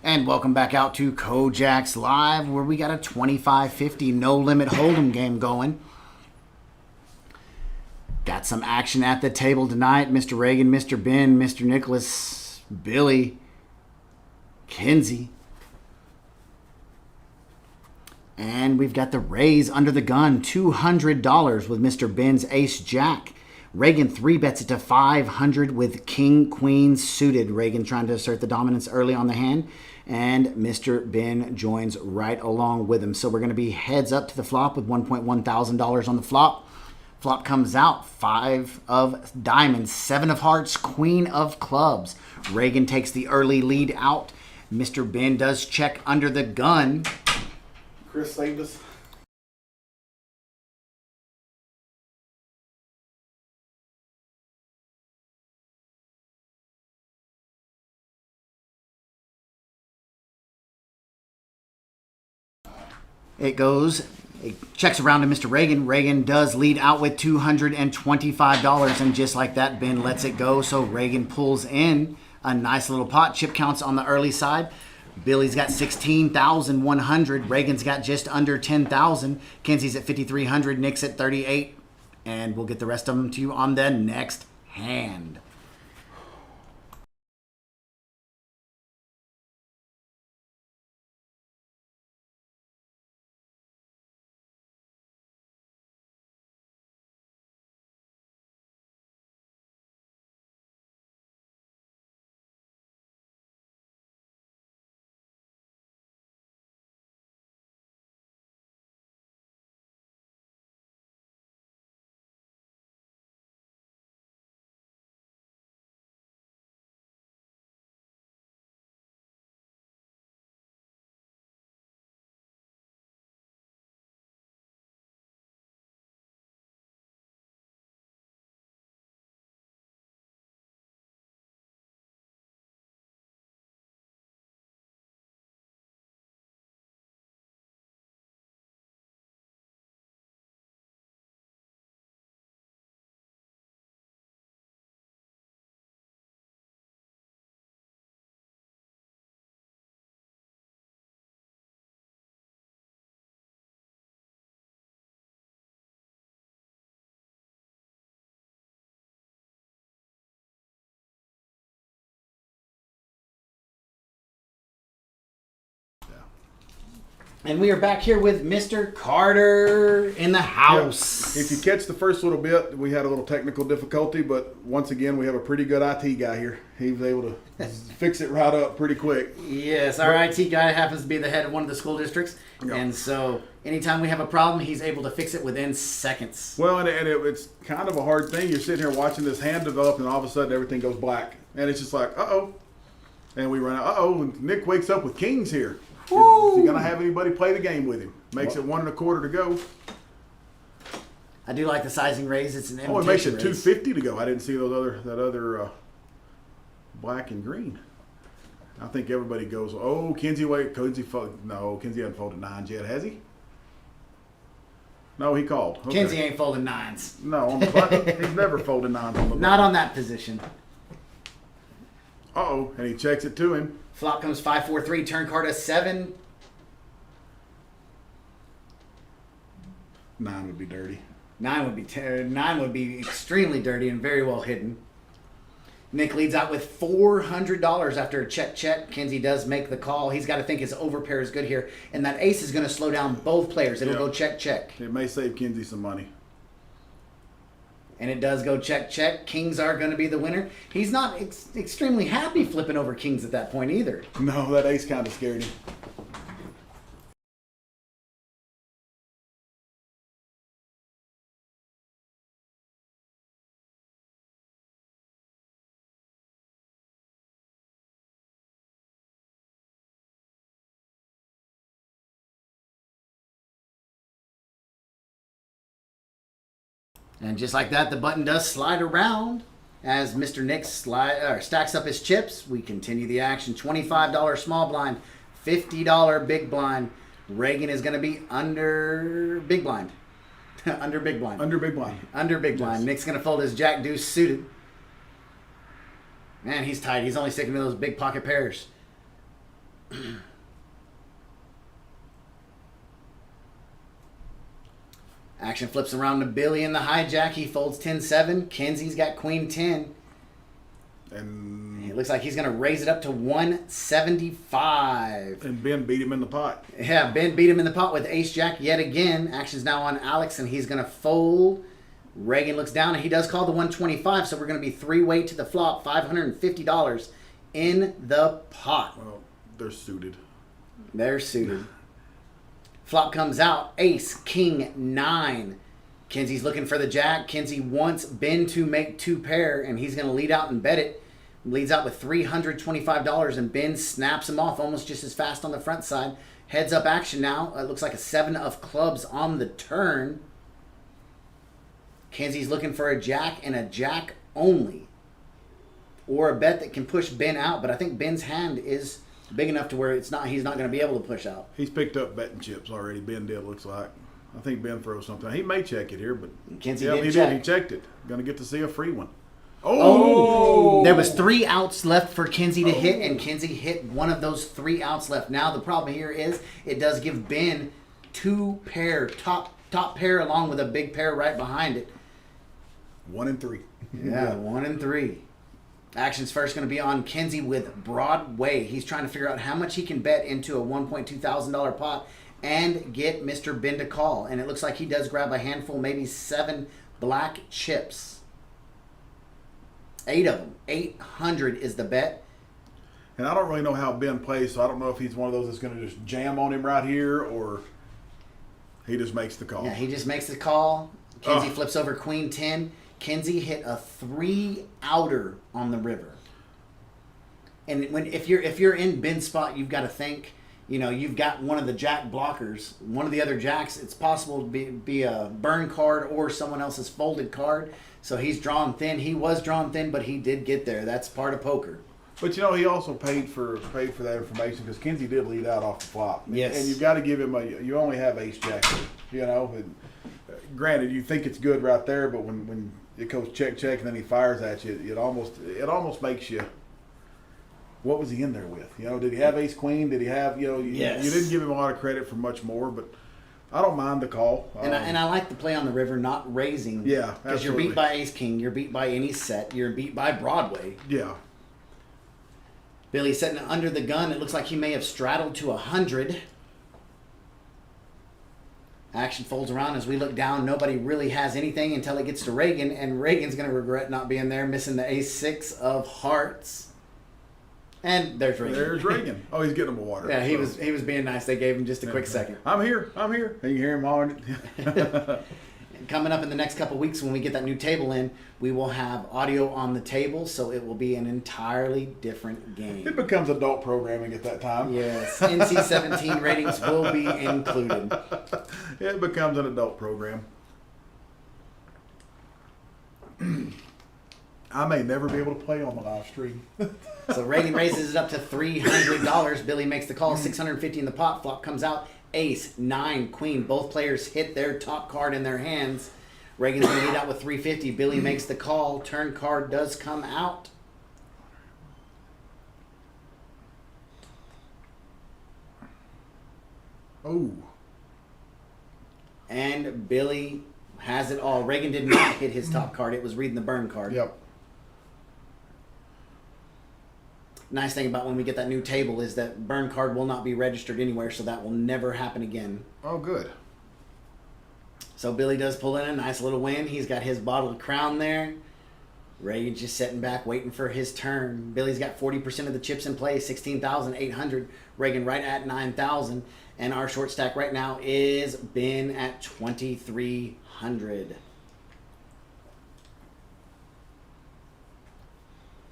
And welcome back out to Kojaks Live, where we got a 25-50 no-limit hold'em game going. Got some action at the table tonight. Mr. Reagan, Mr. Ben, Mr. Nicholas, Billy, Kenzie. And we've got the Rays under the gun, $200 with Mr. Ben's Ace-Jack. Reagan 3-bets it to 500 with King Queen suited. Reagan trying to assert the dominance early on the hand. And Mr. Ben joins right along with him. So we're going to be heads up to the flop with $1,100 on the flop. Flop comes out 5 of diamonds, 7 of hearts, queen of clubs. Reagan takes the early lead out. Mr. Ben does check under the gun. Chris saved us. It goes, it checks around to Mr. Reagan. Reagan does lead out with $225, and just like that, Ben lets it go. So Reagan pulls in a nice little pot. Chip counts on the early side. Billy's got 16,100. Reagan's got just under 10,000. Kenzie's at 5,300. Nick's at 38. And we'll get the rest of them to you on the next hand. And we are back here with Mr. Carter in the house. Yeah. If you catch the first little bit, we had a little technical difficulty, but once again, we have a pretty good IT guy here. He was able to fix it right up pretty quick. Yes, our IT guy happens to be the head of one of the school districts, and so anytime we have a problem, he's able to fix it within seconds. Well, it's kind of a hard thing. You're sitting here watching this hand develop, and all of a sudden everything goes black. And it's just like, uh-oh. And we run out, uh-oh, and Nick wakes up with kings here. Is he going to have anybody play the game with him? Makes it 1 1/4 to go. I do like the sizing raise. It's an imitation it makes it raise. 250 to go. I didn't see that other black and green. I think everybody goes, oh, Kenzie, wait. Kenzie hasn't folded 9s yet, has he? No, he called. Okay. Kenzie ain't folding 9s. No, on the button. He's never folded 9s on the button. Not on that position. Uh-oh, and he checks it to him. Flop comes 5-4-3, turn card a 7. 9 would be dirty. 9 would be extremely dirty and very well hidden. Nick leads out with $400 after a check. Kenzie does make the call. He's got to think his overpair is good here, and that ace is going to slow down both players. It'll go check. It may save Kenzie some money. And it does go check. Kings are going to be the winner. He's not extremely happy flipping over kings at that point either. No, that ace kind of scared him. And just like that, the button does slide around as Mr. Nick stacks up his chips. We continue the action. $25 small blind, $50 big blind. Reagan is going to be under big blind. Under big blind. Under big blind. Under big blind. Yes. Nick's going to fold his jack deuce suited. Man, he's tight. He's only sticking to those big pocket pairs. Action flips around to Billy in the hijack. He folds 10-7. Kenzie's got queen 10. And It looks like he's going to raise it up to 175. Ben beat him in the pot. Yeah, Ben beat him in the pot with ace-jack yet again. Action's now on Alex, and he's going to fold. Reagan looks down, and he does call the 125, so we're going to be three-way to the flop, $550 in the pot. Well, they're suited. They're suited. Flop comes out, ace, king, 9. Kenzie's looking for the jack. Kenzie wants Ben to make 2 pair, and he's going to lead out and bet it. Leads out with $325, and Ben snaps him off almost just as fast on the front side. Heads up action now. It looks like a 7 of clubs on the turn. Kenzie's looking for a jack and a jack only. Or a bet that can push Ben out, but I think Ben's hand is big enough to where he's not going to be able to push out. He's picked up betting chips already. Ben did, looks like. I think Ben throws something. He may check it here, but Kenzie yeah, did he check. did. He checked it. Going to get to see a free one. Oh! There was 3 outs left for Kenzie to hit, and Kenzie hit one of those 3 outs left. Now the problem here is it does give Ben 2 pair, top pair along with a big pair right behind it. 1 and 3. Yeah, 1 and 3. Action's first going to be on Kenzie with Broadway. He's trying to figure out how much he can bet into a $1.2 thousand pot and get Mr. Ben to call. And it looks like he does grab a handful, maybe 7 black chips. 8 of them. 800 is the bet. And I don't really know how Ben plays, so I don't know if he's one of those that's going to just jam on him right here or he just makes the call. Yeah, he just makes the call. Kenzie flips over queen 10. Kenzie hit a 3-outer on the river. And if you're in Ben's spot, you've got to think, you've got one of the jack blockers, one of the other jacks. It's possible to be a burn card or someone else's folded card. So he's drawn thin. He was drawn thin, but he did get there. That's part of poker. But he also paid for that information because Kenzie did lead out off the flop. Yes. And you've got to give him you only have ace jack, and granted you think it's good right there, but when it goes check and then he fires at you, it almost makes you. What was he in there with? Did he have ace queen? Did he have Yes. You didn't give him a lot of credit for much more, but I don't mind the call. And I like the play on the river, not raising. Yeah, because you're beat by ace king, you're beat by any set, you're beat by Broadway. Yeah. Billy setting it under the gun. It looks like he may have straddled to 100. Action folds around as we look down. Nobody really has anything until it gets to Reagan, and Reagan's going to regret not being there, missing the ace-6 of hearts. And there's Reagan. There's Reagan. Oh, he's getting him a water. Yeah, he was being nice. They gave him just a quick second. I'm here. And you can hear him hollering. Coming up in the next couple weeks when we get that new table in, we will have audio on the table, so it will be an entirely different game. It becomes adult programming at that time. Yes, NC-17 ratings will be included. It becomes an adult program. I may never be able to play on the live stream. So Reagan raises it up to $300. Billy makes the call, $650 in the pot. Flop comes out. Ace, 9, queen. Both players hit their top card in their hands. Reagan's going to lead out with $350. Billy makes the call. Turn card does come out. Oh. And Billy has it all. Reagan did not hit his top card. It was reading the burn card. Yep. Nice thing about when we get that new table is that burn card will not be registered anywhere, so that will never happen again. Oh, good. So Billy does pull in a nice little win. He's got his bottled crown there. Reagan's just sitting back waiting for his turn. Billy's got 40% of the chips in play, 16,800. Reagan right at 9,000. And our short stack right now is Ben at 2,300.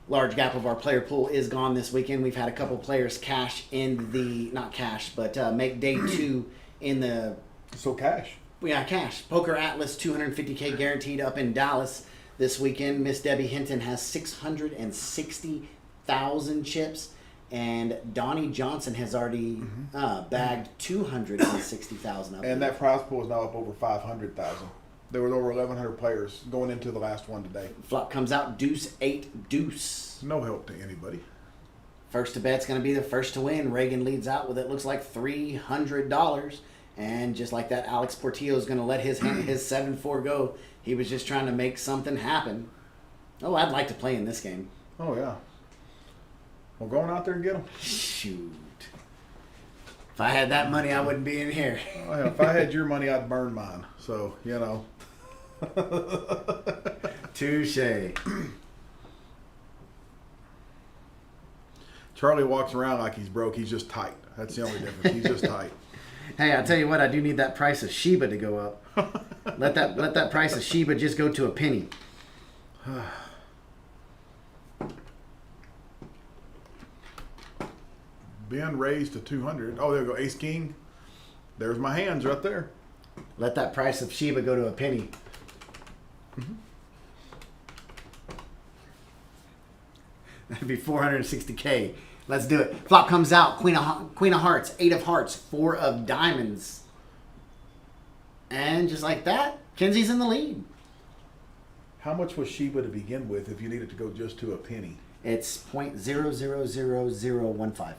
Large gap of our player pool is gone this weekend. We've had a couple players cash in the, not cash, but make day 2 in the... So cash. Yeah, cash. Poker Atlas, $250K guaranteed up in Dallas this weekend. Miss Debbie Hinton has 660,000 chips. And Donnie Johnson has already bagged 260,000 of them. And that prize pool is now up over 500,000. There was over 1,100 players going into the last one today. Flop comes out, deuce, 8, deuce. No help to anybody. First to bet's going to be the first to win. Reagan leads out with it looks like $300. And just like that, Alex Portillo is going to let his 7-4 go. He was just trying to make something happen. Oh, I'd like to play in this game. Oh, yeah. Well, going out there and get them. Shoot. If I had that money, I wouldn't be in here. Well, if I had your money, I'd burn mine. So, you know. Touche. Charlie walks around like he's broke. He's just tight. That's the only difference. He's just tight. Hey, I'll tell you what, I do need that price of Sheba to go up. Let that price of Sheba just go to a penny. Ben raised to 200. Oh, there we go. Ace King. There's my hands right there. Let that price of Sheba go to a penny. That'd be 460K. Let's do it. Flop comes out. Queen of Hearts, 8 of Hearts, 4 of Diamonds. And just like that, Kenzie's in the lead. How much was Sheba to begin with if you needed to go just to a penny? It's 0.000015.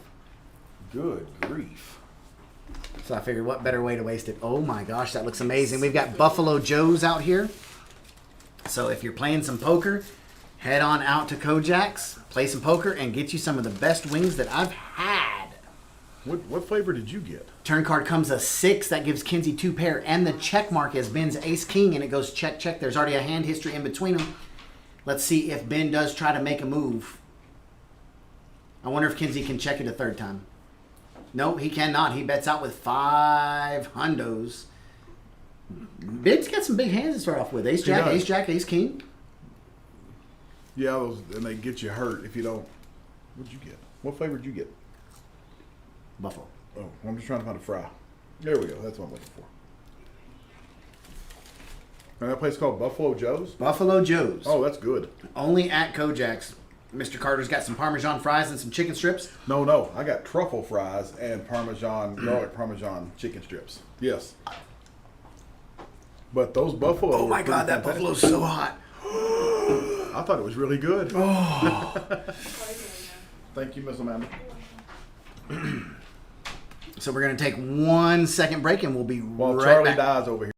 Good grief. So I figured what better way to waste it. Oh my gosh, that looks amazing. We've got Buffalo Joe's out here. So if you're playing some poker, head on out to Kojak's, play some poker, and get you some of the best wings that I've had. What flavor did you get? Turn card comes a 6. That gives Kenzie 2 pair. And the check mark is Ben's Ace King, and it goes check, check. There's already a hand history in between them. Let's see if Ben does try to make a move. I wonder if Kenzie can check it a third time. Nope, he cannot. He bets out with 5 hundos. Ben's got some big hands to start off with. Ace Jack, Ace Jack, Ace King. Yeah, those, and they get you hurt if you don't. What'd you get? What flavor did you get? Buffalo. Oh, I'm just trying to find a fry. There we go. That's what I'm looking for. And that place called Buffalo Joe's? Buffalo Joe's. Oh, that's good. Only at Kojak's. Mr. Carter's got some Parmesan fries and some chicken strips. No. I got truffle fries and garlic Parmesan chicken strips. Yes. But those Buffalo. Oh my God, that Buffalo's so hot. I thought it was really good. Oh. Thank you, Miss Amanda. So we're going to take 1 second break and we'll be While right Charlie back. dies over here.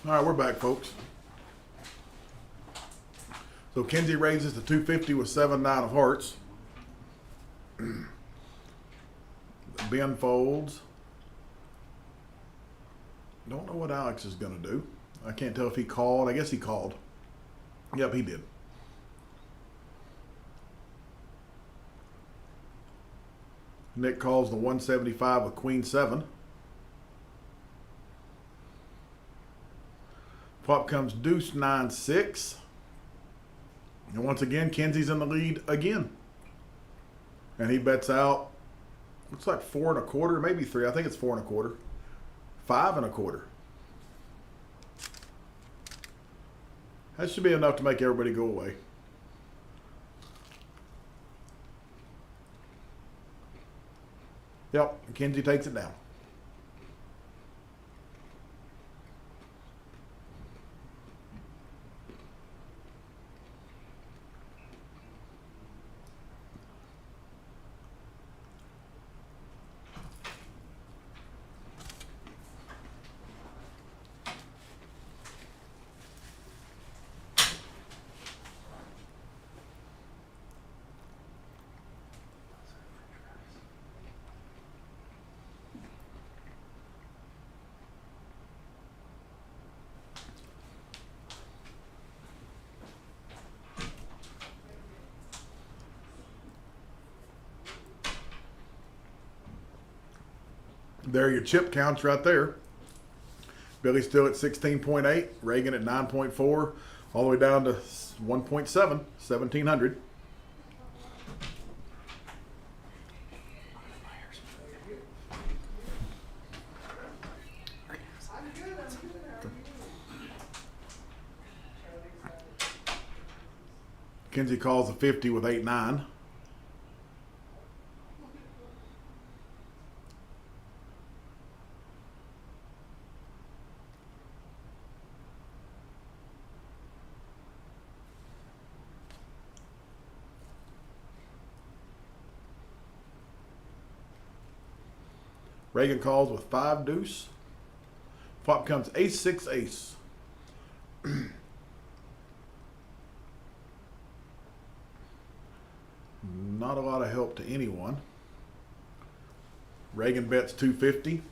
All right, we're back, folks. So Kenzie raises to 250 with 7-9 of hearts. Ben folds. Don't know what Alex is going to do. I can't tell if he called. I guess he called. Yep, he did. Nick calls the 175 with Queen 7. Flop comes Deuce 9-6. And once again, Kenzie's in the lead again. And he bets out, looks like 4 1/4, maybe 3. I think it's 4 1/4. 5 1/4. That should be enough to make everybody go away. Yep, Kenzie takes it down. There are your chip counts right there. Billy's still at 16.8, Reagan at 9.4, all the way down to 1.7, 1,700. Kenzie calls a 50 with 8-9. Reagan calls with 5 deuce. Flop comes ace 6 ace. Not a lot of help to anyone. Reagan bets 250.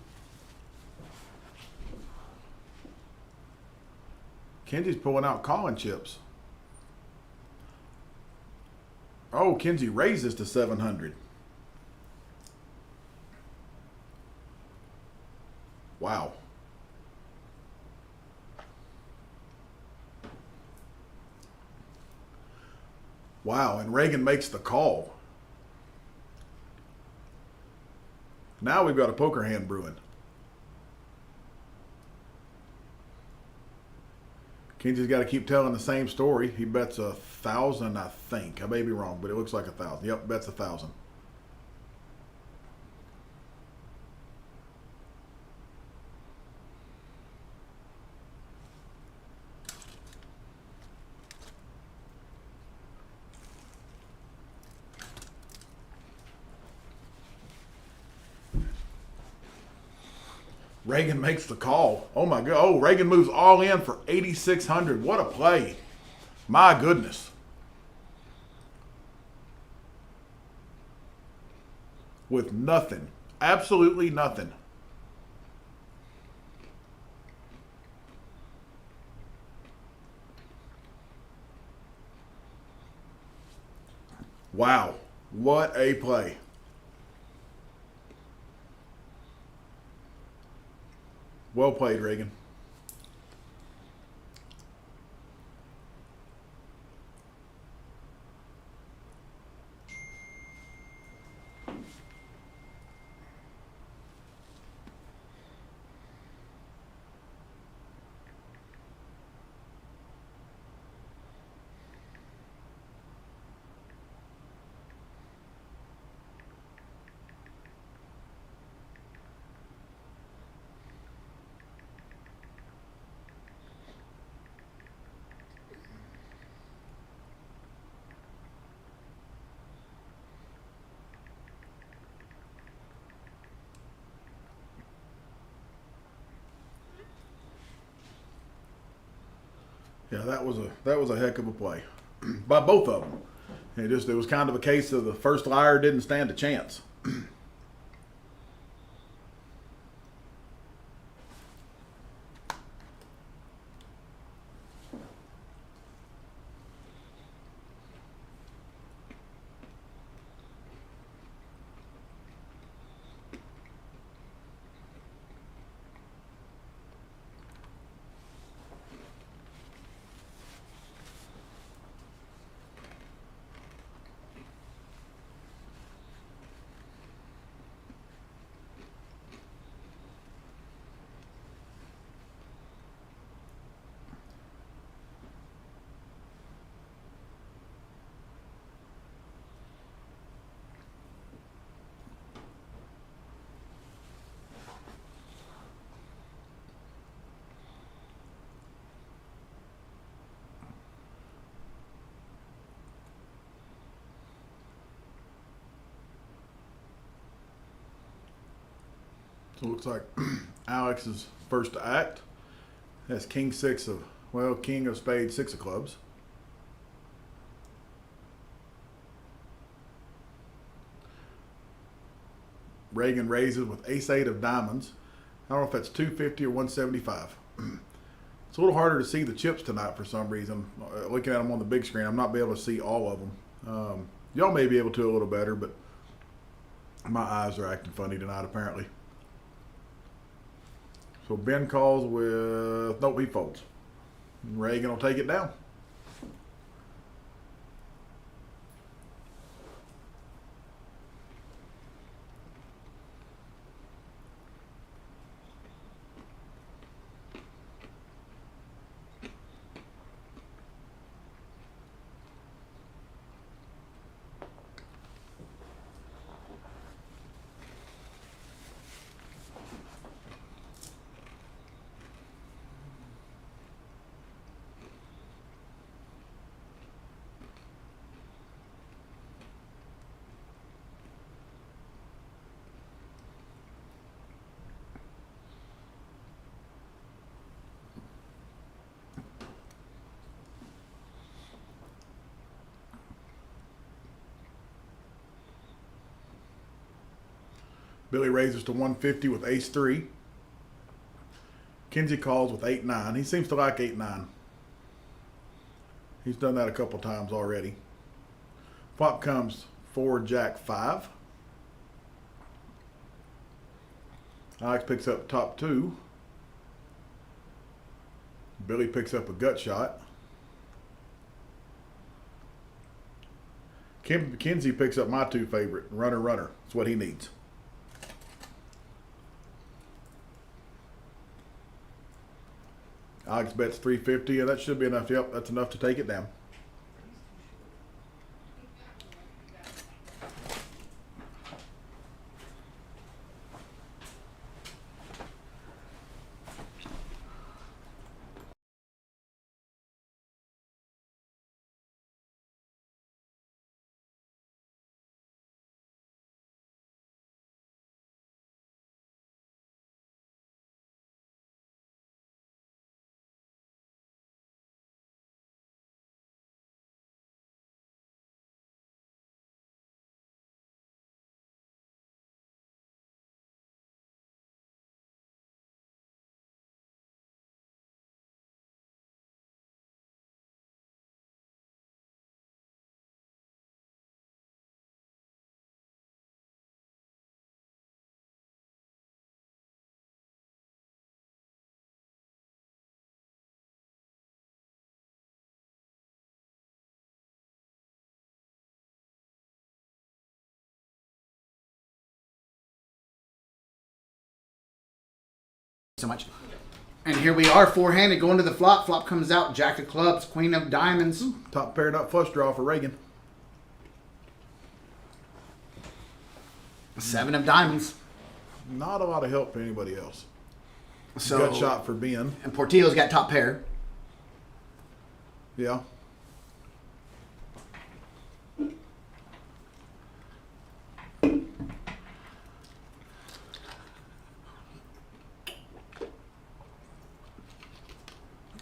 Kenzie's pulling out calling chips. Oh, Kenzie raises to 700. Wow. Wow, and Reagan makes the call. Now we've got a poker hand brewing. Kenzie's got to keep telling the same story. He bets 1,000, I think. I may be wrong, but it looks like 1,000. Yep, bets 1,000. Reagan makes the call. Oh my God. Oh, Reagan moves all in for 8,600. What a play. My goodness. With nothing. Absolutely nothing. Wow. What a play. Well played, Reagan. Yeah, that was a heck of a play by both of them. It was kind of a case of the first liar didn't stand a chance. So it looks like Alex's first to act has king of spades, 6 of clubs. Reagan raises with ace-8 of diamonds. I don't know if that's 250 or 175. It's a little harder to see the chips tonight for some reason. Looking at them on the big screen, I'm not be able to see all of them. Y'all may be able to a little better, but my eyes are acting funny tonight apparently. So Ben calls with, nope, he folds. Reagan will take it down. Billy raises to 150 with ace-3. Kinsey calls with 8-9. He seems to like 8-9. He's done that a couple times already. Flop comes 4-Jack-5. Alex picks up top 2. Billy picks up a gut shot. Kinsey picks up my 2 favorite, runner. That's what he needs. Alex bets 350, and that should be enough. Yep, that's enough to take it down. So much. And here we are, four-handed, going to the flop. Flop comes out, Jack of clubs, Queen of diamonds. Top paired up flush draw for Reagan. 7 of diamonds. Not a lot of help for anybody else. So, Gut shot for Ben. And Portillo's got top pair. Yeah.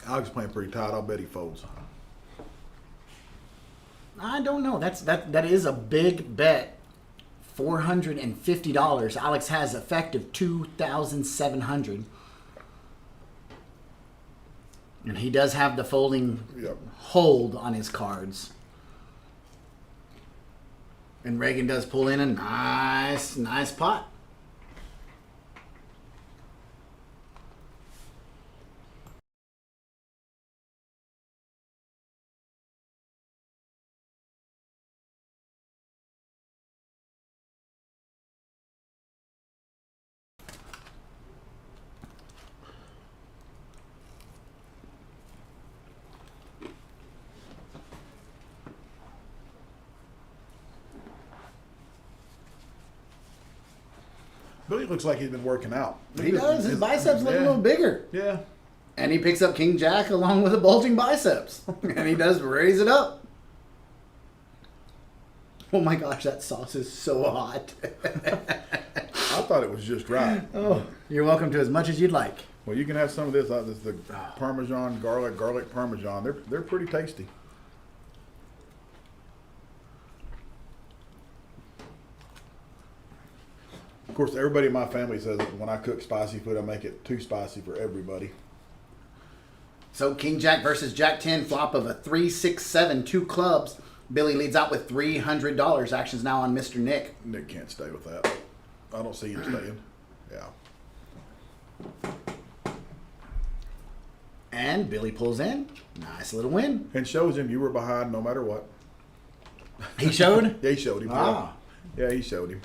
Alex is playing pretty tight. I'll bet he folds. I don't know. That is a big bet. $450. Alex has effective $2,700. And he does have the folding hold on his cards. And Reagan does pull in a nice pot. Billy looks like he's been working out. He does. His biceps look a little bigger. Yeah. And he picks up King Jack along with the bulging biceps. And he does raise it up. Oh my gosh, that sauce is so hot. I thought it was just right. Oh, you're welcome to as much as you'd like. Well, you can have some of this. This is the Parmesan garlic Parmesan. They're pretty tasty. Of course, everybody in my family says that when I cook spicy food, I make it too spicy for everybody. So King Jack versus Jack 10, flop of a 3, 6, 7, 2 clubs. Billy leads out with $300. Action's now on Mr. Nick. Nick can't stay with that. I don't see him staying. Yeah. And Billy pulls in. Nice little win. And shows him you were behind no matter what. He showed? Yeah, he showed him. Ah. Yeah, he showed him.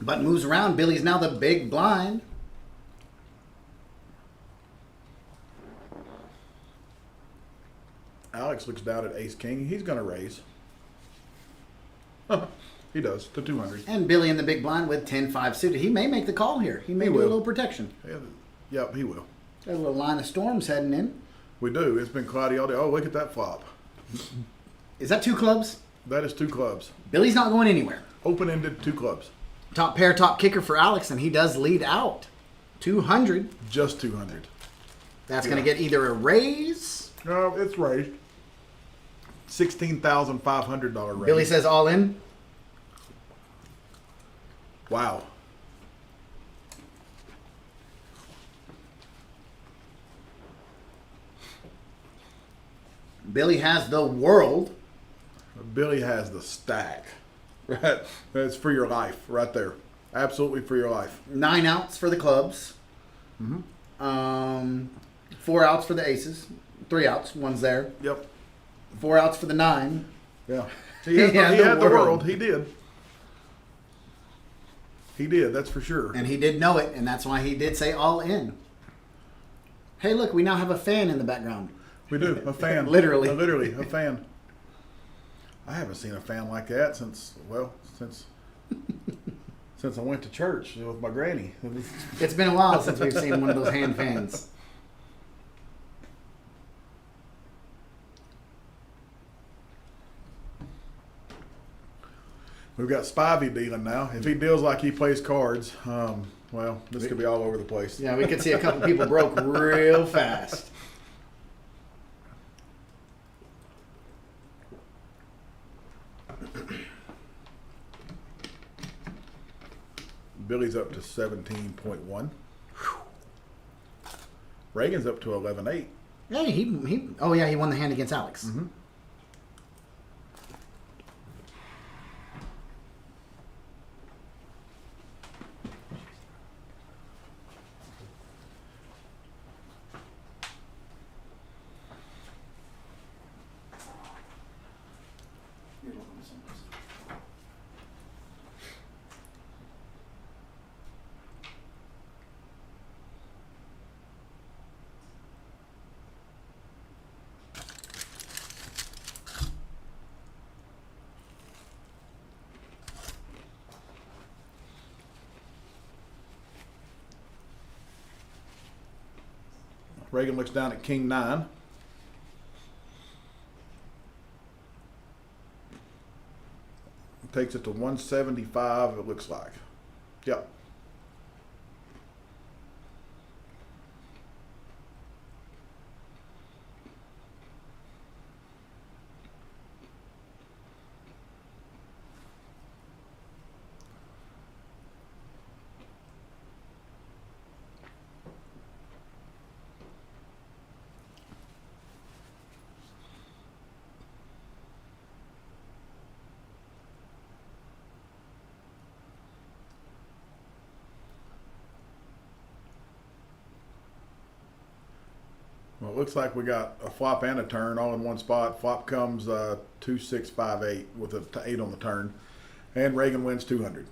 Button moves around. Billy's now the big blind. Alex looks down at Ace King. He's going to raise. He does, to 200. And Billy in the big blind with 10-5 suited. He may make the call here. He may He do a will. little protection. Yeah, yep, he will. Got a little line of storms heading in. We do. It's been cloudy all day. Oh, look at that flop. Is that 2 clubs? That is 2 clubs. Billy's not going anywhere. Open-ended 2 clubs. Top pair, top kicker for Alex, and he does lead out. 200. Just 200. That's going to get either a raise. No, it's raised. $16,500 raise. Billy says all in. Wow. Billy has the world. Billy has the stack. Right? That's for your life right there. Absolutely for your life. 9 outs for the clubs. 4 outs for the aces. 3 outs. One's there. Yep. 4 outs for the 9. Yeah. He had the world. He did. He did, that's for sure. And he did know it, and that's why he did say all in. Hey, look, we now have a fan in the background. We do. A fan. Literally. Literally, a fan. I haven't seen a fan like that since I went to church with my granny. It's been a while since we've seen one of those hand fans. We've got Spivey dealing now. If he deals like he plays cards, well, this could be all over the place. Yeah, we could see a couple people broke real fast. Billy's up to 17.1. Reagan's up to 11.8. Hey, he oh yeah, he won the hand against Alex. Mm-hmm. Reagan looks down at King 9. Takes it to 175, it looks like. Yep. Well, it looks like we got a flop and a turn all in one spot. Flop comes 2-6-5-8 with a 8 on the turn, and Reagan wins 200.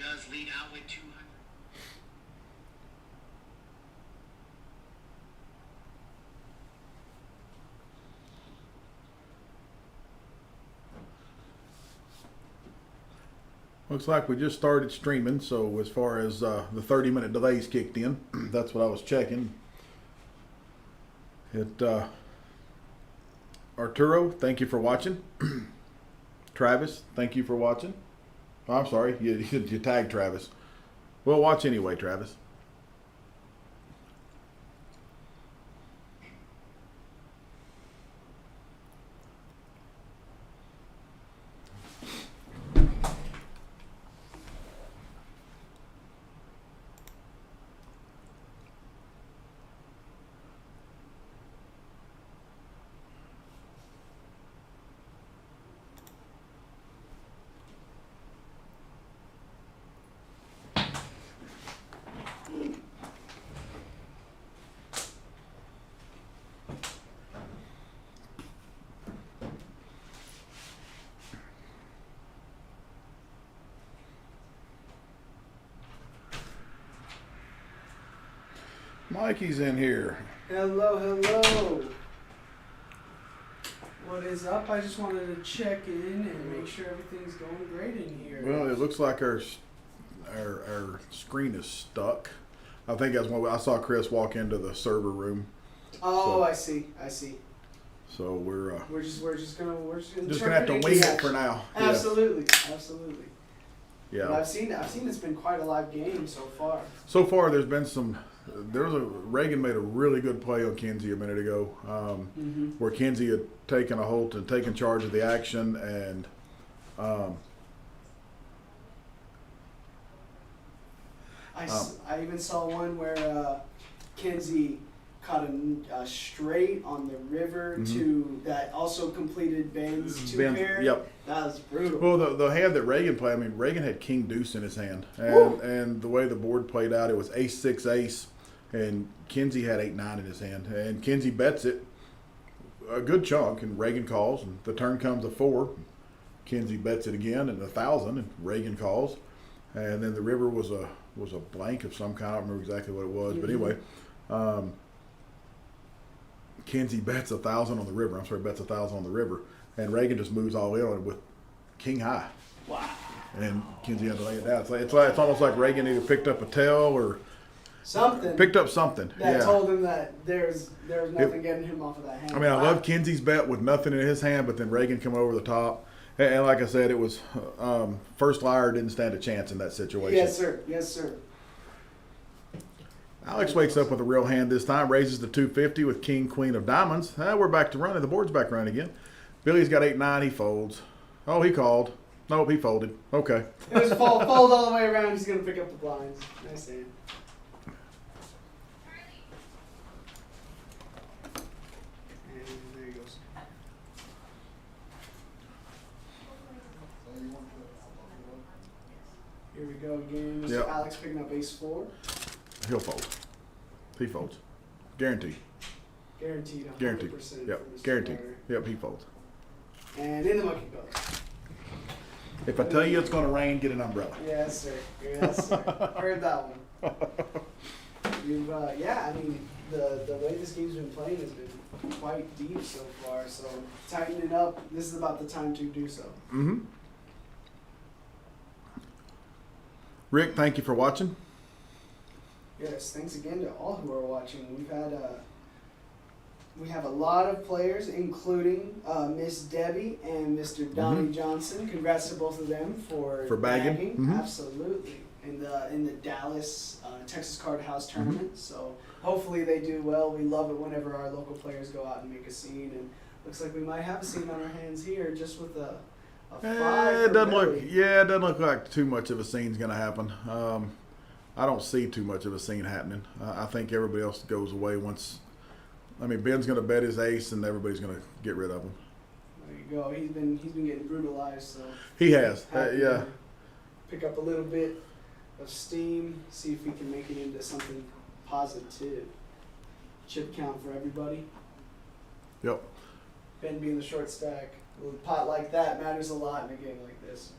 does lead out with 200. Looks like we just started streaming, so as far as the 30-minute delays kicked in, that's what I was checking. Arturo, thank you for watching. Travis, thank you for watching. Oh, I'm sorry, you tagged Travis. Well, watch anyway, Travis. Mikey's in here. Hello, hello. What is up? I just wanted to check in and make sure everything's going great in here. Well, it looks like our screen is stuck. I think that's when I saw Chris walk into the server room. Oh, So- I see. So we're We're just gonna have to wing it for now. Yeah. Absolutely. But Yeah. I've seen it's been quite a live game so far. So far, there's been Reagan made a really good play on Kinsey a minute ago, where Kinsey had taken a hold and taken charge of the action, and I even saw one where Kinsey caught a straight on the river to that also completed Ben's two pair. Yep. That was brutal. Well, the hand that Reagan played, I mean, Reagan had King Deuce in his hand, Woo! and the way the board played out, it was Ace 6 Ace, and Kinsey had 8 9 in his hand, and Kinsey bets it a good chunk, and Reagan calls, and the turn comes a 4. Kinsey bets it again and 1,000, and Reagan calls, and then the river was a blank of some kind. I don't remember exactly what it was, but anyway. Kinsey bets 1,000 on the river. Bets 1,000 on the river, and Reagan just moves all in on it with King High. Wow. And Kinsey had to lay it down. It's almost like Reagan either picked up a tail or Something picked up something. that Yeah. told him that there's nothing getting him off of that hand. I mean, I Wow. love Kinsey's bet with nothing in his hand, but then Reagan come over the top. And like I said, it was first liar didn't stand a chance in that situation. Yes, sir. Alex wakes up with a real hand this time, raises the 250 with King Queen of Diamonds. We're back to running. The board's back running again. Billy's got 8 9. He folds. Oh, he called. Nope, he folded. Okay. It was fold all the way around. He's gonna pick up the blinds. Nice hand. And there he goes. Here we go again. Mr. Yep. Alex picking up ace 4. He'll fold. He folds. Guaranteed. Guaranteed 100% Guaranteed. for Yep. Mr. Guaranteed. Carter. Yep, he folds. And in the monkey goes. If I tell you it's going to rain, get an umbrella. Yes, sir. Yes, sir. Heard that one. You've, yeah, I mean, the way this game's been playing has been quite deep so far, so tightening up, this is about the time to do so. Mm-hmm. Rick, thank you for watching. Yes, thanks again to all who are watching. We have a lot of players, including Miss Debbie and Mr. Donnie Johnson. Congrats to both of them for bagging. Mhm. Absolutely. In the Dallas Texas Card House tournament. So hopefully they do well. We love it whenever our local players go out and make a scene. And looks like we might have a scene on our hands here, just with a 5. It for doesn't Billy. it doesn't look like too much of a scene's going to happen. I don't see too much of a scene happening. I think everybody else goes away once. I mean, Ben's going to bet his ace, and everybody's going to get rid of him. There you go. He's been getting brutalized. So He has. happy Yeah. to pick up a little bit of steam. See if we can make it into something positive. Chip count for everybody. Yep. Ben being the short stack. A little pot like that matters a lot in a game like this.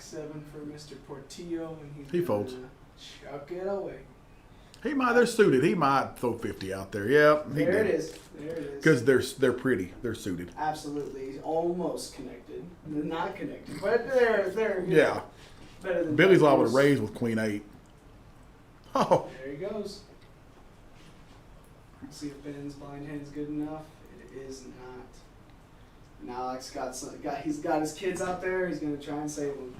Jack 7 for Mr. Portillo, and He folds. gonna chuck it away. He might. They're suited. He might throw 50 out there. Yep. He There did. it is. There it is. Because they're pretty. They're suited. Absolutely, almost connected. They're not connected, but they're you Yeah. know, better than Billy's liable to most. raise with Queen 8. Oh. There he goes. See if Ben's blind hand's good enough. It is not. Now Alex he's got his kids out there. He's gonna try and save them.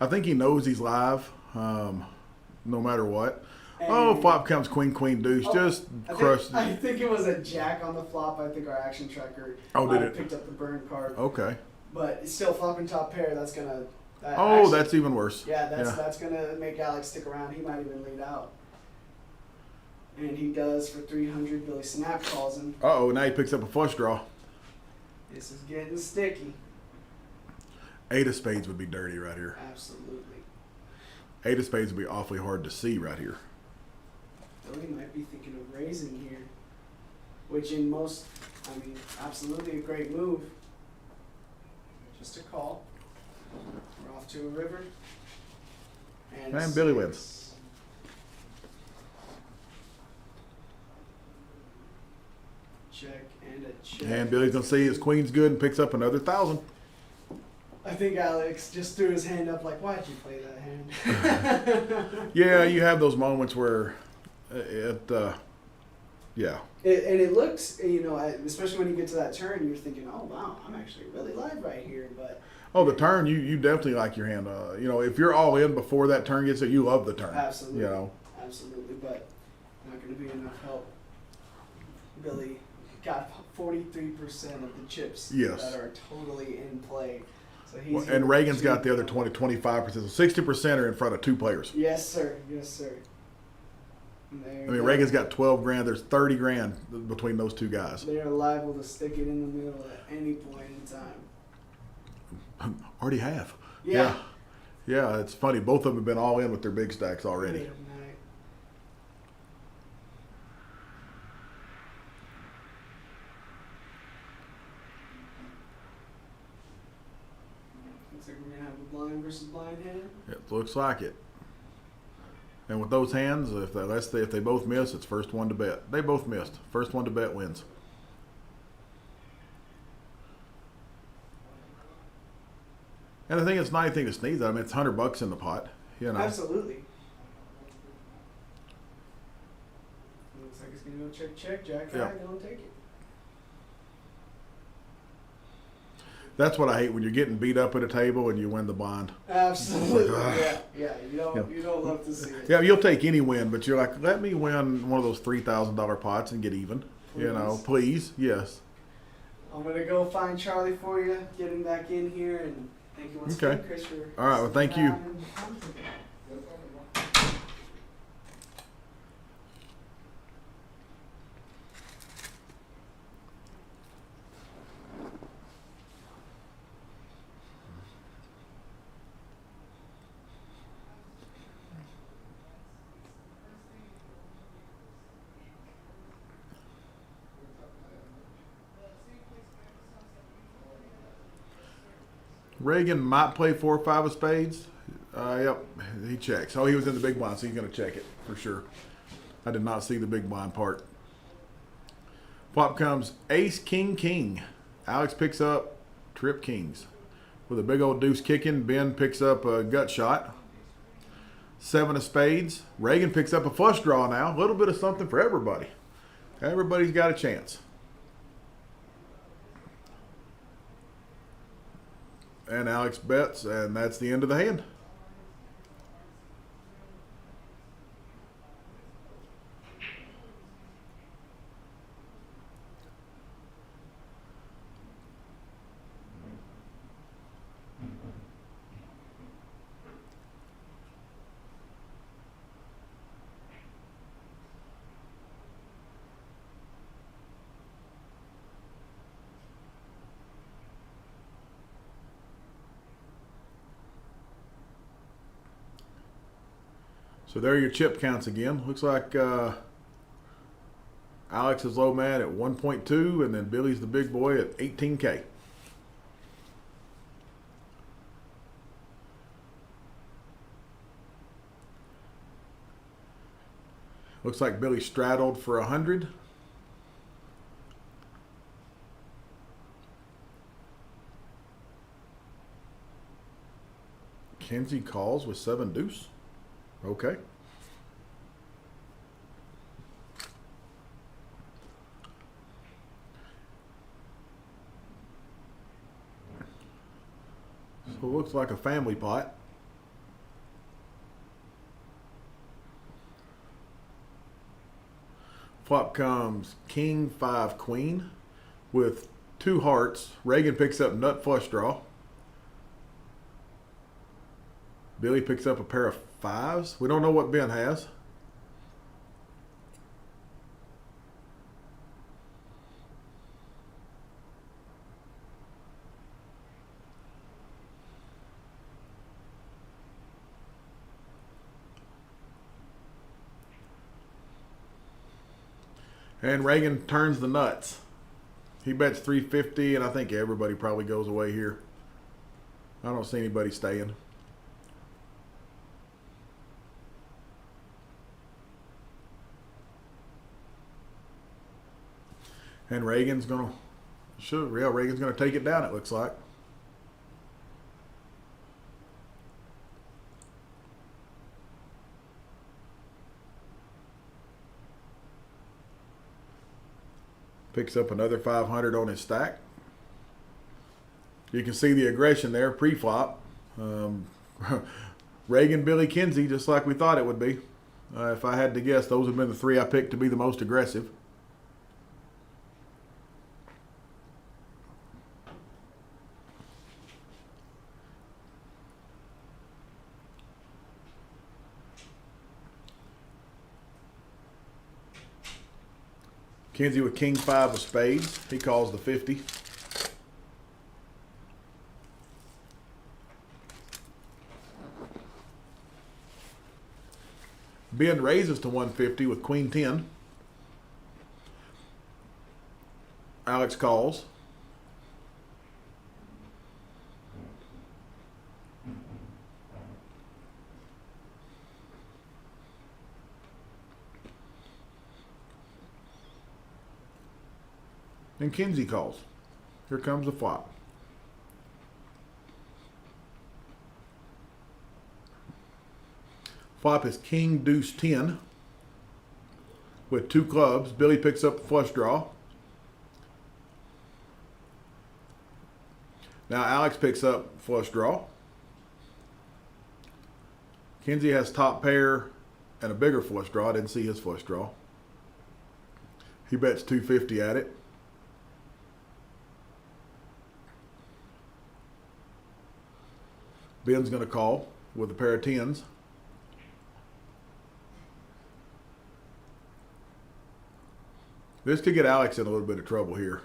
I think he knows he's live, no matter what. And- Flop comes Queen, Queen, Deuce. Oh, Just crushed. I think it was a jack on the flop. I think our action tracker Oh, might did have it? picked up the burn card. Okay. But it's still flopping top pair. That's gonna. That's even worse. Yeah, that's gonna make Alex stick around. He might even lead out. And he does for 300. Billy Snap calls him. Now he picks up a flush draw. This is getting sticky. 8 of spades would be dirty right here. Absolutely. 8 of spades would be awfully hard to see right here. Billy might be thinking of raising here, which absolutely a great move. Just a call. We're off to a river. And Billy wins. six. Check and a check. And Billy's going to see his queen's good and picks up another 1,000. I think Alex just threw his hand up like, why'd you play that hand? Yeah, you have those moments where yeah. And it looks, especially when you get to that turn, you're thinking, oh, wow, I'm actually really live right here. But The turn, you definitely like your hand. If you're all in before that turn gets there, you love the turn. absolutely, absolutely, but not going to be enough help. Billy got 43% of the chips Yes. that are totally in play. So he's And Reagan's got the other 25%. So 60% are in front of 2 players. Yes, sir. Yes, sir. I mean, Reagan's got 12 grand. There's 30 grand between those 2 guys. They're liable to stick it in the middle at any point in time. Already have. Yeah. Yeah, it's funny. Both of them have been all in with their big stacks already. Good night. Looks like we're gonna have a blind versus blind hand. It looks like it. And with those hands, if they both miss, it's first one to bet. They both missed. First one to bet wins. And I think it's not anything to sneeze at. I mean, it's $100 in the pot. Absolutely. Looks like it's gonna go check. Jack Yeah. high, don't take it. That's what I hate when you're getting beat up at a table and you win the blind. Absolutely. Ugh. Yeah. You don't love to see it. Yeah, you'll take any win, but you're like, let me win one of those $3,000 pots and get even. Please, yes. I'm gonna go find Charlie for you, get him back in here, and thank you once again, Chris, for All right, well, thank you. Reagan might play 4 or 5 of spades. Yep, he checks. Oh, he was in the big blind, so he's going to check it for sure. I did not see the big blind part. Flop comes ace, king, king. Alex picks up trip kings. With a big old deuce kicking, Ben picks up a gut shot. 7 of spades. Reagan picks up a flush draw now. A little bit of something for everybody. Everybody's got a chance. And Alex bets, and that's the end of the hand. So there are your chip counts again. Looks like Alex is low man at 1.2, and then Billy's the big boy at 18K. Looks like Billy straddled for 100. Kenzie calls with 7 deuce. Okay. So it looks like a family pot. Flop comes king 5 queen with 2 hearts. Reagan picks up nut flush draw. Billy picks up a pair of 5s. We don't know what Ben has. And Reagan turns the nuts. He bets 350, and I think everybody probably goes away here. I don't see anybody staying. And Reagan's gonna Reagan's gonna take it down, it looks like. Picks up another 500 on his stack. You can see the aggression there pre-flop. Reagan, Billy, Kenzie, just like we thought it would be. If I had to guess, those have been the 3 I picked to be the most aggressive. Kenzie with king 5 of spades. He calls the 50. Ben raises to 150 with queen 10. Alex calls. And Kenzie calls. Here comes the flop. Flop is king deuce 10 with 2 clubs. Billy picks up the flush draw. Now Alex picks up flush draw. Kenzie has top pair and a bigger flush draw. I didn't see his flush draw. He bets 250 at it. Ben's going to call with a pair of 10s. This could get Alex in a little bit of trouble here.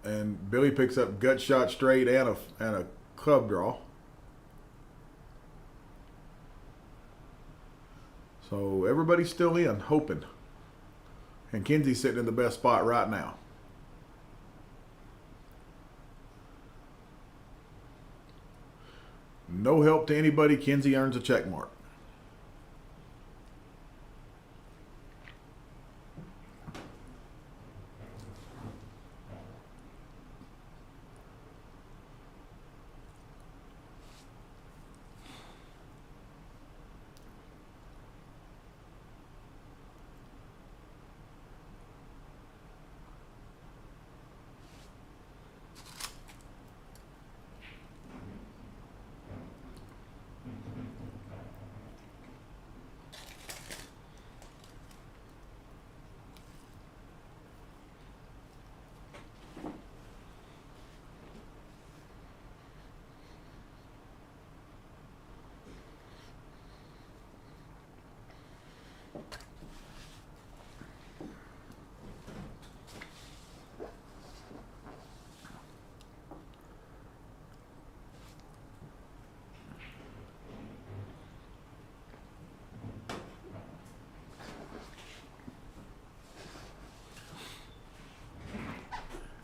And Billy picks up gut shot straight and a club draw. So everybody's still in, hoping. And Kenzie's sitting in the best spot right now. No help to anybody. Kenzie earns a check mark.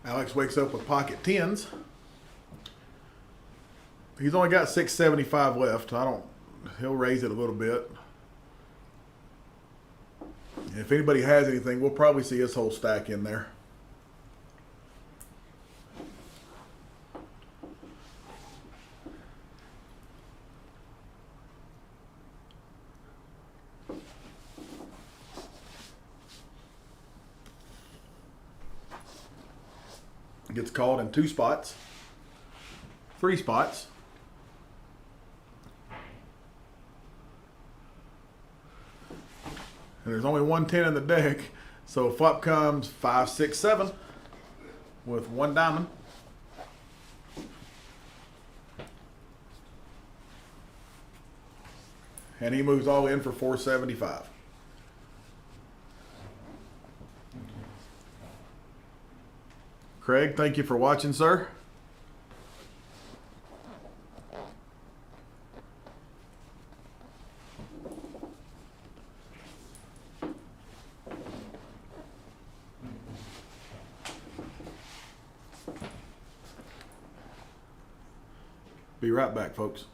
Alex wakes up with pocket 10s. He's only got 675 left. He'll raise it a little bit. And if anybody has anything, we'll probably see his whole stack in there. Gets called in 2 spots, 3 spots. And there's only 110 in the deck, so flop comes 5, 6, 7 with 1 diamond. And he moves all in for 475. Craig, thank you for watching, sir. Be right back, folks.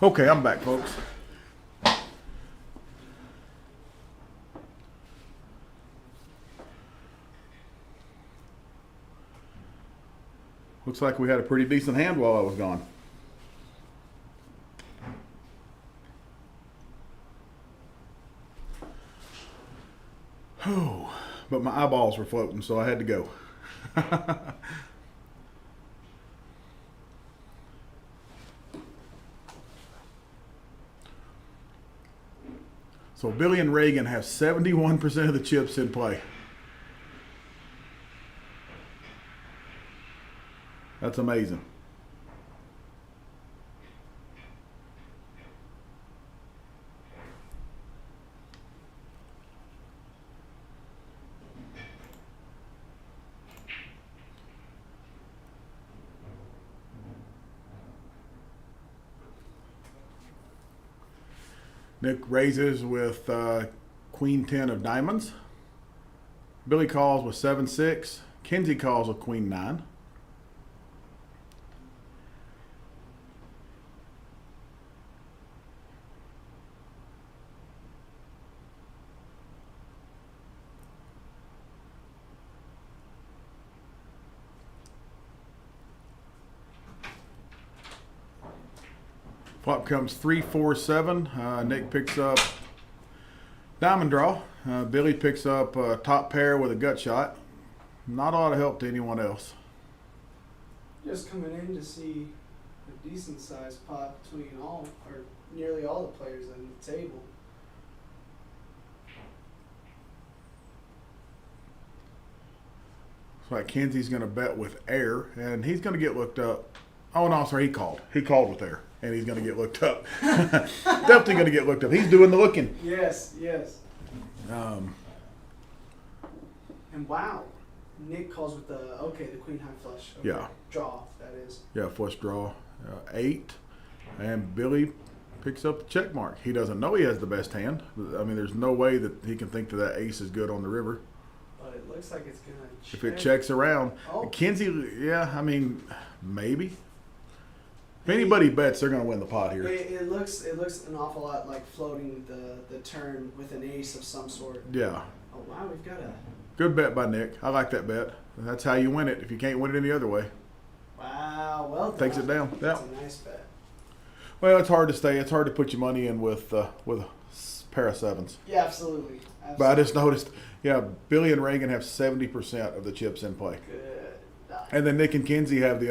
Okay, I'm back, folks. Looks like we had a pretty decent hand while I was gone. Oh, but my eyeballs were floating, so I had to go. So Billy and Reagan have 71% of the chips in play. That's amazing. Nick raises with Queen 10 of diamonds. Billy calls with 7-6. Kenzie calls with Queen 9. Flop comes 3, 4, 7. Nick picks up diamond draw. Billy picks up top pair with a gut shot. Not a lot of help to anyone else. Just coming in to see a decent sized pot between all, or nearly all the players on the table. So like Kenzie's going to bet with air, and he's going to get looked up. Oh, no, sorry, he called. He called with air, and he's going to get looked up. Definitely going to get looked up. He's doing the looking. Yes, yes. Um, And wow, Nick calls with the queen high flush. Okay. Yeah. Draw, that is. yeah, flush draw, 8, and Billy picks up the check mark. He doesn't know he has the best hand. I mean, there's no way that he can think that ace is good on the river. But it looks like it's going to check. If it checks around, Oh. Kenzie, yeah, I mean, maybe. If anybody bets, they're going to win the pot here. It looks an awful lot like floating the turn with an ace of some sort. Yeah. Oh wow, we've got a Good bet by Nick. I like that bet. That's how you win it. If you can't win it any other way, well done. takes it down. That's Yeah. a nice bet. Well, it's hard to stay. It's hard to put your money in with a pair of sevens. Yeah, absolutely. But I just noticed, yeah, Billy and Reagan have 70% of the chips in play, Good. and then Nick and Kenzie have the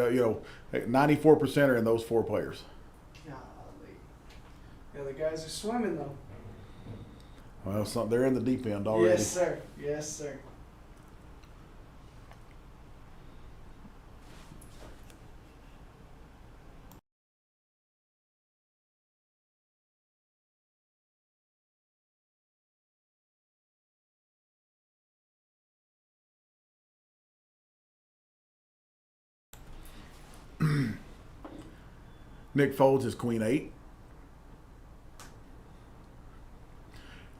94% are in those 4 players. Golly. The other guys are swimming though. Well, they're in the deep end already. Yes, sir. Yes, sir. Nick folds his queen 8.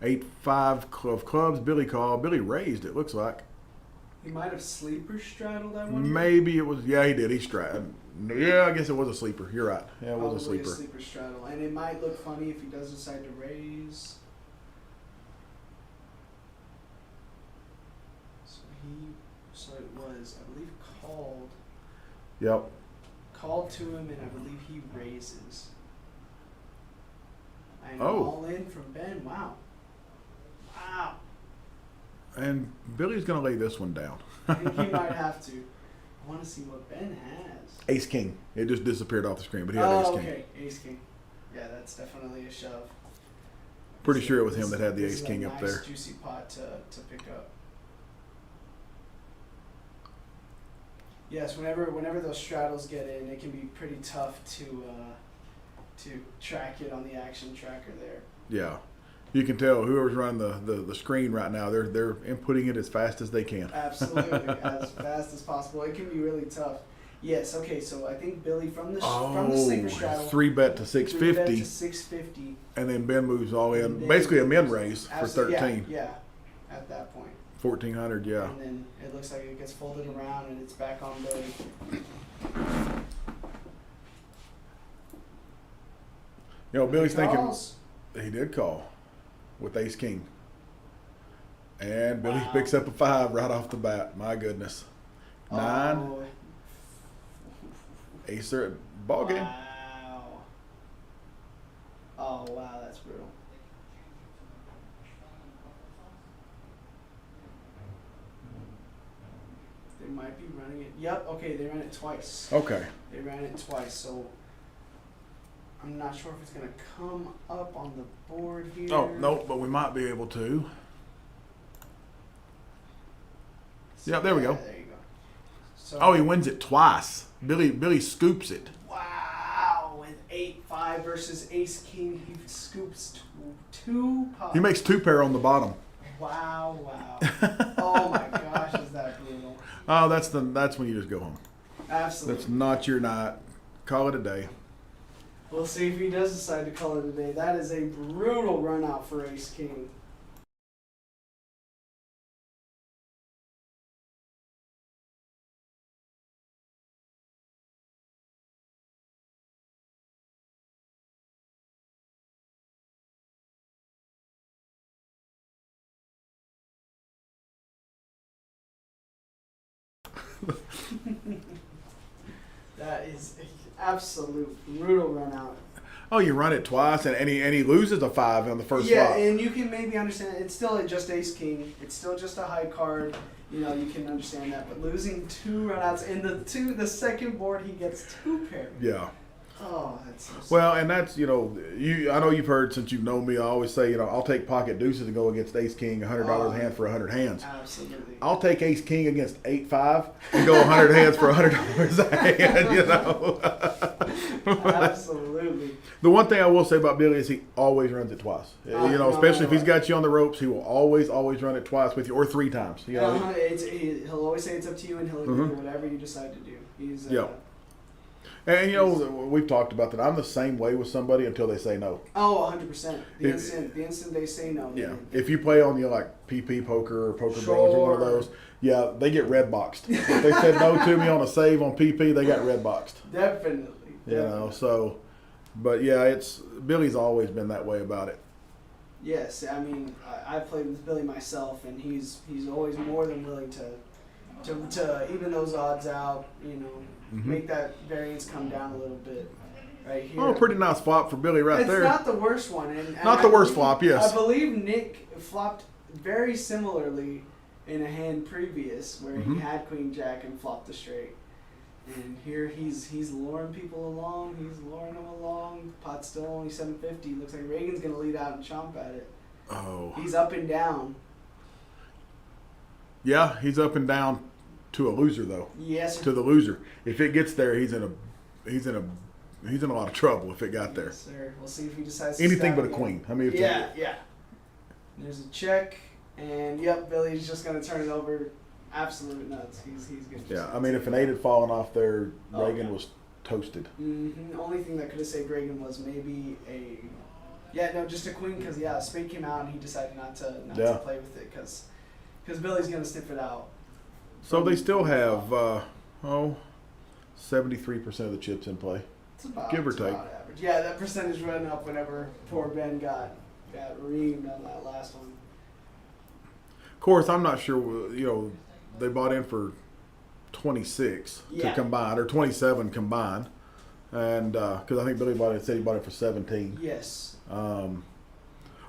8-5 of clubs. Billy called. Billy raised. It looks like. He might have sleeper straddled that one. Maybe it was. Yeah, he did. He straddled. Yeah, I guess it was a sleeper. You're right. Yeah, it was a Probably sleeper. a sleeper straddle, and it might look funny if he does decide to raise. So it was, I believe, Yep. called to him, and I believe he raises. And Oh. all in from Ben. Wow. Wow. And Billy's gonna lay this one down. I think he might have to. I want to see what Ben has. Ace King. It just disappeared off the screen, but he had Ace King. Okay, Ace King. Yeah, that's definitely a shove. Pretty sure it was him that had the This Ace is a King up nice, there. Juicy pot to pick up. Yes, whenever those straddles get in, it can be pretty tough to track it on the action tracker there. Yeah. You can tell whoever's running the screen right now, they're inputting it as fast as they can. Absolutely, as fast as possible. It can be really tough. Yes. Okay. So I think Billy from the sleeper straddle. 3-bet to 3-bet 650, to 650. and then Ben moves all in. And then- Basically a min raise for Absolutely, 13. Yeah. At that point. 1400, yeah. And then it looks like it gets folded around and it's back on Billy. Billy's thinking Calls. he did call with Ace King. And Billy Wow. picks up a 5 right off the bat. My goodness. 9, Oh, Ace are ball game. wow. Oh wow, that's brutal. They might be running it. Yep. Okay, they ran it twice. Okay. They ran it twice, so I'm not sure if it's gonna come up on the board here. Oh, no, but we might be able to. So, Yeah, there we go. There you go. So, Oh, he wins it twice. Billy scoops it. wow, with 8-5 versus Ace King, he scoops two pots. He makes 2 pair on the bottom. Wow, wow. Oh my gosh, is that brutal? Oh, that's when you just go home. Absolutely. That's not your night. Call it a day. We'll see if he does decide to call it a day. That is a brutal run out for Ace King. That is an absolute brutal run out. Oh, you run it twice, and he loses a 5 on the first Yeah, flop. and you can maybe understand it's still just Ace King. It's still just a high card. You can understand that. But losing 2 runouts in the second board, he gets 2 pairs. Yeah. Oh, that's so sad. Well, and that's, I know you've heard since you've known me, I always say, I'll take pocket deuces and go against ace king, $100 a hand for 100 hands. Absolutely. I'll take ace king against 8-5 and go 100 hands for $100 a hand, Absolutely. The one thing I will say about Billy is he always runs it twice. Especially if he's got you on the ropes, he will always run it twice with you, or 3 times. He'll always say it's up to you, and he'll agree to whatever you decide to do. He's And we've talked about that. I'm the same way with somebody until they say no. Oh, 100%. The instant they say no. Yeah. If you play on like PP poker or poker bros or one of those, yeah, they get red boxed. If they said no to me on a save on PP, they got red boxed. Definitely. So, but yeah, Billy's always been that way about it. Yes, I mean, I've played with Billy myself, and he's always more than willing to even those odds out, make that variance come down a little bit. Right here. Oh, pretty nice flop for Billy right there. It's not the worst one. And not the worst flop, yes. I believe Nick flopped very similarly in a hand previous where he had Queen Jack and flopped the straight. And here he's luring people along. He's luring them along. Pot's still only 750. Looks like Reagan's going to lead out and chomp at it. Oh. He's up and down. Yeah, he's up and down to a loser though. Yes. To the loser. If it gets there, he's in a lot of trouble if it got there. Yes, sir. We'll see if he decides to Anything stack but a again. queen. I mean, Yeah. There's a check, and Billy's just gonna turn it over. Absolute nuts. He's gonna. Yeah, I mean, if an 8 had fallen off there, Oh, Reagan okay. was toasted. The only thing that could have saved Reagan was maybe just a queen, because a spade came out and he decided not to play with it because Billy's gonna sniff it out. So they still have 73% of the chips in play. It's about, Give or it's take. about average. Yeah, that percentage went up whenever poor Ben got reamed on that last one. Of course, I'm not sure. They bought in for 26 to combine, or 27 combined, and because I think Billy said he bought it for 17. Yes.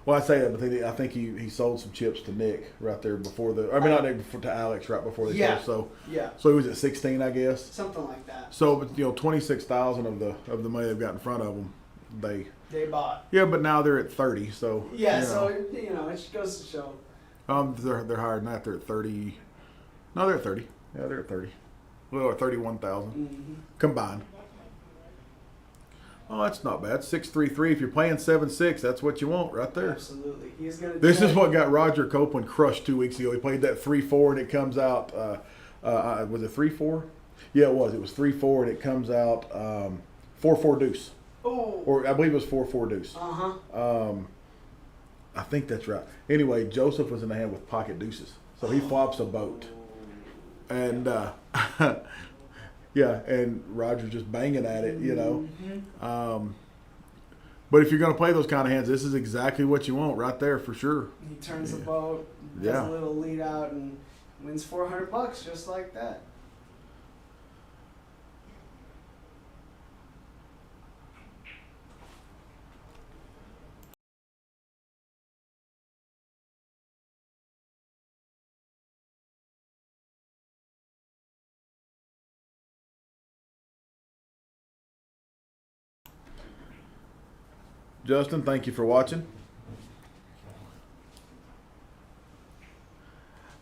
Well, I say that, but I think he sold some chips to Nick right there before not Nick, to Alex right before they sold. So he was at 16, I guess. Something like that. So 26,000 of the money they've got in front of them, they bought. Yeah, but now they're at 30. So so it goes to show. They're higher than that. They're at 30. No, they're at 30. Yeah, they're at 30. A little over 31,000 combined. Oh, that's not bad. 6-3-3. If you're playing 7-6, that's what you want right there. Absolutely. He's gonna. This is what got Roger Copeland crushed 2 weeks ago. He played that 3-4 and it comes out. Was it 3-4? Yeah, it was. It was 3-4 and it comes out 4-4 deuce. Oh. Or I believe it was 4-4 deuce. I think that's right. Anyway, Joseph was in the hand with pocket deuces, so he flops a boat, and and Roger's just banging at it, But if you're going to play those kind of hands, this is exactly what you want right there for sure. He turns the boat, does a little lead out, and wins $400 just like that. Justin, thank you for watching.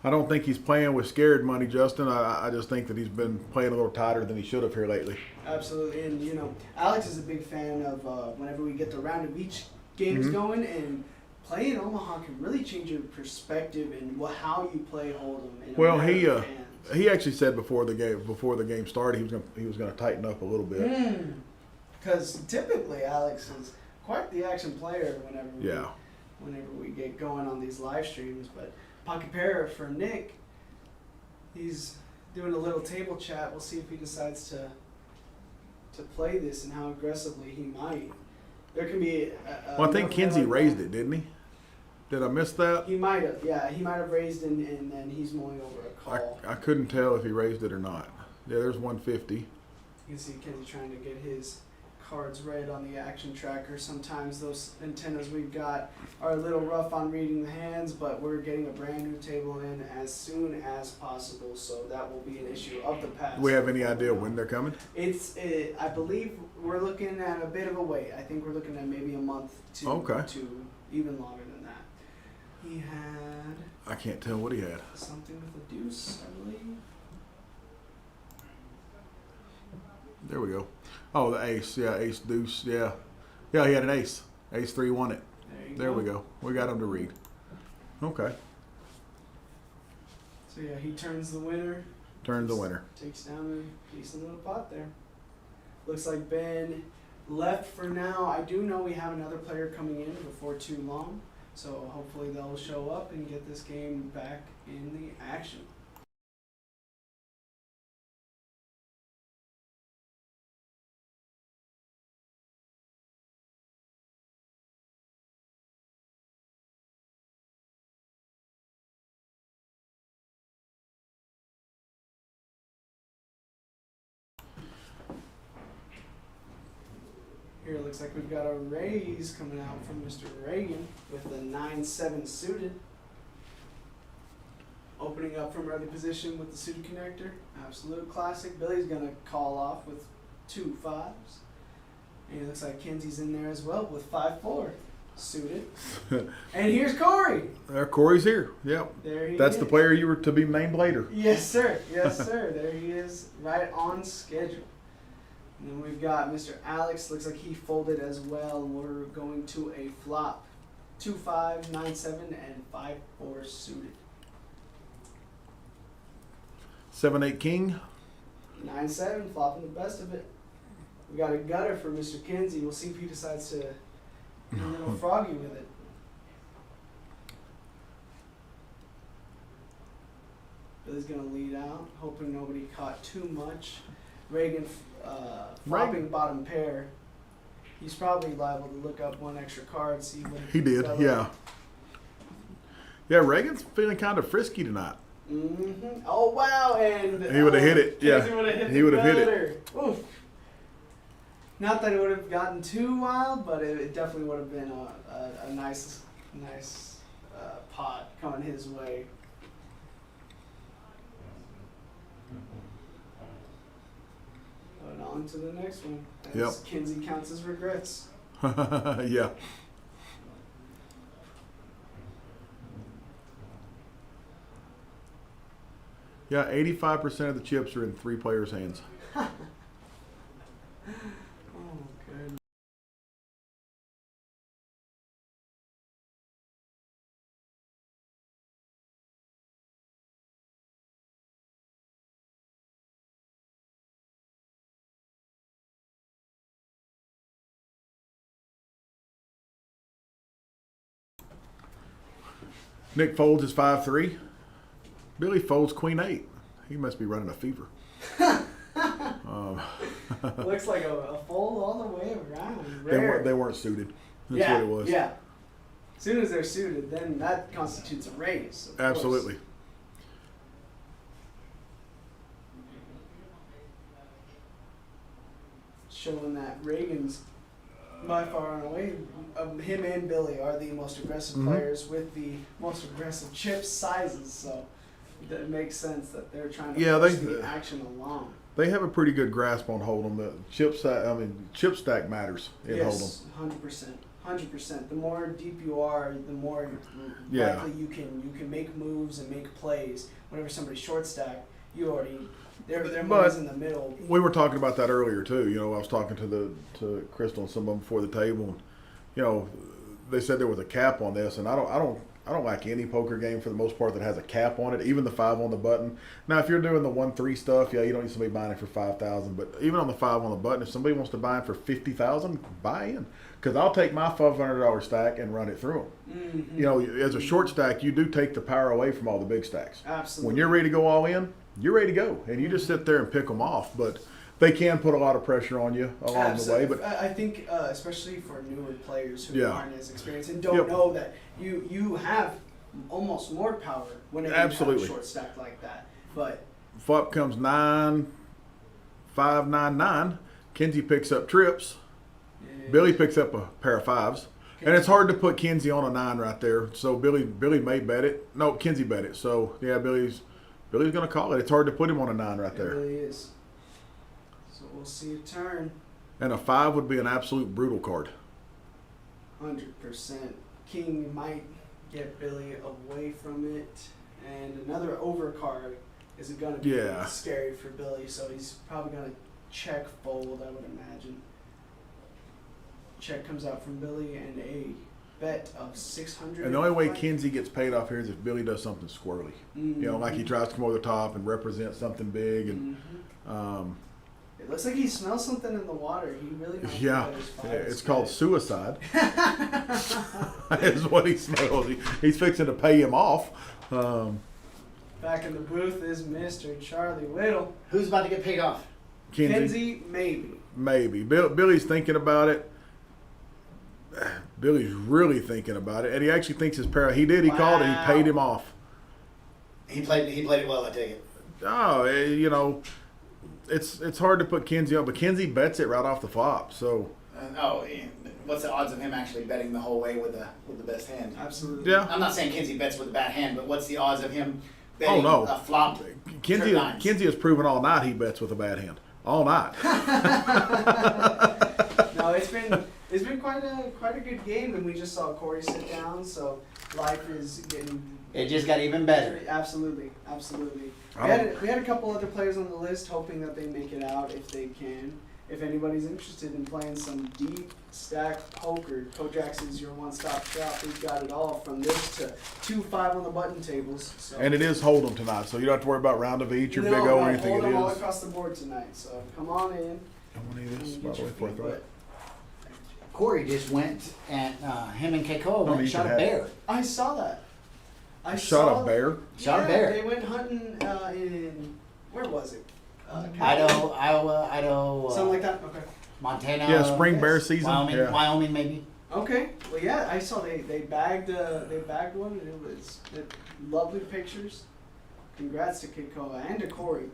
I don't think he's playing with scared money, Justin. I just think that he's been playing a little tighter than he should have here lately. Absolutely, and Alex is a big fan of whenever we get the round of each games going, and playing Omaha can really change your perspective and how you play Hold'em. Well, he actually said before the game started he was going to tighten up a little bit. Because typically Alex is quite the action player whenever we get going on these live streams, but pocket pair for Nick, he's doing a little table chat. We'll see if he decides to play this and how aggressively he might. There can be I think Kinsey raised it, didn't he? Did I miss that? He might have, he might have raised and then he's mulling over a call. I couldn't tell if he raised it or not. Yeah, there's 150. You can see Kinsey trying to get his cards read on the action tracker. Sometimes those antennas we've got are a little rough on reading the hands, but we're getting a brand new table in as soon as possible, so that will be an issue of the past. Do we have any idea when they're coming? I believe we're looking at a bit of a wait. I think we're looking at maybe a month Okay. to even longer than that. He had I can't tell what he had. something with a deuce, I believe. There we go. Oh, the ace. Yeah, ace, deuce. Yeah. Yeah, he had an ace. Ace 3 won it. There we go. We got him to read. Okay. So yeah, he turns the winner. Turn the winner. Takes down a decent little pot there. Looks like Ben left for now. I do know we have another player coming in before too long, so hopefully they'll show up and get this game back in the action. Here it looks like we've got a raise coming out from Mr. Reagan with the 9-7 suited. Opening up from early position with the suited connector. Absolute classic. Billy's going to call off with 2 5s. And it looks like Kenzie's in there as well with 5-4 suited. And here's Corey. Corey's here. Yep. There he That's is. the player you were to be named later. Yes, sir. Yes, sir. There he is, right on schedule. And then we've got Mr. Alex. Looks like he folded as well. We're going to a flop. 2-5, 9-7, and 5-4 suited. 7-8 king. 9-7, flopping the best of it. We got a gutter for Mr. Kenzie. We'll see if he decides to be a little froggy with it. Billy's going to lead out, hoping nobody caught too much. Reagan flopping bottom pair. He's probably liable to look up one extra card, see what He did. developed. Yeah. Yeah, Reagan's feeling kind of frisky tonight. Mm-hmm. Oh wow! And He would have hit it. Yeah. Kenzie would've hit He the would have hit it. gutter. Oof. Not that it would have gotten too wild, but it definitely would have been a nice pot coming his way. But on to the next one. As Yep. Kenzie counts his regrets. Yeah. Yeah, 85% of the chips are in 3 players' hands. Oh, good. Nick folds his 5-3. Billy folds queen 8. He must be running a fever. Looks like a fold all the way around. They Rare. weren't suited. That's yeah, what it was. Yeah. As soon as they're suited, then that constitutes a raise. Of course. Absolutely. Showing that Reagan's by far and away, him and Billy are the most aggressive Mhm. players with the most aggressive chip sizes. So that makes sense that they're trying to Yeah, push they- the action along. They have a pretty good grasp on hold'em. The chip stack matters in hold'em. Yes, 100%. 100%. The more deep you are, the more Yeah. likely you can make moves and make plays. Whenever somebody's short stack, you already their But- money's in the middle. We were talking about that earlier too. You know, I was talking to Crystal and some of them before the table, and you know, they said there was a cap on this, and I don't like any poker game for the most part that has a cap on it. Even the 5 on the button. Now, if you're doing the 1-3 stuff, yeah, you don't need somebody buying it for 5,000. But even on the 5 on the button, if somebody wants to buy it for 50,000, buy in, because I'll take my $500 stack and run it through them. Mm-hmm. You know, as a short stack, you do take the power away from all the big stacks. Absolutely. When you're ready to go all in, you're ready to go, and you just sit there and pick them off. But they can put a lot of pressure on you along the way. But I think especially for newer players who Yeah. aren't as experienced and don't Yep. know that you have almost more power whenever Absolutely. you have a short stack like that. But flop comes 9, 5, 9, 9. Kenzie picks up trips. Billy picks up a pair of 5s. And it's hard to put Kinsey on a 9 right there. So Billy may bet it. No, Kinsey bet it. So yeah, Billy's going to call it. It's hard to put him on a 9 right It there. really is. So we'll see a turn. And a 5 would be an absolute brutal card. 100%. King might get Billy away from it. And another overcard is going to be Yeah. scary for Billy. So he's probably going to check fold, I would imagine. Check comes out from Billy and a bet of 600. And the only way Kinsey gets paid off here is if Billy does something squirrely. Mm-hmm. You know, like he tries to come over the top and represent something big. And It looks like he smells something in the water. He really might yeah, bet his five it's is called good. suicide. Is what he smells. He's fixing to pay him off. Back in the booth is Mr. Charlie Whittle. Who's about to get paid off? Kenzie, maybe. Maybe. Billy's thinking about it. Billy's really thinking about it, and he actually thinks his pair. He did. He called it. He paid him off. He played it well, I take it. Oh, you know, it's hard to put Kinsey on, but Kinsey bets it right off the flop. So What's the odds of him actually betting the whole way with the best hand? Absolutely. yeah, I'm not saying Kinsey bets with a bad hand, but what's the odds of him betting no. a flop? Kinsey has proven all night he bets with a bad hand. All night. No, it's been quite a good game, and we just saw Corey sit down. So life is getting. It just got even better. Absolutely. I We had a couple other players on the list, hoping that they make it out if they can. If anybody's interested in playing some deep stack poker, Kojax is your one-stop shop. We've got it all from this to 2 on the button tables. So. And it is Hold'em tonight, so you don't have to worry about round of each or big O or anything. Hold It them all is. across the board tonight. So come on in. I want to eat this, and by get the your way, before I feet throw it. wet. Corey just went and him and Keikoa Don't went and need shot to a have bear. I saw that. I Shot saw a bear. Shot a bear. They went hunting in where was it? Idaho, Iowa, Something like that. Okay. Montana. Yeah, spring yes. bear season. Wyoming, Yeah. Wyoming maybe. Okay. Well, yeah, I saw they bagged one, and it lovely pictures. Congrats to Kikoa and to Corey.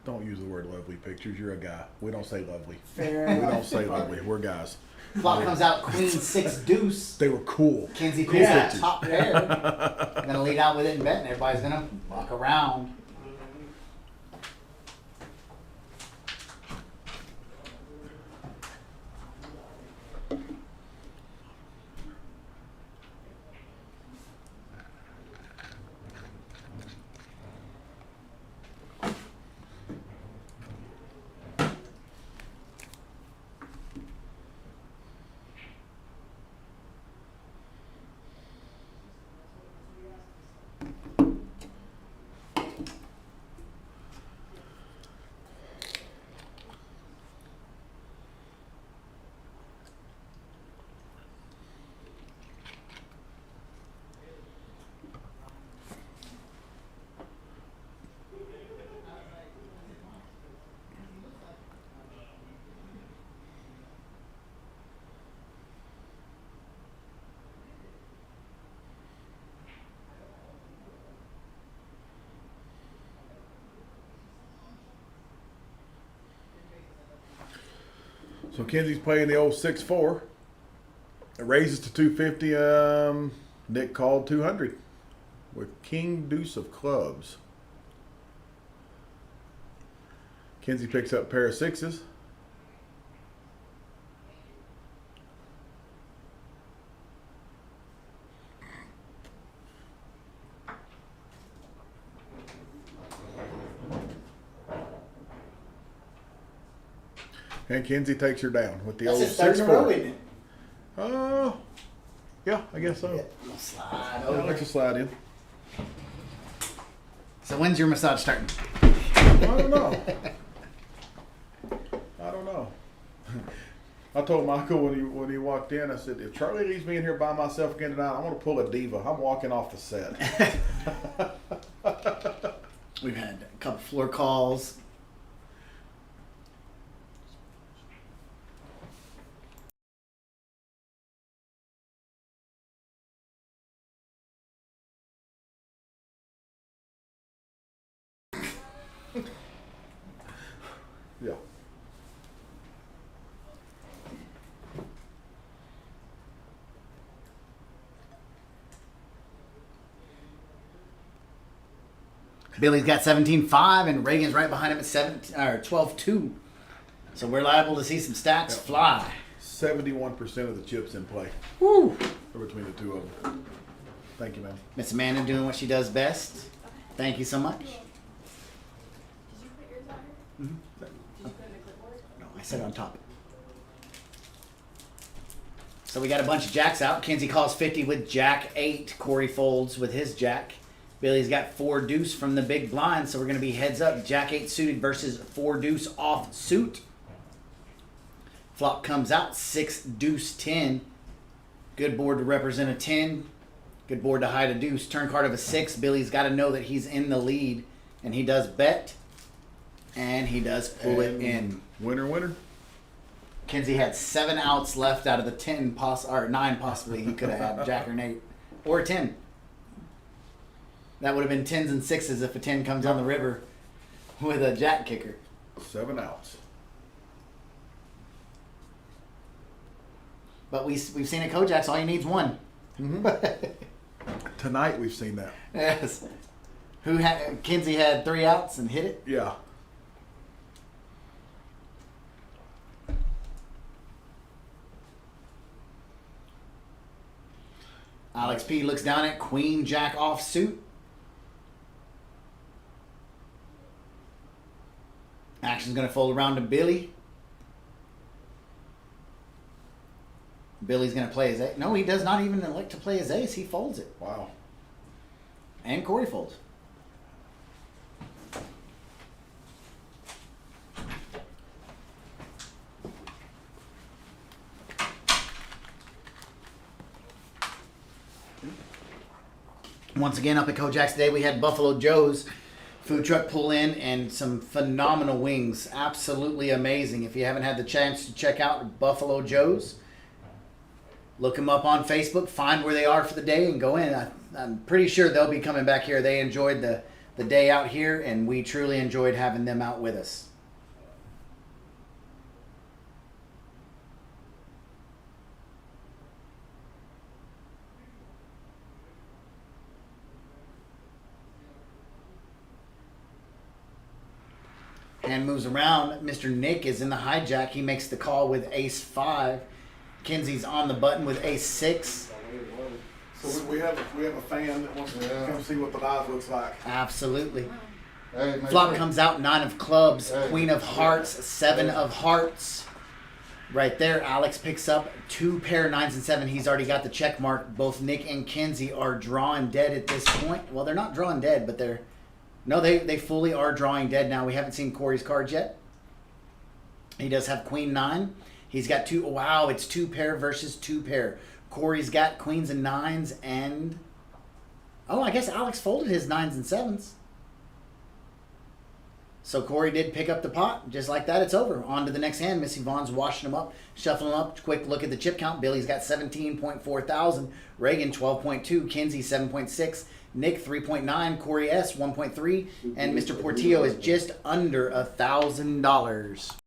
Don't use the word lovely pictures. You're a guy. We don't say lovely. Fair We enough. don't say lovely. We're guys. Flop comes out Queen 6 deuce. They were cool. Kinsey Cool picks that pictures. top pair. Gonna lead out with it and bet, and everybody's gonna walk around. So Kenzie's playing the old 6-4. It raises to 250. Nick called 200 with King Deuce of clubs. Kinsey picks up a pair of 6s. And Kinsey takes her down with the That's old his third in a row, 6-4. isn't it? Yeah, I guess so. Little slide Yeah, over. let's just slide in. So when's your massage starting? I don't know. I told Michael when he walked in, I said, if Charlie leaves me in here by myself again tonight, I'm going to pull a diva. I'm walking off the set. We've had a couple floor calls. Yeah. Billy's got 17-5, and Reagan's right behind him at 12-2. So we're liable to see some stacks fly. 71% of the chips in play. Woo! Are between the two of them. Thank you, man. Miss Amanda doing what she does best. Thank you so much. Did you put yours on here? Did you put it in the clipboard? No, I said on top. So we got a bunch of jacks out. Kenzie calls 50 with jack 8. Corey folds with his jack. Billy's got 4 deuce from the big blind, so we're going to be heads up. Jack 8 suited versus 4 deuce off suit. Flop comes out 6 deuce 10. Good board to represent a 10. Good board to hide a deuce. Turn card of a 6. Billy's got to know that he's in the lead, and he does bet, and he does pull it in. Winner, winner. Kenzie had 7 outs left out of the 10 or 9 possibly he could have had jack or 8 or 10. That would have been 10s and 6s if a 10 comes on the river with a jack kicker. 7 outs. But we've seen at Kojak's, all you need is 1. Tonight we've seen that. Yes. Kenzie had 3 outs and hit it. Yeah. Alex P looks down at Queen Jack off suit. Action's going to fold around to Billy. Billy's going to play his ace. No, he does not even elect to play his ace. He folds it. Wow. And Corey folds. Once again, up at Kojak's today, we had Buffalo Joe's food truck pull in and some phenomenal wings. Absolutely amazing. If you haven't had the chance to check out Buffalo Joe's, look them up on Facebook, find where they are for the day, and go in. I'm pretty sure they'll be coming back here. They enjoyed the day out here, and we truly enjoyed having them out with us. Hand moves around. Mr. Nick is in the hijack. He makes the call with ace 5. Kenzie's on the button with ace 6. So we have a fan that wants to come see what the live looks like. Absolutely. Hey, Flop comes out 9 of clubs, Hey. Queen of hearts, 7 of hearts. Right there, Alex picks up 2 pair 9s and 7. He's already got the check mark. Both Nick and Kenzie are drawing dead at this point. Well, they're not drawing dead, but they fully are drawing dead now. We haven't seen Corey's cards yet. He does have Queen 9. He's got 2. Wow, it's 2 pair versus 2 pair. Corey's got queens and 9s and... Oh, I guess Alex folded his 9s and 7s. So Corey did pick up the pot. Just like that, it's over. On to the next hand. Missy Vaughn's washing them up, shuffling them up. Quick look at the chip count. Billy's got 17.4 thousand. Reagan, 12.2. Kenzie, 7.6. Nick, 3.9. Corey S, 1.3. And Mr. Portillo is just under $1,000.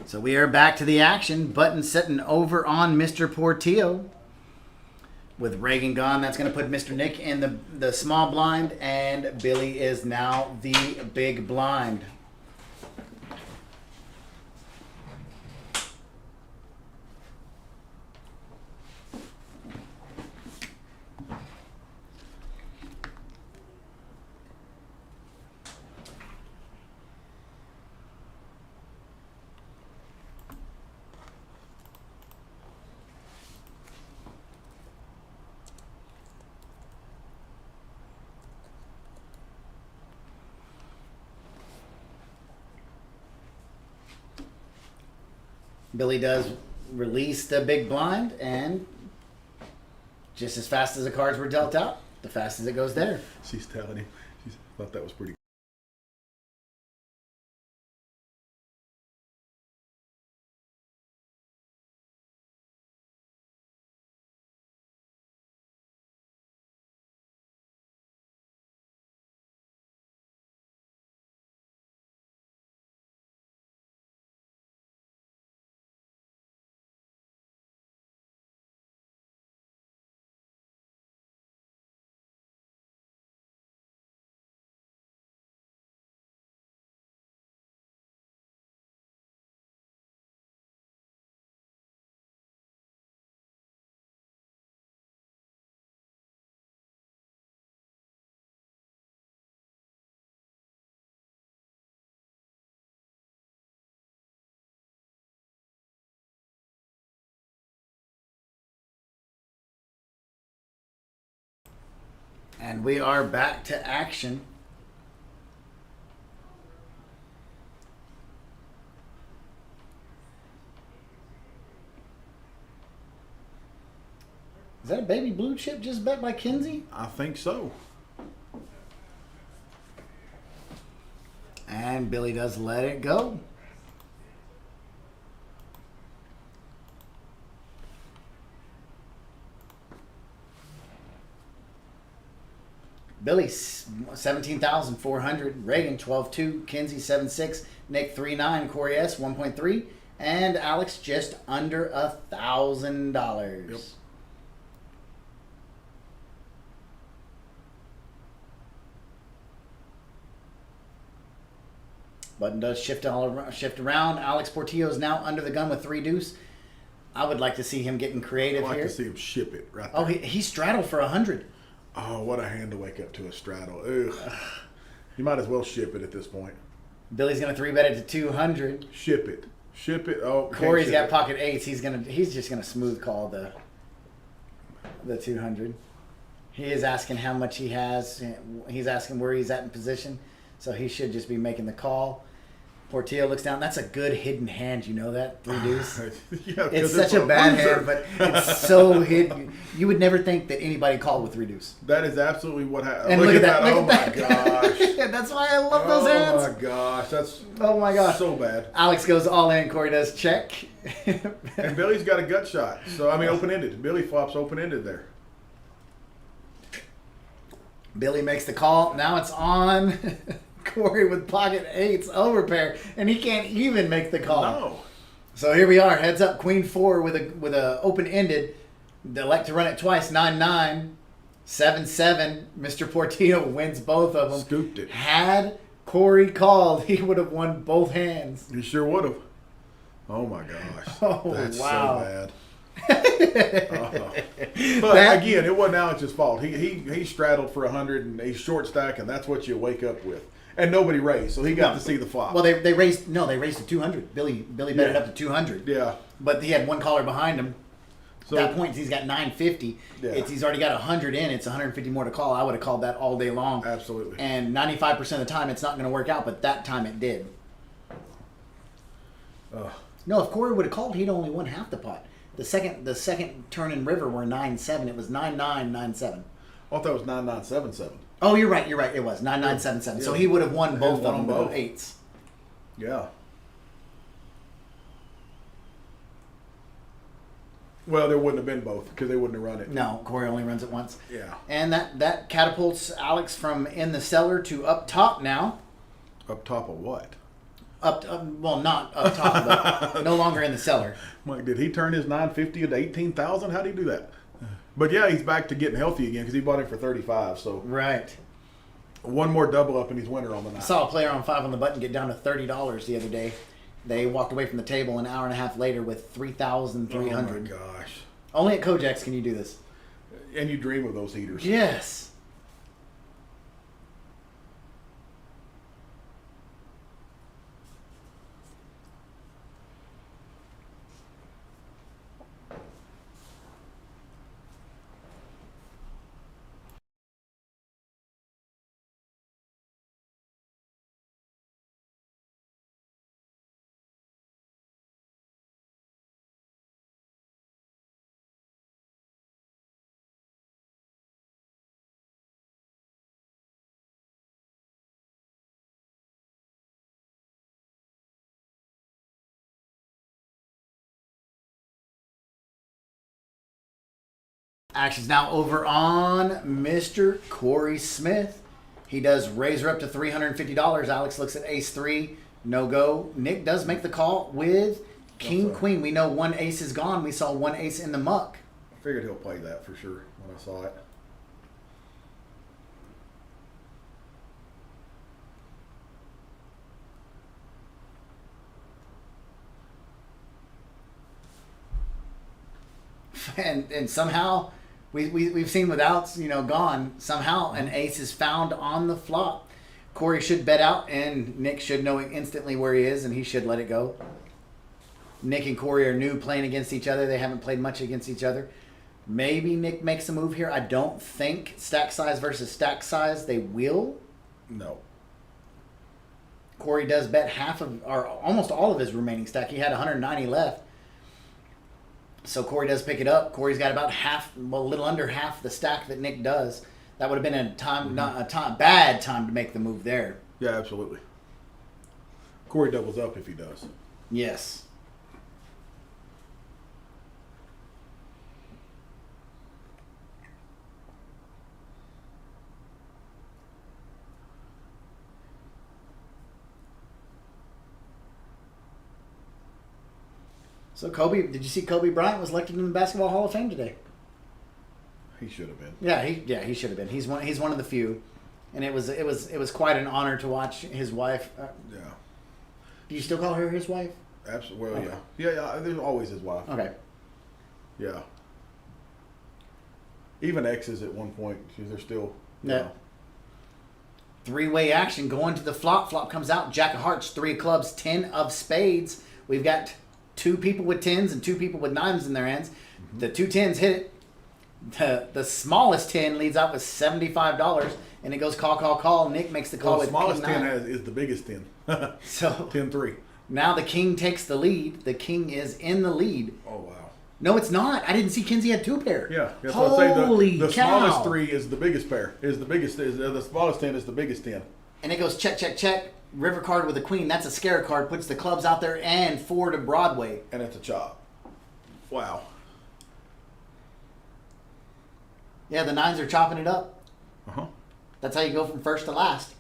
So we are back to the action. Button setting over on Mr. Portillo. with Reagan gone. That's going to put Mr. Nick in the small blind, and Billy is now the big blind. Billy does release the big blind, and just as fast as the cards were dealt out, the fastest it goes there. She's telling him. She thought that was pretty. And we are back to action. Is that a baby blue chip just bet by Kinsey? I think so. And Billy does let it go. Billy 17,400, Reagan 12.2, Kinsey 7.6, Nick 3.9, Corey S 1.3, and Alex just under $1,000. Yep. Button does shift around. Alex Portillo is now under the gun with 3 deuce. I would like to see him getting creative I'd like here. to see him ship it right there. Oh, he straddled for 100. Oh, what a hand to wake up to a straddle. Ugh. You might as well ship it at this point. Billy's gonna 3-bet it to 200. Ship it. Ship it. Oh, can't Corey's ship got it. pocket eights. He's just gonna smooth call the 200. He is asking how much he has. He's asking where he's at in position, so he should just be making the call. Portillo looks down. That's a good hidden hand. You know that 3 deuce. Yeah, 'cause It's such a bad loser. hand, but it's so hidden. You would never think that anybody called with 3 deuce. That is absolutely what happened. And look at that. Oh Look my at that. gosh. That's why I love those Oh hands. my gosh. That's Oh my gosh. so bad. Alex goes all in. Corey does check. And Billy's got a gut shot. So, I mean, open-ended. Billy flops open-ended there. Billy makes the call. Now it's on. Corey with pocket eights overpair, and he can't even make the call. No. So here we are, heads up, Queen 4 with a open ended. They elect to run it twice, 9-9, 7-7. Mr. Portillo wins both of them. Scooped it. Had Corey called, he would have won both hands. He sure would have. Oh my gosh. Oh, That's wow. so bad. Oh. But again, it wasn't Alex's fault. He straddled for 100 and he's short stack, and that's what you wake up with. And nobody raised, so he got No. to see the flop. Well, they raised to 200. Billy bet it Yeah. up to 200. Yeah. But he had one caller behind him. So At that point, he's got 950. Yeah. He's already got 100 in. It's 150 more to call. I would have called that all day long. Absolutely. And 95% of the time, it's not going to work out. But that time, it did. No, if Corey would have called, he'd only won half the pot. The second turn in river were 9-7. It was 9-9, 9-7. I thought that was 9977. Oh, you're right. It was 9-9-7-7. So Yeah. he would have won both of won them both. with eights. Yeah. Well, there wouldn't have been both because they wouldn't have run it. No, Corey only runs it once. Yeah. And that catapults Alex from in the cellar to up top now. Up top of what? Well, not up top, but no longer in the cellar. Mike, did he turn his 950 into 18,000? How did he do that? But yeah, he's back to getting healthy again because he bought him for 35. So Right. one more double up and he's winner on the I night. saw a player on 5 on the button get down to $30 the other day. They walked away from the table an hour and a half later with 3,300. Oh my gosh! Only at Kojak's can you do this. And you dream of those heaters. Yes. Action's now over on Mr. Corey Smith. He does raise her up to $350. Alex looks at ace 3. No go. Nick does make the call with king, Okay. queen. We know one ace is gone. We saw one ace in the muck. I figured he'll play that for sure when I saw it. And somehow we've seen without gone, somehow an ace is found on the flop. Corey should bet out and Nick should know instantly where he is and he should let it go. Nick and Corey are new playing against each other. They haven't played much against each other. Maybe Nick makes a move here. I don't think stack size versus stack size they will. No. Corey does bet half of, or almost all of his remaining stack. He had 190 left. So Corey does pick it up. Corey's got about half, well, a little under half the stack that Nick does. That would have been a time, not a time, bad time to make the move there. Yeah, absolutely. Corey doubles up if he does. Yes. So Kobe, did you see Kobe Bryant was elected in the Basketball Hall of Fame today? He should have been. Yeah, he should have been. He's one of the few, and it was quite an honor to watch his wife. Yeah. Do you still call her his wife? Absolutely. Well, Okay. yeah. There's always his wife. Okay. Yeah. Even exes at one point, they're still. Yeah. Three-way action going to the flop. Flop comes out. Jack of hearts, 3 of clubs, 10 of spades. We've got 2 people with 10s and 2 people with 9s in their hands. Mm-hmm. The 2 10s hit it. The smallest 10 leads out with $75, and it goes call. Nick makes the call Well, the with smallest king 10 9. is the biggest 10. So 10-3. now the king takes the lead. The king is in the lead. Oh, wow. No, it's not. I didn't see Kinsey had 2 pair. Yeah, that's what I'm saying. Holy The cow. smallest 3 is the biggest pair. The smallest 10 is the biggest 10. And it goes check. River card with a queen. That's a scare card. Puts the clubs out there and 4 to Broadway. And it's a chop. Wow. Yeah, the 9s are chopping it up. Uh-huh. That's how you go from first to last.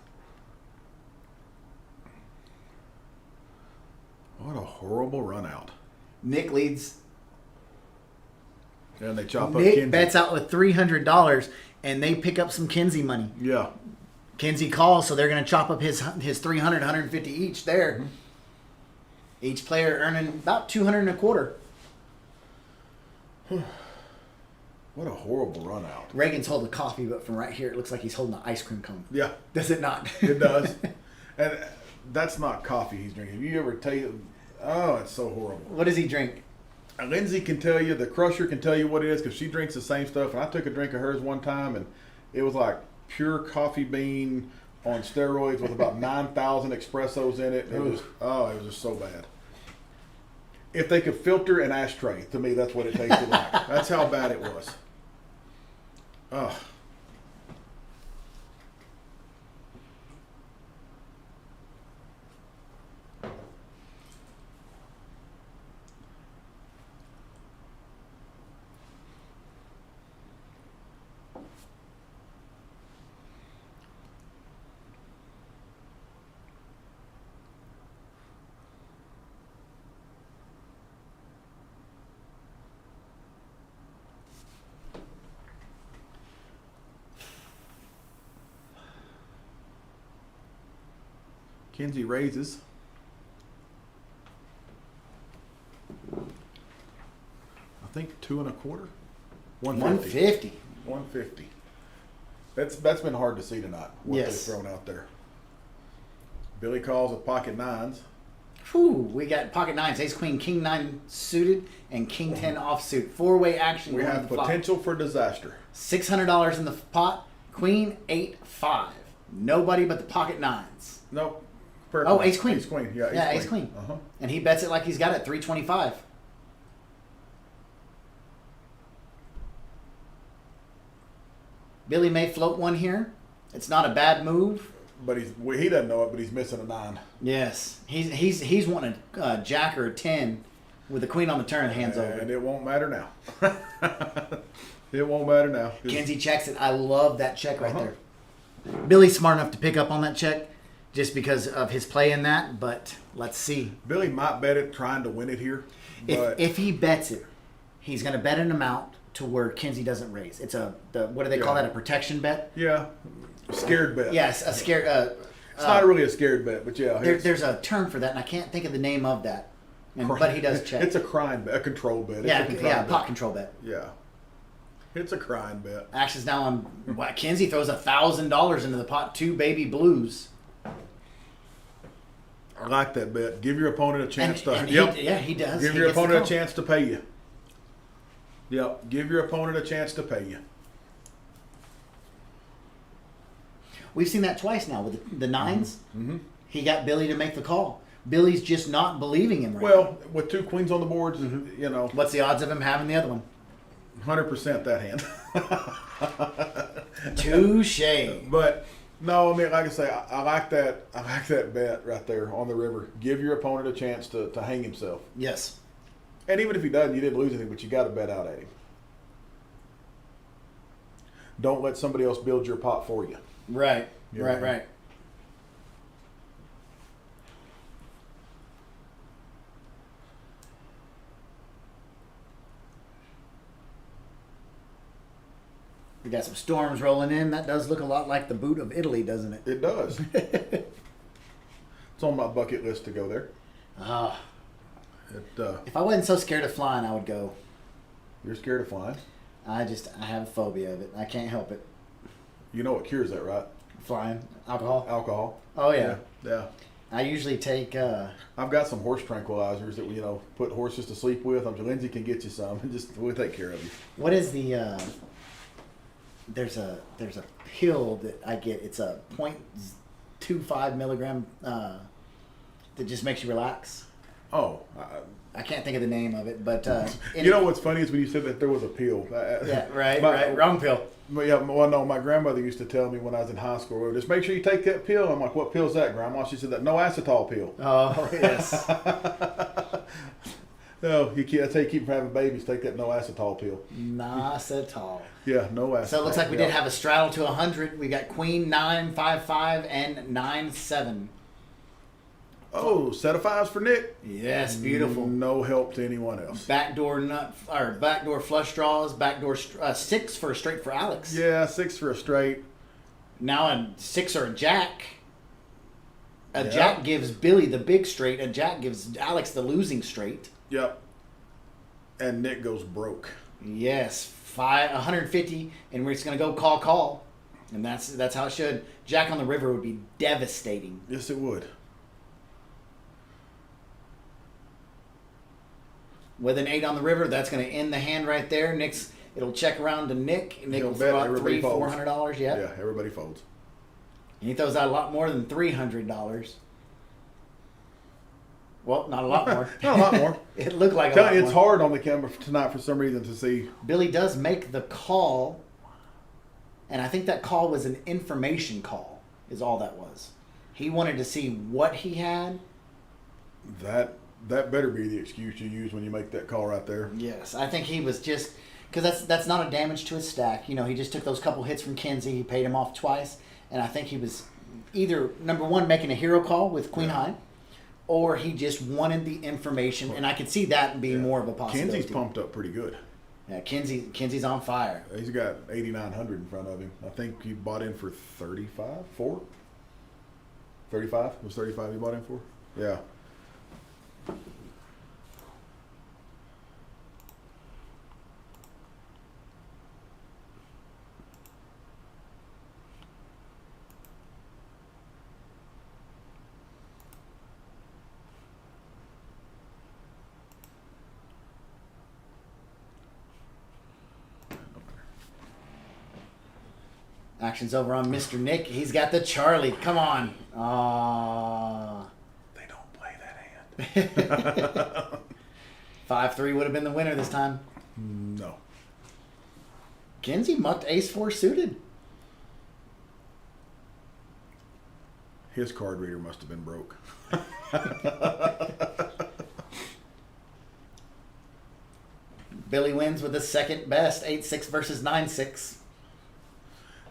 What a horrible run out. Nick leads. And they chop up Nick Kinsey. bets out with $300, and they pick up some Kinsey money. Yeah. Kinsey calls, so they're going to chop up his 300, 150 each there. Mm-hmm. Each player earning about 200 and a quarter. What a horrible run out. Reagan's holding coffee, but from right here, it looks like he's holding an ice cream cone. Yeah, Does it not? it does. And that's not coffee he's drinking. If you ever oh, it's so horrible. What does he drink? Lindsay can tell you, the crusher can tell you what it is because she drinks the same stuff. And I took a drink of hers one time, and it was like pure coffee bean on steroids with about 9,000 espressos in it. It was just so bad. If they could filter an ashtray, to me, that's what it tasted like. That's how bad it was. Ugh. Kinsey raises. I think 2 1/4. 150. 150. That's been hard to see tonight. What Yes. they've thrown out there. Billy calls with pocket nines. Whew, we got pocket nines, ace queen, king 9 suited, and king 10 offsuit. 4-way action. We going have to the flop. potential for disaster. $600 in the pot. Queen 8-5. Nobody but the pocket nines. Nope. Oh, ace queen. Ace queen. Yeah, Ace queen. Uh-huh. And he bets it like he's got it 325. Billy may float one here. It's not a bad move. But he doesn't know it, but he's missing a 9. Yes, he's wanting a jack or a 10 with the queen on the turn, hands over. And it won't matter now. It won't matter now. Kenzie checks it. I love that check right Uh-huh. there. Billy's smart enough to pick up on that check just because of his play in that, but let's see. Billy might bet it trying to win it here. But If he bets it, he's going to bet an amount to where Kenzie doesn't raise. It's what do they call Yeah. that? A protection bet? yeah, scared bet. Yes, a scare. It's not really a scared bet, but yeah. it's- There's a term for that, and I can't think of the name of that. But he does check. It's a crying bet, a control bet. yeah, It's a control yeah, bet. pot control bet. Yeah. It's a crying bet. Action's now on. Wow, Kenzie throws $1,000 into the pot. 2 baby blues. I like that bet. Give your opponent a chance to. And Yep. he does. Give He your gets the opponent a call. chance to pay you. Yep. Give your opponent a chance to pay you. We've seen that twice now with the nines. Mm-hmm. He got Billy to make the call. Billy's just not believing him right now. Well, with 2 queens on the board, you know, What's the odds of him having the other one? 100% that hand. Touche. But no, I mean, like I say, I like that. I like that bet right there on the river. Give your opponent a chance to hang himself. Yes. And even if he doesn't, you didn't lose anything, but you got to bet out at him. Don't let somebody else build your pot for you. Right. Yeah. Right. We got some storms rolling in. That does look a lot like the boot of Italy, doesn't it? It does. It's on my bucket list to go there. Ah, It, if I wasn't so scared of flying, I would go. you're scared of flying. I have a phobia of it. I can't help it. You know what cures that, right? Flying, alcohol. Alcohol. Oh yeah. Yeah. I usually take. I've got some horse tranquilizers that we, put horses to sleep with. I'm sure Lindsay can get you some, and just we'll take care of you. What is the? There's a pill that I get. It's a 0.25 milligram that just makes you relax. Oh, I can't think of the name of it, but you know what's funny is when you said that there was a pill. Yeah, right. My- Wrong pill. But yeah, well, no, my grandmother used to tell me when I was in high school, well, just make sure you take that pill. I'm like, what pill's that, Grandma? She said that no acetol pill. Oh yes. No, that's how you keep from having babies. Take that no acetol pill. Not Yeah, no acetol. So it looks like we yeah. did have a straddle to 100. We got Queen 9-5-5 and 9-7. Oh, set of 5s for Nick. Yes, beautiful. No help to anyone else. Backdoor flush draws. Backdoor 6 for a straight for Alex. Yeah, 6 for a straight. Now a 6 or a jack. A Yeah. jack gives Billy the big straight. A jack gives Alex the losing straight. Yep. And Nick goes broke. Yes, 150, and we're just gonna go call, and that's how it should. Jack on the river would be devastating. Yes, it would. With an 8 on the river, that's gonna end the hand right there. It'll check around to Nick. Nick He'll will throw bet out everybody folds. $400. Yep. Yeah, everybody folds. And he throws out a lot more than $300. Well, not a lot more. Not a lot more. It looked like a Tell lot you, it's more. hard on the camera tonight for some reason to see. Billy does make the call, and I think that call was an information call, is all that was. He wanted to see what he had. That better be the excuse you use when you make that call right there. Yes, I think he was just because that's not a damage to his stack. He just took those couple hits from Kenzie. He paid him off twice, and I think he was either number one making a hero call with Queen High, or he just wanted the information, and I could see that being more of a possibility. Kenzie's pumped up pretty good. Yeah, Kenzie's on fire. He's got 8,900 in front of him. I think he bought in for 35, 4 35? Was 35 you bought him for? Yeah. Action's over on Mr. Nick. He's got the Charlie. Come on. Aww. They don't play that hand. 5-3 would have been the winner this time. No. Kinsey mucked ace-4 suited. His card reader must have been broke. Billy wins with the second best, 8-6 versus 9-6.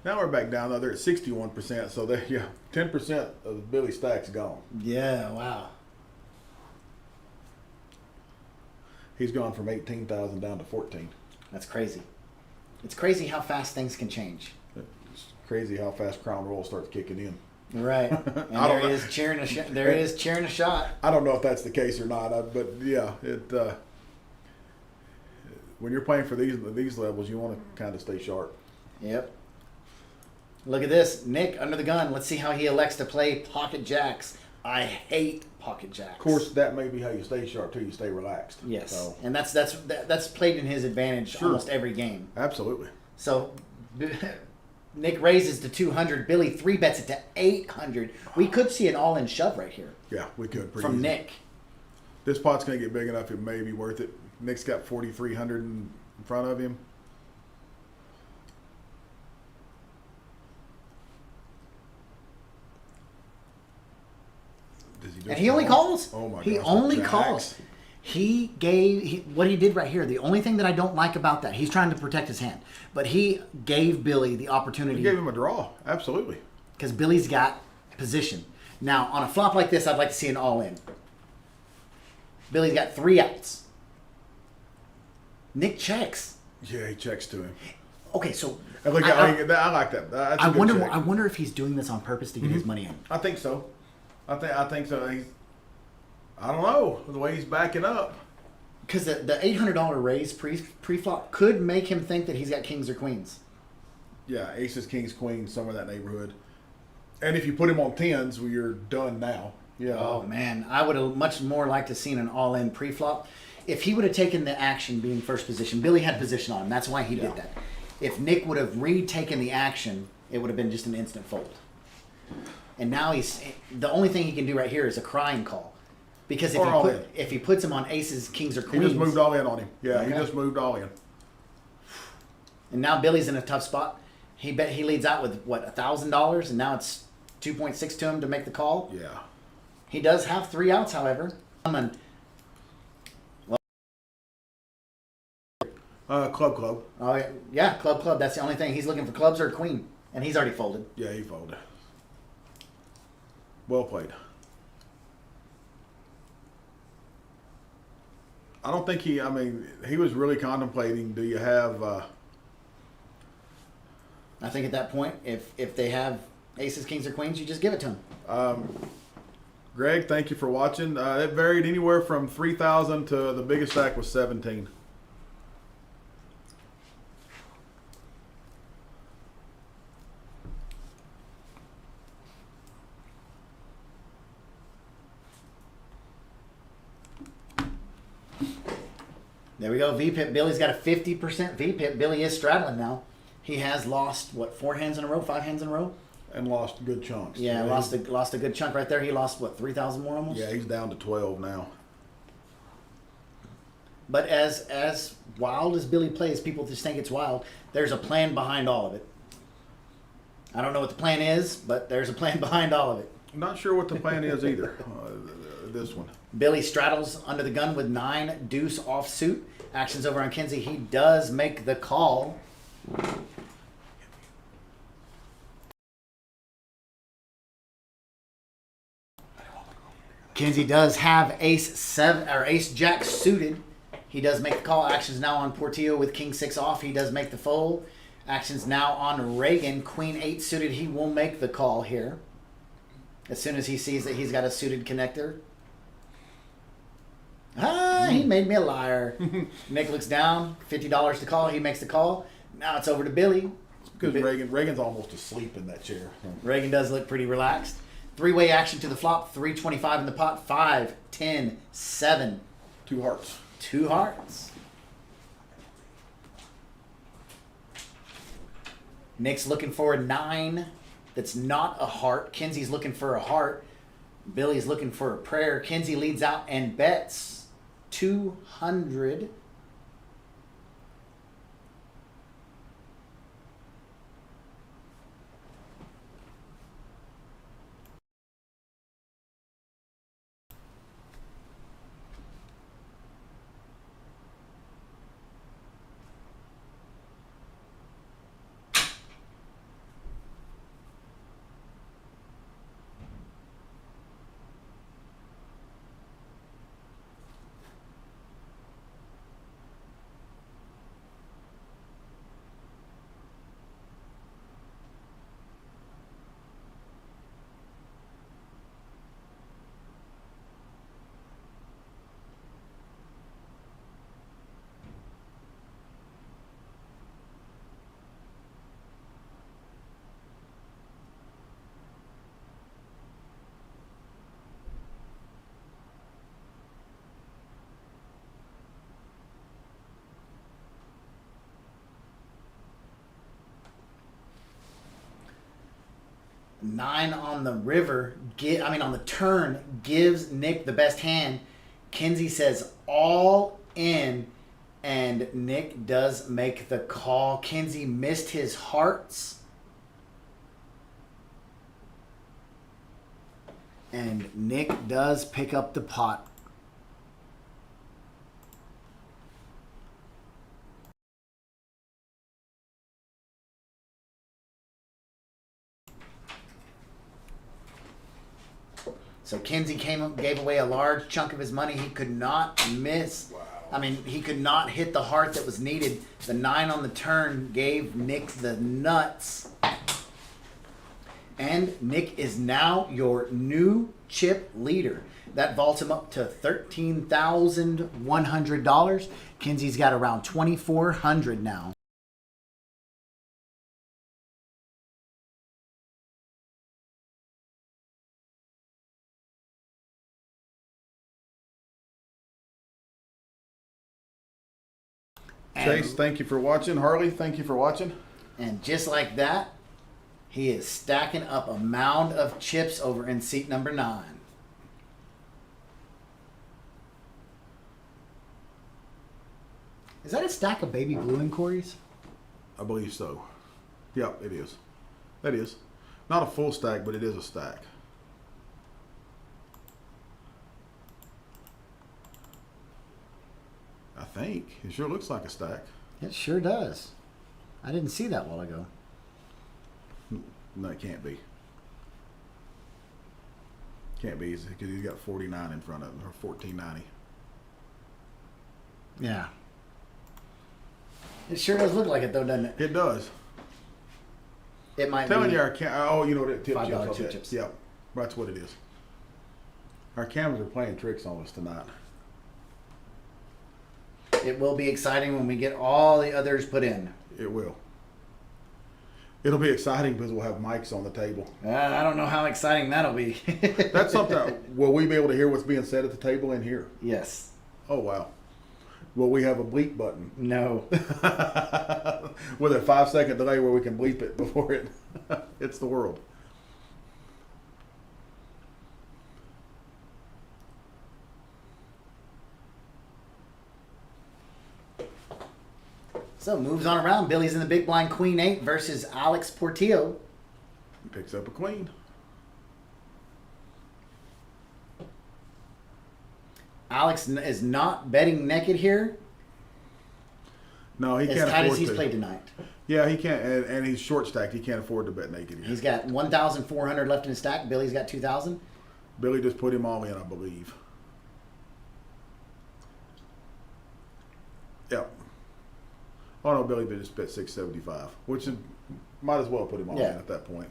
Now we're back down. Though they're at 61%, so they 10% of Billy stack's gone. Yeah, wow. He's gone from 18,000 down to 14. That's crazy. It's crazy how fast things can change. It's crazy how fast Crown Royal starts kicking in. Right. And I don't there know. is cheering a there it is cheering a shot. I don't know if that's the case or not, but yeah, when you're playing for these levels, you want to kind of stay sharp. Yep. Look at this. Nick under the gun. Let's see how he elects to play pocket jacks. I hate pocket jacks. Of course, that may be how you stay sharp too. You stay relaxed. Yes. So, And that's played in his advantage Sure. almost every game. absolutely. So Nick raises to 200. Billy 3-bets it to 800. We could see an all-in shove right here Yeah, we could. Pretty from easy. Nick. This pot's going to get big enough. It may be worth it. Nick's got 4,300 in front of him. Does he just And he only call? calls. Oh my He gosh, only jacks. calls. What he did right here. The only thing that I don't like about that, he's trying to protect his hand, but he gave Billy the He opportunity gave him a draw. Absolutely. because Billy's got position. Now on a flop like this, I'd like to see an all-in. Billy's got 3 outs. Nick checks. Yeah, he checks to him. Okay, so I like that. That's a I good wonder. check. I wonder if he's doing this on purpose to get his money in. I think so. I think so. I don't know the way he's backing up. Because the $800 raise pre-flop could make him think that he's got kings or queens. Yeah, aces, kings, queens, somewhere in that neighborhood. And if you put him on tens, well, you're done now. Yeah. Oh man, I would have much more liked to seen an all-in pre-flop. If he would have taken the action being first position, Billy had position on him. That's why he Yeah. did that. If Nick would have retaken the action, it would have been just an instant fold. And now the only thing he can do right here is a crying call. Because Or if he puts him on aces, kings, or He queens, just moved all in on him. Yeah, he Okay. just moved all in. and now Billy's in a tough spot. He leads out with what, $1,000, and now it's 2.6 to him to make the call. Yeah. He does have 3 outs, however. Club. Oh yeah, club. That's the only thing he's looking for, clubs or a queen, and he's already folded. Yeah, he folded. Well played. I don't think he was really contemplating, do you have, I think at that point, if they have aces, kings, or queens, you just give it to them. Greg, thank you for watching. It varied anywhere from 3,000 to the biggest stack was 17. There we go. VPIP. Billy's got a 50% VPIP. Billy is straddling now. He has lost, what, 4 hands in a row, 5 hands in a row? And lost good chunks. Yeah, lost a good chunk right there. He lost, what, 3,000 more almost? Yeah, he's down to 12 now. But as wild as Billy plays, people just think it's wild. There's a plan behind all of it. I don't know what the plan is, but there's a plan behind all of it. I'm not sure what the plan is either. This one. Billy straddles under the gun with 9 deuce offsuit. Action's over on Kinsey. He does make the call. Kinsey does have ace jack suited. He does make the call. Action's now on Portillo with king 6 off. He does make the fold. Action's now on Reagan, queen 8 suited. He will make the call here. As soon as he sees that he's got a suited connector. Ah, he made me a liar. Nick looks down, $50 to call. He makes the call. Now it's over to Billy. Because Reagan's almost asleep in that chair. Reagan does look pretty relaxed. Three-way action to the flop. 325 in the pot. 5, 10, 7. 2 hearts. 2 hearts. Nick's looking for a 9. That's not a heart. Kenzie's looking for a heart. Billy's looking for a prayer. Kenzie leads out and bets 200. Nine on the river, on the turn, gives Nick the best hand. Kenzie says all in, and Nick does make the call. Kenzie missed his hearts. And Nick does pick up the pot. So Kenzie gave away a large chunk of his money. He could not miss. Wow. He could not hit the heart that was needed. The 9 on the turn gave Nick the nuts. And Nick is now your new chip leader. That vaults him up to $13,100. Kenzie's got around $2,400 now. Chase, thank you for watching. Harley, thank you for watching. And just like that, he is stacking up a mound of chips over in seat number 9. Is that a stack of baby blue inquiries? I believe so. Yep, it is. That is. Not a full stack, but it is a stack. I think. It sure looks like a stack. It sure does. I didn't see that a while ago. No, it can't be. Can't be because he's got 49 in front of him, or 1490. Yeah. It sure does look like it though, doesn't it? It does. It might Telling be. you our oh, you know what? Tip $5 chips. tip Okay. chips. Yep, that's what it is. Our cameras are playing tricks on us tonight. It will be exciting when we get all the others put in. It will. It'll be exciting because we'll have mics on the table. I don't know how exciting that'll be. That's something. Will we be able to hear what's being said at the table in here? Yes. Oh wow. Will we have a bleep button No. with a 5-second delay where we can bleep it before it hits the world? So moves on around. Billy's in the big blind, Queen 8 versus Alex Portillo. He picks up a queen. Alex is not betting naked here. No, he As can't tight afford as he's to. played tonight. Yeah, he can't, and he's short stacked. He can't afford to bet naked here. He's got 1,400 left in his stack. Billy's got 2,000. Billy just put him all in, I believe. Yep. Oh no, Billy just bet 675, which is, might as well put him all Yeah. in at that point.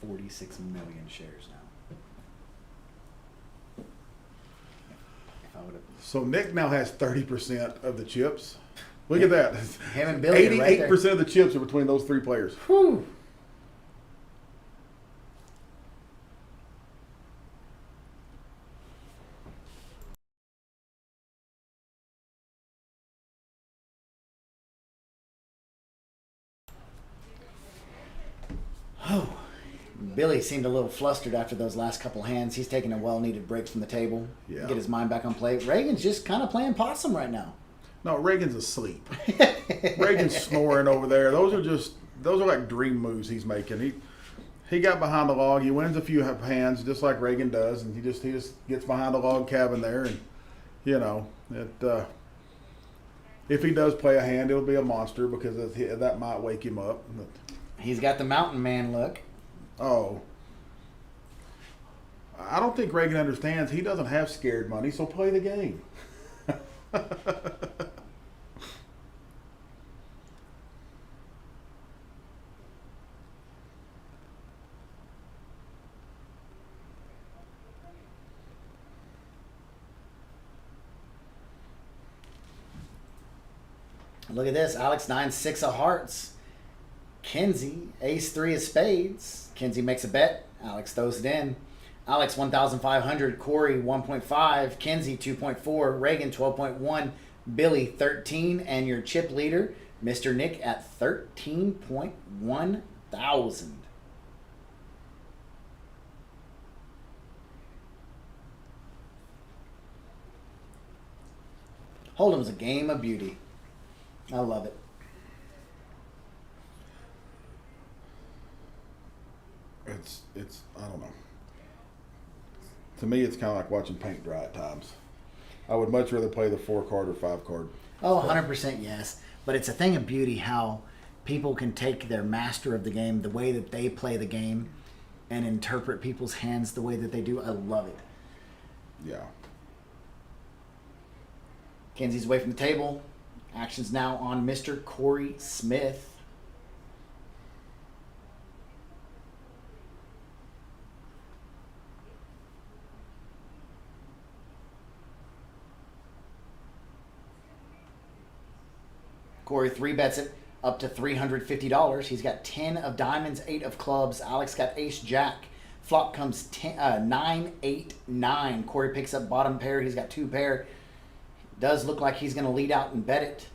46 million shares now. If I would have. So Nick now has 30% of the chips. Look at that. Him and Billy are right there. 88% of the chips are between those three players. Whew. Oh, Billy seemed a little flustered after those last couple hands. He's taking a well-needed break from the table. Yeah. Get his mind back on play. Reagan's just kind of playing possum right now. No, Reagan's asleep. Reagan's snoring over there. Those are like dream moves he's making. He got behind the log. He wins a few hands just like Reagan does, and he just gets behind the log cabin there, and if he does play a hand, it'll be a monster because that might wake him up. But, He's got the mountain man look. oh, I don't think Reagan understands. He doesn't have scared money, so play the game. Look at this. Alex 9-6 of hearts. Kenzie ace-3 of spades. Kenzie makes a bet. Alex throws it in. Alex 1,500. Corey 1.5. Kenzie 2.4. Reagan 12.1. Billy 13. And your chip leader, Mr. Nick, at 13.1 thousand. Hold'em's a game of beauty. I love it. It's I don't know. To me, it's kind of like watching paint dry at times. I would much rather play the 4-card or 5-card. Oh, 100% yes. But it's a thing of beauty how people can take their master of the game, the way that they play the game, and interpret people's hands the way that they do. I love it. Yeah. Kenzie's away from the table. Action's now on Mr. Corey Smith. Corey 3-bets it up to $350. He's got 10 of diamonds, 8 of clubs. Alex got ace-jack. Flop comes 9, 8, 9. Corey picks up bottom pair. He's got 2 pair. Does look like he's going to lead out and bet it.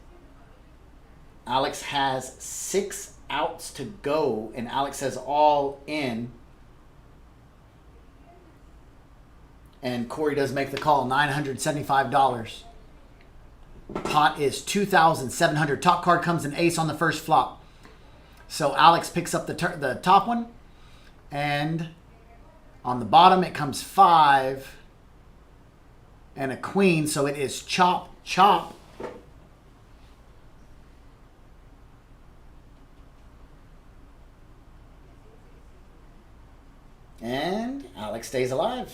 Alex has 6 outs to go, and Alex says all in. And Corey does make the call, $975. Pot is $2,700. Top card comes an ace on the first flop. So Alex picks up the top one, and on the bottom it comes 5 and a queen. So it is chop, chop. And Alex stays alive.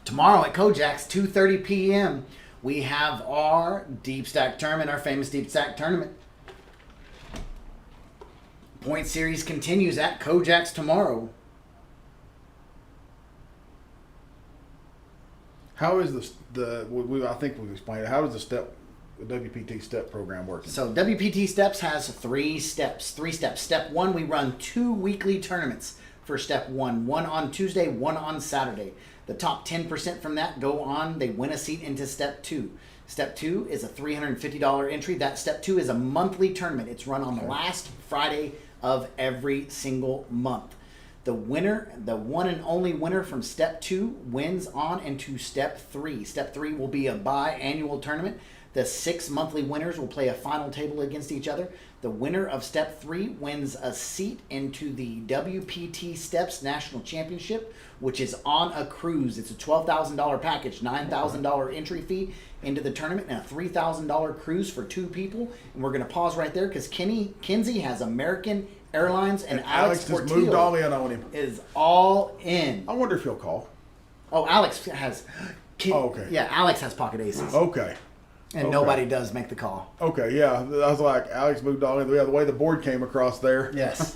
Tomorrow at Kojak's, 2:30 p.m., we have our Deep Stack Tournament, our famous Deep Stack Tournament. Point series continues at Kojak's tomorrow. How is I think we've explained it. How does the WPT step program working? So WPT Steps has 3 steps. Step 1, we run 2 weekly tournaments for step 1. One on Tuesday, one on Saturday. The top 10% from that go on. They win a seat into step 2. Step 2 is a $350 entry. That step 2 is a monthly tournament. It's run on the last Friday of every single month. The winner, the one and only winner from step 2, wins on into step 3. Step 3 will be a biannual tournament. The 6 monthly winners will play a final table against each other. The winner of step 3 wins a seat into the WPT Steps National Championship, which is on a cruise. It's a $12,000 package, $9,000 entry fee into the tournament, and a $3,000 cruise for 2 people. And we're going to pause right there because Kenzie has American Airlines, and Alex just moved all Portillo in on him. is all in. I wonder if he'll call. Oh, Alex has. Oh, okay. Yeah, Alex has pocket aces, Okay. and okay. nobody does make the call. Okay, yeah. I was like, Alex moved all in. Yeah, the way the board came across there. Yes.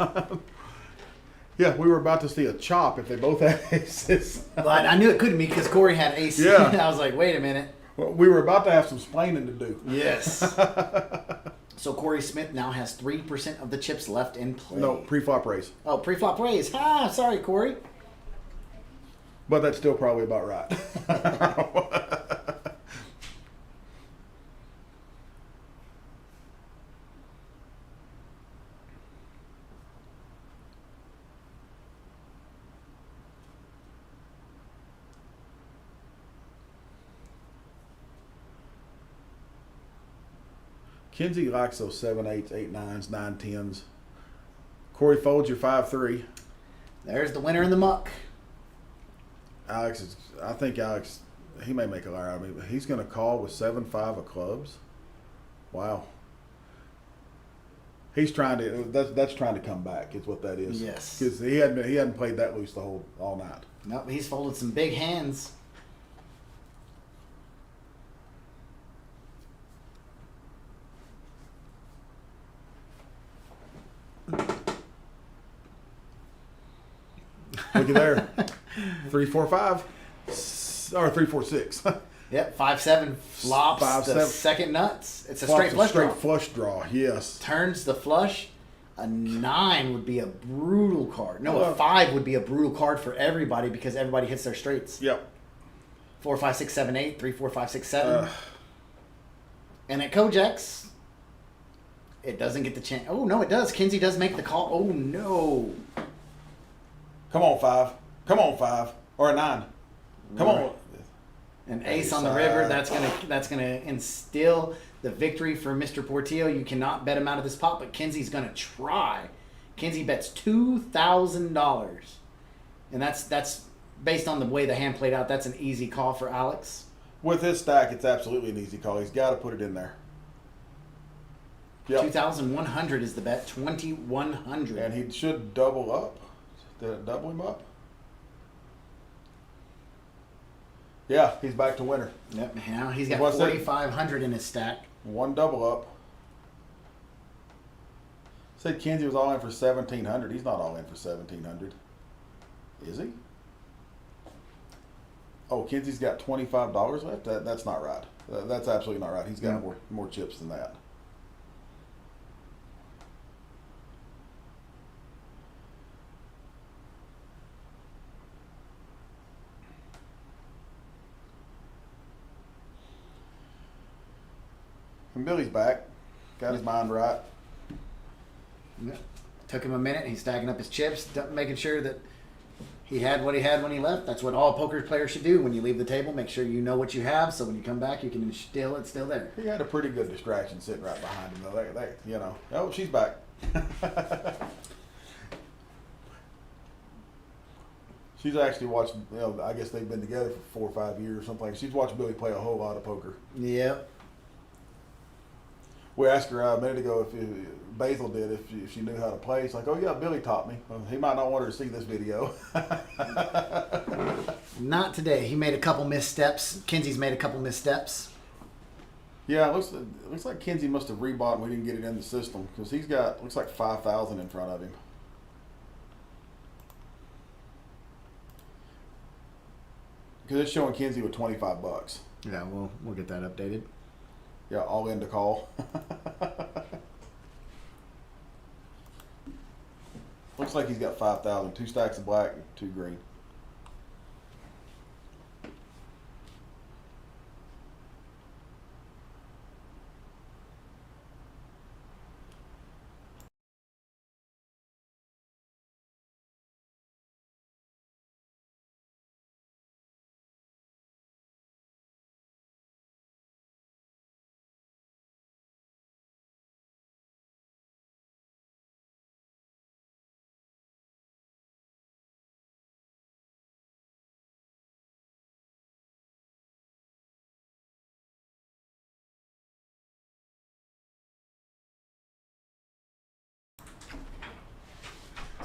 Yeah, we were about to see a chop if they both had aces. But I knew it couldn't be because Corey had aces. Yeah. I was like, wait a minute. Well, we were about to have some splaining to do. Yes. So Corey Smith now has 3% of the chips left in play. No, pre-flop raise. Oh, pre-flop raise. Ah, sorry, Corey. But that's still probably about right. Kinsey likes those 7/8s, 8/9s, 9/10s. Corey folds your 5-3. There's the winner in the muck. Alex is. I think Alex. He may make a liar out of me, but he's going to call with 7-5 of clubs. Wow. He's trying to. That's trying to come back. Is what that is. Yes. Because he hadn't played that loose all night. Nope, he's folded some big hands. Look at there. 3-4-5 or 3-4-6. Yep, 5-7 flops 5-7. the second nuts. It's a Flops straight flush draw. flush draw. Yes. Turns the flush. A 9 would be a brutal card. No, a 5 would be a brutal card for everybody because everybody hits their straights. Yep. 4, 5, 6, 7, 8. 3, 4, 5, 6, 7. And at Kojaks, it doesn't get the chance. Oh, no, it does. Kinsey does make the call. Oh, no. Come on, 5. Come on, 5. Or a 9. Come on. An ace on the river. That's gonna instill the victory for Mr. Portillo. You cannot bet him out of this pot, but Kinsey's gonna try. Kinsey bets $2,000, and that's based on the way the hand played out. That's an easy call for Alex. With his stack, it's absolutely an easy call. He's got to put it in there. Yep. 2,100 is the bet. 2,100. And he should double up. Did it double him up? Yeah, he's back to winner. Yep. Now he's got What's that? 4,500 in his stack. One double up. Said Kinsey was all in for 1,700. He's not all in for 1,700. Is he? Oh, Kinsey's got $25 left? That's not right. That's absolutely not right. He's got more chips than that. And Billy's back. Got his mind right. Yep. Took him a minute. He's stacking up his chips, making sure that he had what he had when he left. That's what all poker players should do. When you leave the table, make sure you know what you have, so when you come back, you can instill it's still there. He had a pretty good distraction sitting right behind him, though. You know. Oh, she's back. She's actually watched, I guess they've been together for 4 or 5 years or something. She's watched Billy play a whole lot of poker. Yep. We asked her a minute ago if Basil did, if she knew how to play. She's like, oh, yeah, Billy taught me. Well, he might not want her to see this video. Not today. He made a couple missteps. Kinsey's made a couple missteps. Yeah, it looks like Kinsey must have rebought and we didn't get it in the system because he's got, looks like 5,000 in front of him. Because it's showing Kinsey with $25. Yeah, we'll get that updated. Yeah, all in to call. Looks like he's got 5,000. 2 stacks of black, 2 green.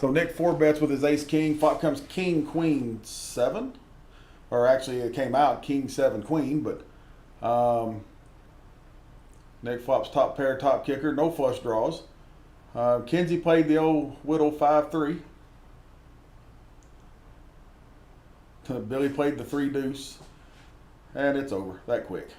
So Nick 4 bets with his ace king. Flop comes king queen 7, or actually it came out king 7 queen, but Nick flops top pair, top kicker, no flush draws. Kenzie played the old Whittle 5-3. Billy played the 3 deuce, and it's over that quick.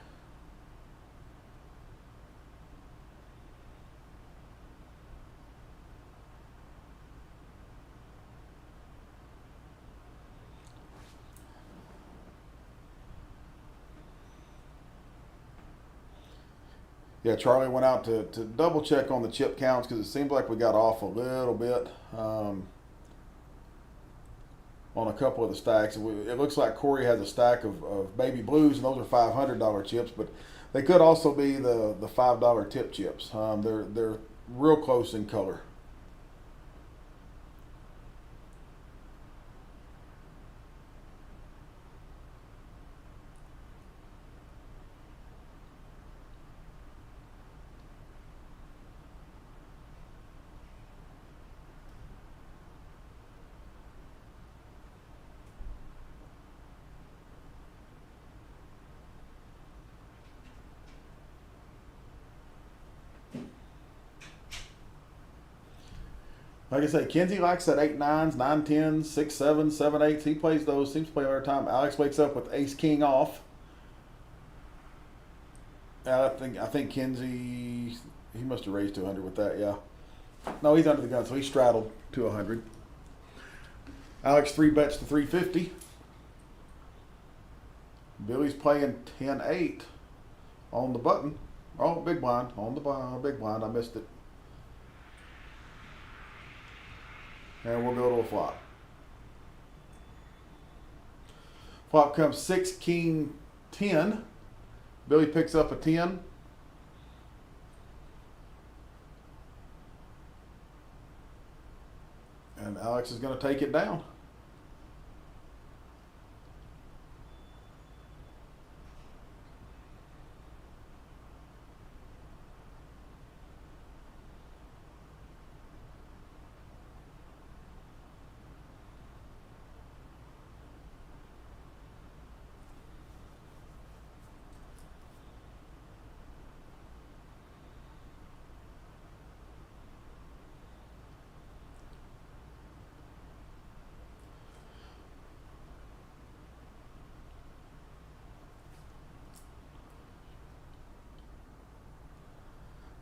Yeah, Charlie went out to double check on the chip counts because it seemed like we got off a little bit on a couple of the stacks. It looks like Corey has a stack of baby blues, and those are $500 chips, but they could also be the $5 tip chips. They're real close in color. Like I say, Kenzie likes that 8-9s, 9-10s, 6-7s, 7-8s. He plays those, seems to play all the time. Alex wakes up with ace king off. I think Kenzie, he must have raised to 100 with that, yeah. No, he's under the gun, so he straddled to 100. Alex 3 bets to 350. Billy's playing 10-8 on the button. Oh, big blind, on the big blind. I missed it. And we'll go to a flop. Flop comes 6, king, 10. Billy picks up a 10. And Alex is going to take it down.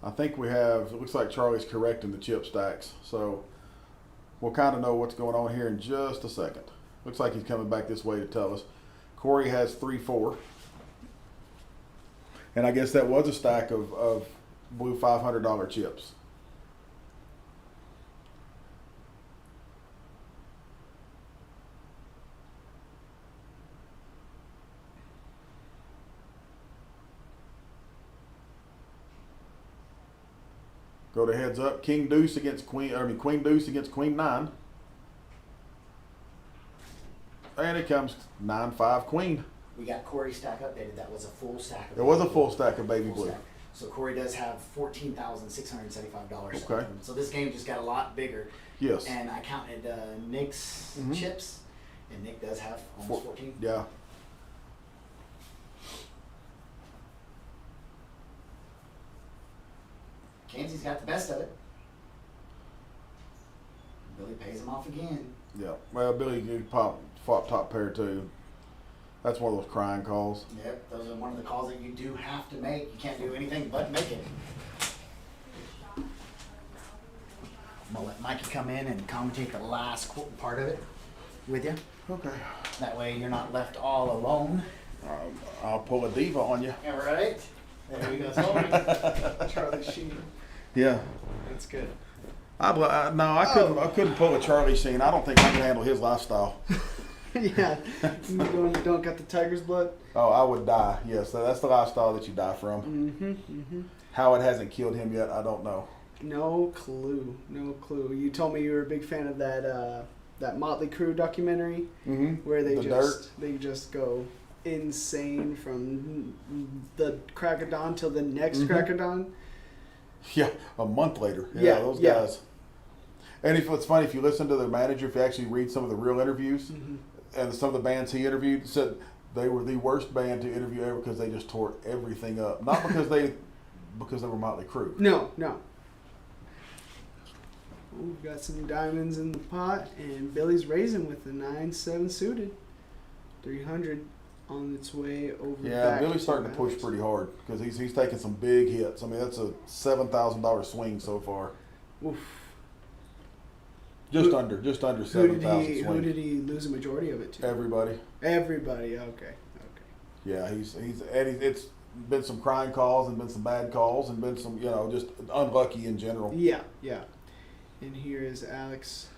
I think we have, it looks like Charlie's correcting the chip stacks. So we'll kind of know what's going on here in just a second. Looks like he's coming back this way to tell us. Corey has 3-4. And I guess that was a stack of blue $500 chips. Go to heads up. King deuce against queen. Queen deuce against queen 9. And it comes 9-5 queen. We got Corey's stack updated. That was a full stack. It was a full stack of baby blue. Stack. So Corey does have $14,675. Okay. So this game just got a lot bigger. Yes. And I counted Nick's chips, and Nick does have almost 14. Yeah. Kenzie's got the best of it. Billy pays him off again. Yeah. Well, Billy, you flop top pair too. That's one of those crying calls. Yep, those are one of the calls that you do have to make. You can't do anything but make it. I'm gonna let Mikey come in and commentate the last part of it with you. Okay. That way you're not left all alone. I'll pull a diva on you. All right. There we go. Charlie Sheen. Yeah. That's good. I couldn't pull a Charlie Sheen. I don't think I can handle his lifestyle. Yeah. You don't got the tiger's blood? Oh, I would die. Yes, that's the lifestyle that you die from. Mm-hmm. Mm-hmm. How it hasn't killed him yet, I don't know. No clue. No clue. You told me you were a big fan of that Motley Crue documentary where they just go insane from the crack of dawn till the next crack of dawn. Yeah, a month later. Yeah, Those yeah. guys. And if it's funny, if you listen to the manager, if you actually read some of the real interviews, Mm-hmm. and some of the bands he interviewed, said they were the worst band to interview ever because they just tore everything up. Not because they were Motley Crue. No. We've got some diamonds in the pot, and Billy's raising with the 9-7 suited. 300 on its way over. Yeah, back Billy's starting to push Alex. pretty hard because he's taking some big hits. I mean, that's a $7,000 swing so far. Oof. Just Who- under Who 7,000 did swing. he lose a majority of it to? Everybody. Everybody. Okay. Yeah, it's been some crying calls and been some bad calls and been some, just unlucky in general. Yeah. And here is Alex.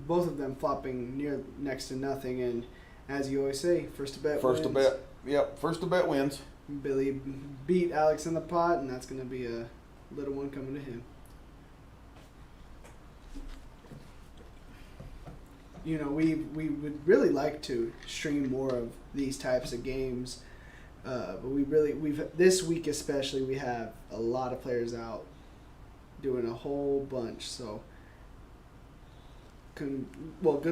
Both of them flopping next to nothing, and as you always say, first to bet First to wins. bet. Yep, first to bet wins. Billy beat Alex in the pot, and that's going to be a little one coming to him. We would really like to stream more of these types of games, but we've this week especially we have a lot of players out doing a whole bunch. So, good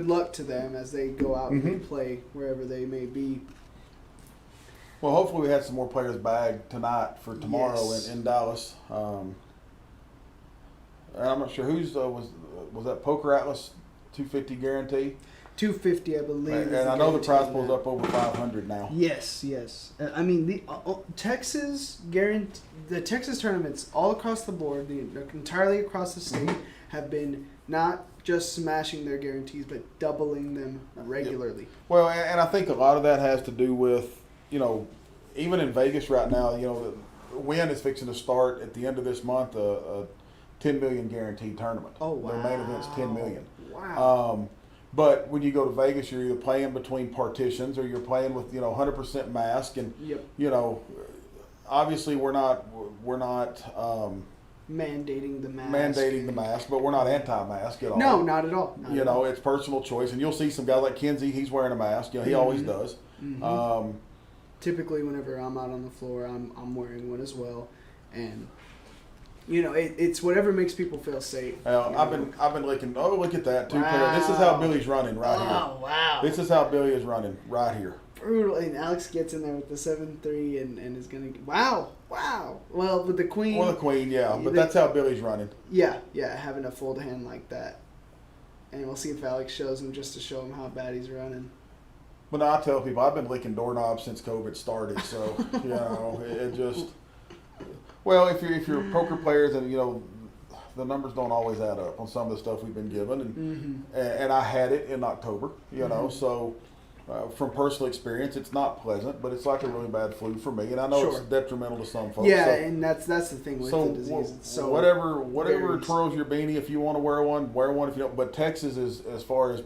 luck to them as they go out and play wherever they may be. Well, hopefully we had some more players bagged tonight for tomorrow Yes. in Dallas. And I'm not sure whose was that Poker Atlas 250 guarantee. 250, I believe. And is I know the guarantee prize on pool's that. up over 500 now. Yes. I mean, the Texas tournaments all across the board, entirely across the state, have been not just smashing their guarantees, but doubling them regularly. Well, and I think a lot of that has to do with, even in Vegas right now, the Wynn is fixing to start at the end of this month a 10 million guaranteed tournament. Oh, wow. Their main event's 10 million. Wow. But when you go to Vegas, you're either playing between partitions or you're playing with 100% mask, and Yep. Obviously we're not Mandating the mask. mandating the mask, but we're not anti-mask at all. No, not at all. Not at all. It's personal choice, and you'll see some guy like Kenzie. He's wearing a mask. He always does. Mhm. Typically, whenever I'm out on the floor, I'm wearing one as well, and it's whatever makes people feel safe. I've been looking. Oh, look at that! Wow. This is how Billy's running right Oh wow! here. This is how Billy is running right here. Brutal, and Alex gets in there with the 7-3 and is gonna wow. Well, with the queen, Well, the queen, yeah, but that's how Billy's running. yeah, having a fold hand like that, and we'll see if Alex shows him just to show him how bad he's running. But I tell people I've been licking doorknobs since COVID started, so it just. Well, if you're poker players, and the numbers don't always add up on some of the stuff we've been given, and I had it in October, so. From personal experience, it's not pleasant, but it's like a really bad flu for me, and I know it's Sure. detrimental to some folks. Yeah, so, and that's the thing with the disease. It's so whatever varies. twirls your beanie, if you want to wear one, wear one. If you don't, but Texas is as far as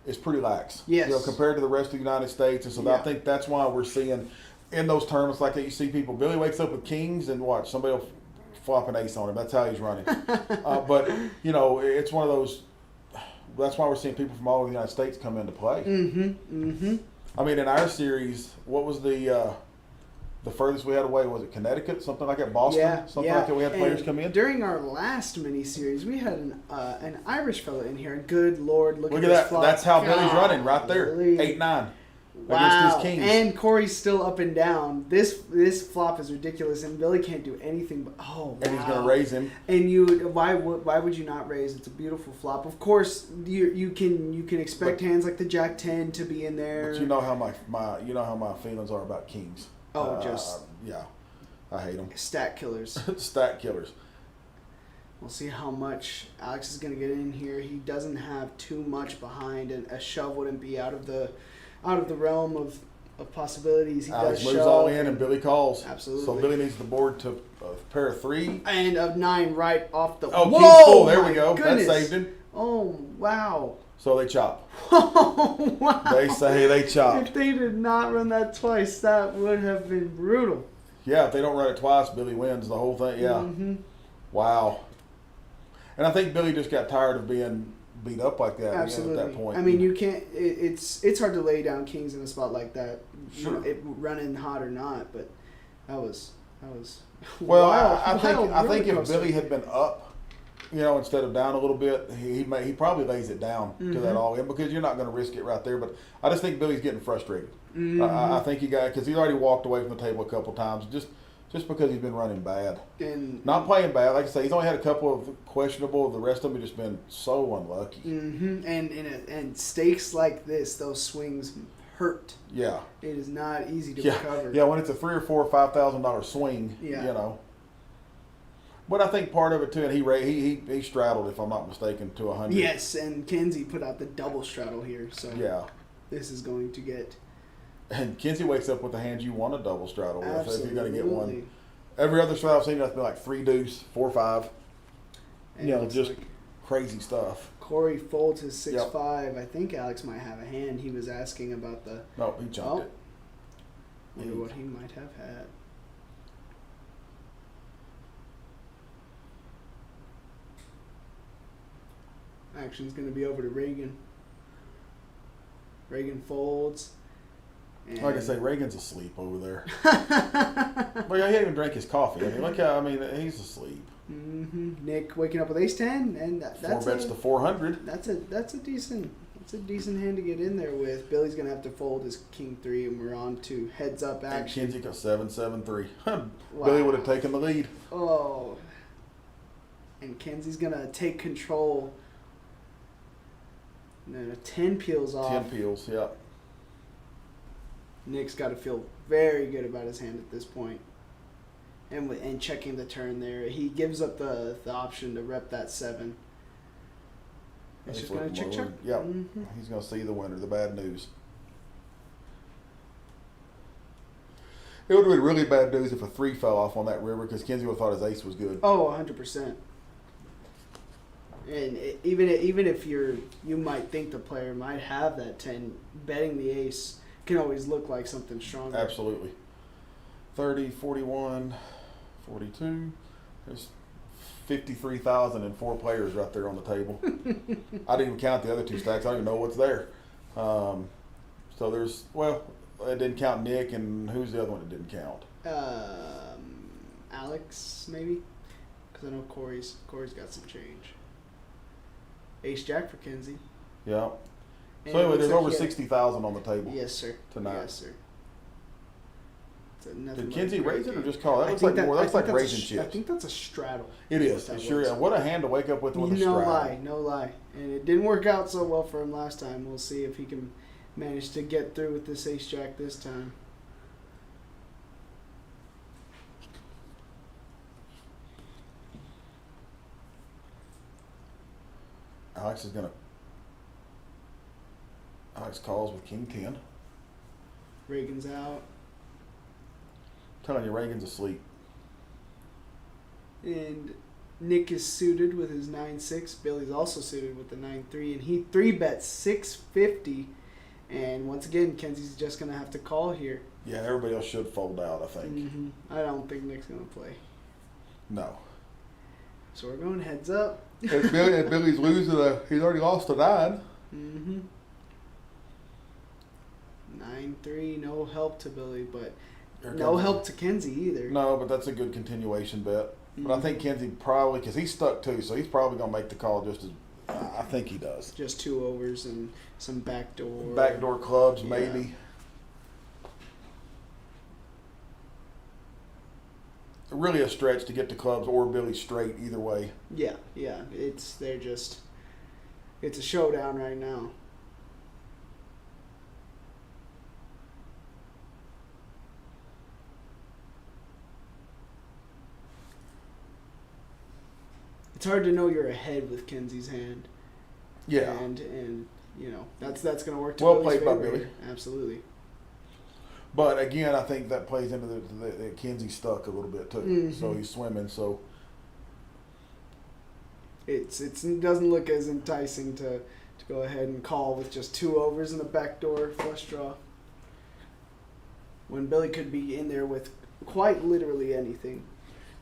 is pretty lax. Yes. Compared to the rest of the United States, and so I Yeah. think that's why we're seeing in those tournaments like that. You see people. Billy wakes up with kings, and watch somebody will flop an ace on him. That's how he's running. But it's one of those. That's why we're seeing people from all over the United States come into play. I mean, in our series, what was the furthest we had away? Was it Connecticut? Something like that? Boston? Something like that? We had players And come in? during our last mini series. We had an Irish fella in here. Good Lord, look Look at at this that. flop. That's how Billy's running right there. Golly. 8-9 Wow. against his kings. And Corey's still up and down. This flop is ridiculous, and Billy can't do anything but And he's going to raise him. And why would you not raise? It's a beautiful flop. Of course, you can expect hands like the Jack 10 to be in there. But you know how my feelings are about kings. Oh, just yeah, I hate them. stat killers. Stat killers. We'll see how much Alex is going to get in here. He doesn't have too much behind, and a shove wouldn't be out of the realm of possibilities. He Alex does moves shove. all in, and Billy calls. Absolutely. So Billy needs the board to a pair of 3. And of 9 right off the. Oh, Whoa, king's full. There my we go. Goodness. That saved him. Oh wow! So they chop. Oh wow! They say they chop. If they did not run that twice, that would have been brutal. Yeah, if they don't run it twice, Billy wins the whole thing. Yeah. Mm-hmm. Wow. And I think Billy just got tired of being beat up like that. Absolutely. At that point. I mean, you can't. It's hard to lay down kings in a spot like that. Sure. It running hot or not, but that was. Well, wild, I think wild if roller coaster. Billy had been up instead of down a little bit, he probably lays it down to that all in because you're not going to risk it right there. But I just think Billy's getting frustrated. I think because he's already walked away from the table a couple times just because he's been running bad. And Not playing bad, like I say, he's only had a couple of questionable. The rest of them have just been so unlucky. and stakes like this, those swings hurt. Yeah, It is not easy to yeah, recover. yeah. When it's a $3,000 or $4,000 swing, Yeah. But I think part of it too, and he straddled, if I'm not mistaken, to 100. Yes, and Kenzie put out the double straddle here, so Yeah. this is going to get And Kinsey wakes up with the hand you want to double straddle with. absolutely. If you're going to get one. Every other straddle I've seen, that's been like 3 deuce, 4 5. And it's Just like crazy stuff. Corey folds his 6-5. Yep. I think Alex might have a hand. He was asking about the. No, he jumped Oh. it. Wonder what he might have had. Action's going to be over to Reagan. Reagan folds. And Like I say, Reagan's asleep over there. Well, yeah, he didn't even drink his coffee. He's asleep. Nick waking up with ace 10, and 4 that's bets to 400. that's a decent hand to get in there with. Billy's gonna have to fold his king 3, and we're on to heads up And action. Kinsey goes 7-7-3. Wow. Billy would have taken the lead. Oh, and Kenzie's gonna take control. And then a 10 peels off. 10 peels, yeah. Nick's got to feel very good about his hand at this point. And checking the turn there, he gives up the option to rep that 7. It's He's just going to looking check. lower. Yep. Mhm. He's going to see the winner, the bad news. It would have been really bad news if a 3 fell off on that river because Kinsey would have thought his ace was good. Oh, 100%. And even if you might think the player might have that 10, betting the ace can always look like something stronger. Absolutely. 30, 41, 42. There's 53,000 and 4 players right there on the table. I didn't even count the other 2 stacks. I don't even know what's there. So there's, it didn't count Nick, and who's the other one that didn't count? Alex, maybe? Because I know Corey's got some change. Ace Jack for Kenzie. Yeah. And So it anyway, looks there's like over he had- 60,000 on the table. Yes, sir. Tonight. Yes, sir. Did Kinsey raise it or just call? That looks like more. That's like raising chips. I think that's a straddle. It is. That It sure was. is. What a hand to wake up with a No straddle. lie, no lie. And it didn't work out so well for him last time. We'll see if he can manage to get through with this ace jack this time. Alex calls with king 10. Reagan's out. Telling you, Reagan's asleep. And Nick is suited with his 9-6. Billy's also suited with the 9-3. And he 3-bets 650. And once again, Kenzie's just going to have to call here. Yeah, everybody else should fold out, I think. I don't think Nick's going to play. No. So we're going heads up. If Billy's losing, he's already lost a 9. 9-3, no help to Billy, but Here no comes- help to Kenzie either. No, but that's a good continuation bet. But I think Kenzie probably, because he's stuck too, so he's probably going to make the call just as, I think he does. Just 2 overs and some backdoor. Backdoor clubs, Yeah. maybe. Really a stretch to get the clubs or Billy straight either way. Yeah. It's a showdown right now. It's hard to know you're ahead with Kenzie's hand. Yeah. And you know, that's gonna work to Well Billy's played by favor Billy. here. Absolutely. But again, I think that plays into the Kenzie stuck a little bit too. So he's swimming. So It doesn't look as enticing to go ahead and call with just 2 overs and a backdoor flush draw. When Billy could be in there with quite literally anything.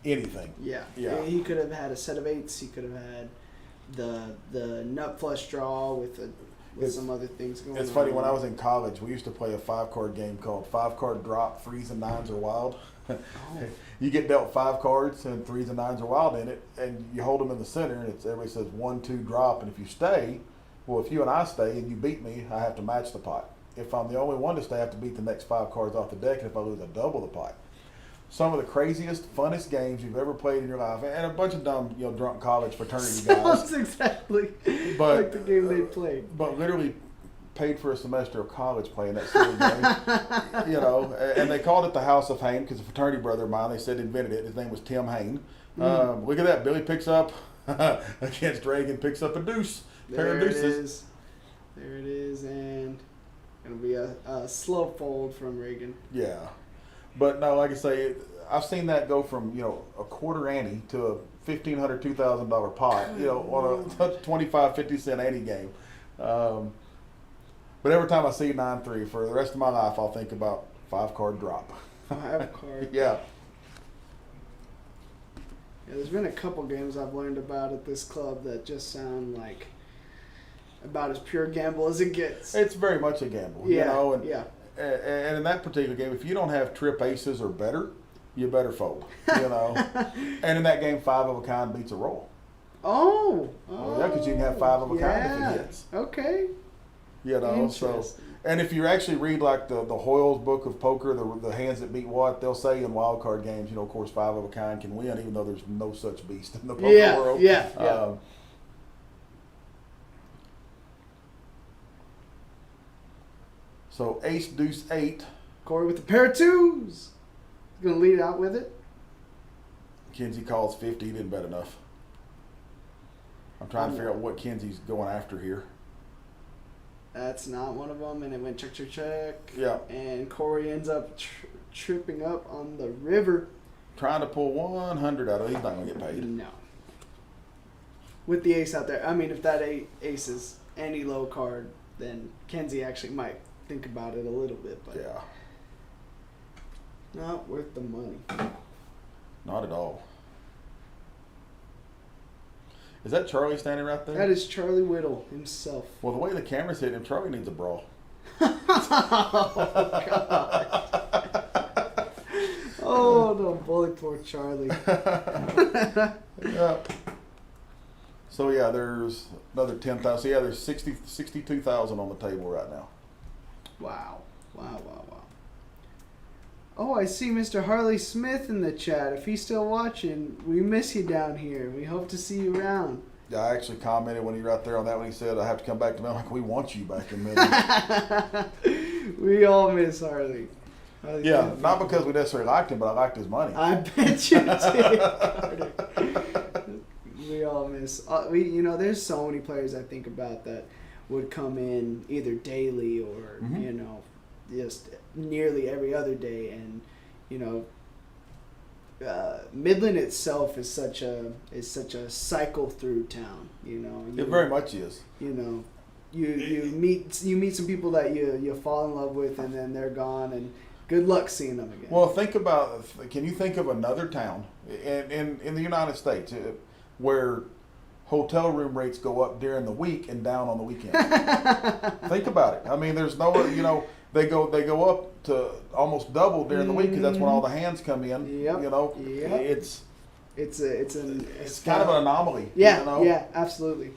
anything. Yeah. Yeah. He could have had a set of 8s. He could have had the nut flush draw with a with some other things going on. It's funny, when I was in college, we used to play a 5-card game called 5-card drop, 3s and 9s are wild. You get dealt 5 cards and 3s and 9s are wild in it, and you hold them in the center, and everybody says 1, 2, drop, and if you stay, well, if you and I stay and you beat me, I have to match the pot. If I'm the only one to stay, I have to beat the next 5 cards off the deck, and if I lose, I double the pot. Some of the craziest, funnest games you've ever played in your life, and a bunch of dumb, drunk college fraternity guys. Sounds exactly But- like the game they played. But literally paid for a semester of college playing that silly game. And they called it the House of Hain because a fraternity brother of mine, they said, invented it. His name was Tim Hain. Look at that. Billy picks up against Reagan, picks up a deuce. Pair There of it deuces. is. There it is, and gonna be a slow fold from Reagan. Yeah. But no, like I say, I've seen that go from, a quarter ante to a $1,500, $2,000 pot, on a 25, 50 cent ante game. But every time I see 9-3, for the rest of my life, I'll think about 5-card drop. 5 card. Yeah. Yeah, there's been a couple games I've learned about at this club that just sound like about as pure gamble as it gets. It's very much a gamble, Yeah, and, yeah. and in that particular game, if you don't have trip aces or better, you better fold, And in that game, 5 of a kind beats a roll. Oh, Yeah, because you can have 5 of a kind if it hits. Okay. So, Interesting. and if you actually read like the Hoyle's book of poker, the hands that beat what, they'll say in wild card games, of course, 5 of a kind can win, even though there's no such beast in the poker Yeah, world. yeah. So ace, deuce, 8. Corey with the pair of 2s. He's gonna lead out with it. Kinsey calls 50. He didn't bet enough. I'm trying to figure out what Kinsey's going after here. That's not one of them, and it went check, check, check. Yeah. And Corey ends up tripping up on the river. Trying to pull 100 out of it. He's not going to get paid. No. With the ace out there. I mean, if that ace is any low card, then Kenzie actually might think about it a little bit, but Yeah. not worth the money. Not at all. Is that Charlie standing right there? That is Charlie Whittle himself. Well, the way the camera's hitting him, Charlie needs a bra. Oh, no, bully poor Charlie. Yeah. So, yeah, there's another 10,000. So, yeah, there's 62,000 on the table right now. Wow. Wow. Oh, I see Mr. Harley Smith in the chat. If he's still watching, we miss you down here. We hope to see you around. Yeah, I actually commented when he was out there on that when he said, I have to come back to me. I'm like, we want you back in Midland. We all miss Harley. Harley's Yeah, been- not because we necessarily liked him, but I liked his money. I bet you did. We all miss. There's so many players I think about that would come in either daily or Mhm. just nearly every other day, and Midland itself is such a cycle through town. It very much is. You meet some people that you fall in love with, and then they're gone, and good luck seeing them again. Well, can you think of another town in the United States where hotel room rates go up during the week and down on the weekend? Think about it. I mean, there's no, they go up to almost double during the week because that's when all the hands come in. Yep. Yep. It's It's kind of an anomaly. Yeah, yeah, absolutely.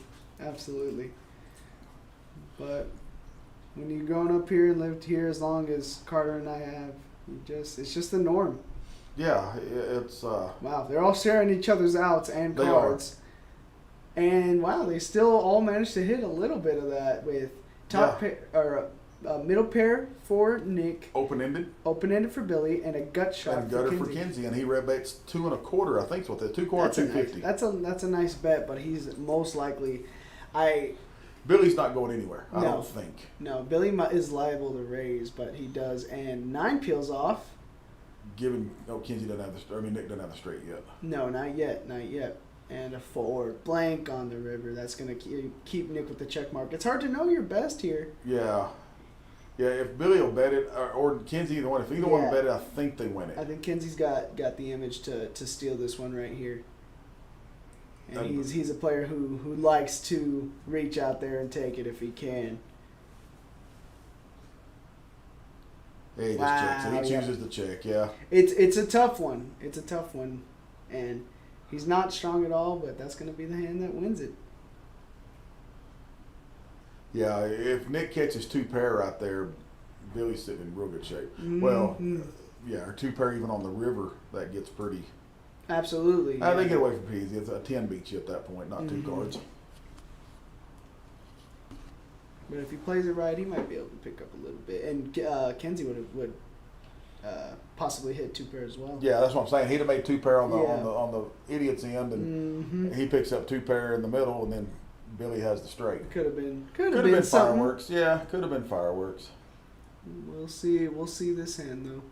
But when you've grown up here and lived here as long as Carter and I have, it's just the norm. Yeah, it's Wow, they're all sharing each other's outs and They cards. And wow, they still all managed to hit a little bit of that with top pair or middle pair for Nick, open-ended open-ended for Billy, and a gut shot and gutter for Kinsey. Kinsey, and he red bets 2 1/4. I think is what that 2 1/4, That's a 250. nice, that's a nice bet, but he's most likely. Billy's not going anywhere. I No. don't think. No, Billy is liable to raise, but he does, and 9 peels off. Given Kinsey doesn't have Nick doesn't have the straight yet. No, not yet. And a 4 blank on the river. That's gonna keep Nick with the check mark. It's hard to know your best here. Yeah. Yeah, if Billy will bet it, or Kinsey, either one, if either one Yeah. bet it, I think they win I it. think Kinsey's got the image to steal this one right here. And he's a player who likes to reach out there and take it if he can. He just Wow, checks it. He yeah. chooses to check, yeah. It's a tough one. It's a tough one. And he's not strong at all, but that's going to be the hand that wins it. Yeah, if Nick catches 2 pair right there, Billy's sitting in real good shape. Well, Mhm. yeah, or 2 pair even on the river, that gets pretty. Absolutely. They yeah. get away from peasy. It's a 10 beats you at that point, not 2 Mhm. cards. But if he plays it right, he might be able to pick up a little bit. And Kenzie would possibly hit 2 pair as well. Yeah, that's what I'm saying. He'd have made 2 pair on the Yeah. on the idiot's end, and Mm-hmm. he picks up 2 pair in the middle, and then Billy has the straight. Could have been Could have been something. fireworks. Yeah, could have been fireworks. We'll see. We'll see this hand though.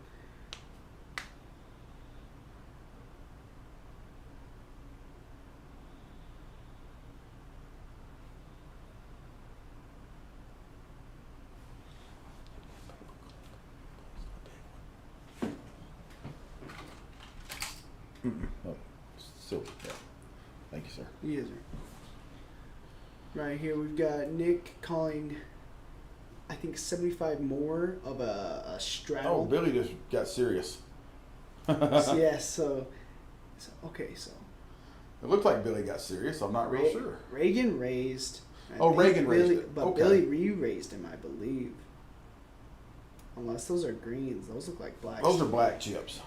Oh, silver. Yeah. Thank you, sir. Yes, sir. Right here we've got Nick calling, I think 75 more of a Oh, straddle. Billy just got serious. Yes. So okay. So It looked like Billy got serious. I'm not real Ra- sure. Reagan raised. I Oh, think Reagan raised Billy, it. But Okay. Billy re-raised him, I believe. Unless those are greens, those look like blacks. Those are black chips.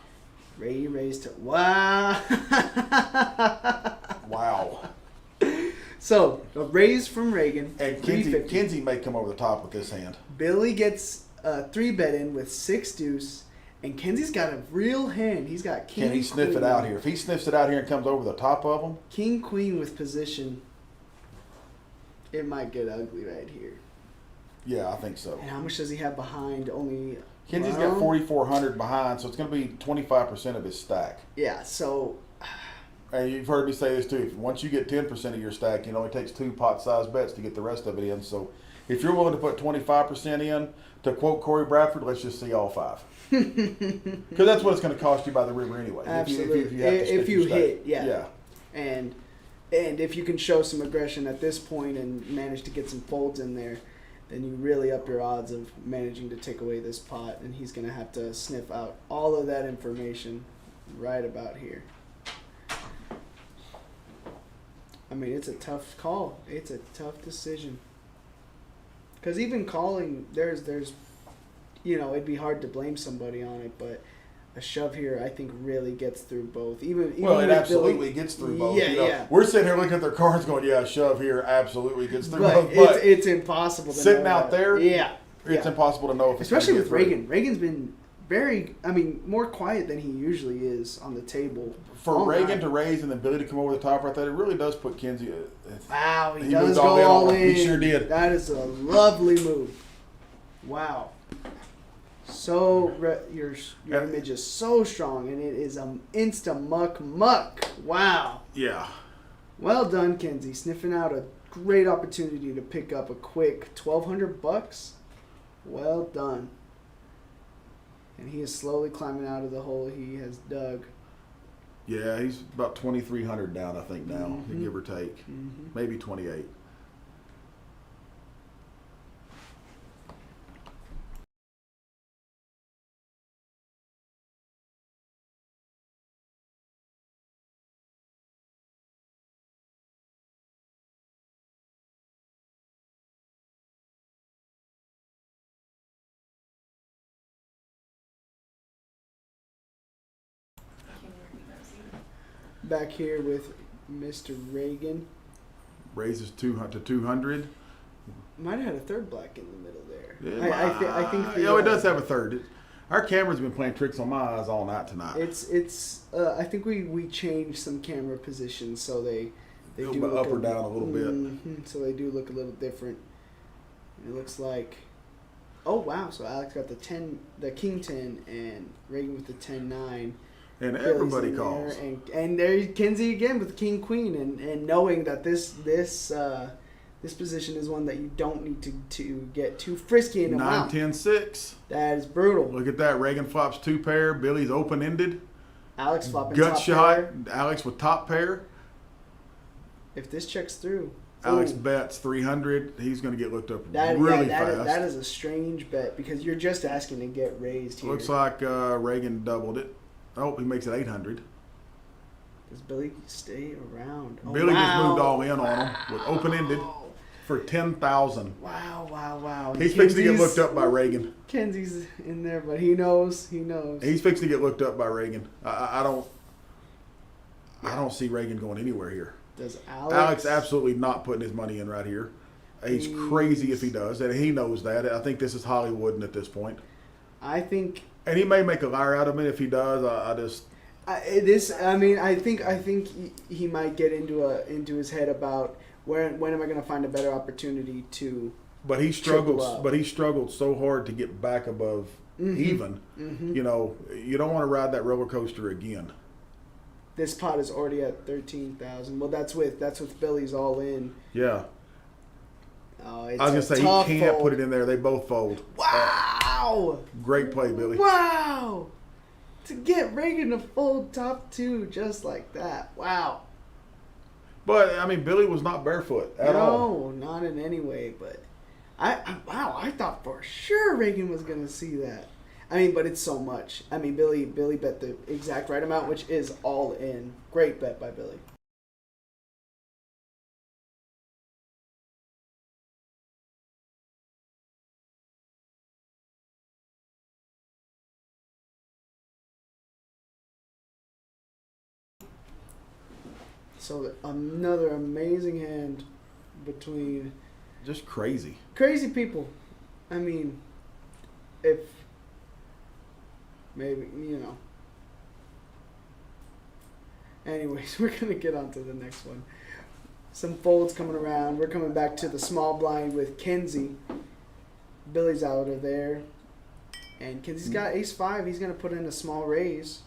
Ray raised it. Wow. Wow. So a raise from Reagan. And 350. Kenzie may come over the top with this hand. Billy gets a 3-bet in with 6 deuce, and Kenzie's got a real hand. He's got king. Can he sniff queen. it out here? If he sniffs it out here and comes over the top of them, King queen with position. It might get ugly right here. yeah, I think so. And how much does he have behind? Only. Kenzie's well, got 4,400 behind, so it's going to be 25% of his stack. Yeah. So And you've heard me say this too. If once you get 10% of your stack, it only takes 2 pot-sized bets to get the rest of it in. So if you're willing to put 25% in, to quote Corey Bradford, let's just see all 5. Because that's what it's going to cost you by the river anyway. Absolutely. If you, have to stick If your you stack. hit, yeah. Yeah. And if you can show some aggression at this point and manage to get some folds in there, then you really up your odds of managing to take away this pot. And he's going to have to sniff out all of that information right about here. I mean, it's a tough call. It's a tough decision. Because even calling, there's, it'd be hard to blame somebody on it, but a shove here, I think, really gets through both. Even Well, it with absolutely Billy, gets through both. Yeah, you know? yeah. We're sitting here looking at their cards going, yeah, shove here absolutely gets through But both. But it's impossible to sitting know out that. there, Yeah. it's yeah. impossible to know if it's Especially gonna with get through. Reagan. Reagan's been more quiet than he usually is on the table. For all Reagan night. to raise and then Billy to come over the top right there, it really does put Kenzie. Wow, he He does moved go all in on all him. in. He sure did. That is a lovely move. Wow. So your Yeah. image is so strong, and it is insta muck. Wow. Yeah. Well done, Kenzie. Sniffing out a great opportunity to pick up a quick $1,200. Well done. And he is slowly climbing out of the hole he has dug. Yeah, he's about 2,300 down, I think, now, Mhm. give or take. Mm-hmm. Maybe 28. Can you repeat that, Steve? Back here with Mr. Reagan. Raises 200 to 200. Might have had a third black in the middle there. Yeah, I think the, yeah, it does have a third. Our camera's been playing tricks on my eyes all night tonight. It's I think we changed some camera positions so they Go do up look or down a little bit. Mhm, so they do look a little different. It looks like, oh wow! So Alex got the king 10, and Reagan with the 10-9. And Billy's everybody in calls. there, and there's Kenzie again with king queen, and knowing that this position is one that you don't need to get too frisky in the 9, mouth. 10, 6. That is brutal. Look at that. Reagan flops 2 pair. Billy's open ended. Alex flopping Gut top shot. pair. Alex with top pair. If this checks through, Alex ooh, bets 300. He's going to get looked up that, really yeah, fast. that is a strange bet because you're just asking to get raised here. Looks like Reagan doubled it. Oh, he makes it 800. Does Billy stay around? Oh, Billy just wow. moved all in on him with open-ended for 10,000. Wow. He's fixing to get Kenzie's- looked up by Reagan. Kenzie's in there, but he knows. He's fixing to get looked up by Reagan. I don't see Reagan going anywhere here. Does Alex? Alex absolutely not putting his money in right here. He's crazy if he does, and he knows that. I think this is Hollywood at this point. I think And he may make a liar out of me if he does. I just I think he might get into his head about when am I going to find a better opportunity to. But he Triple struggled. up. But he struggled so hard to get back above even. Mm-hmm. You know, you don't want to ride that roller coaster again. This pot is already at 13,000. Well, that's with Billy's all in. Yeah, Oh, it's I was gonna say tough he can't fold. put it in there. They both fold. Wow! Great play, Billy. Wow! To get Reagan to fold top two just like that. Wow. But I mean, Billy was not barefoot at all. No, not in any way. But I thought for sure Reagan was gonna see that. I mean, but it's so much. I mean, Billy bet the exact right amount, which is all in. Great bet by Billy. So another amazing hand between Just crazy. crazy people. I mean, if maybe Anyways, we're gonna get on to the next one. Some folds coming around. We're coming back to the small blind with Kenzie. Billy's out of there, and Kenzie's got ace five. He's gonna put in a small raise.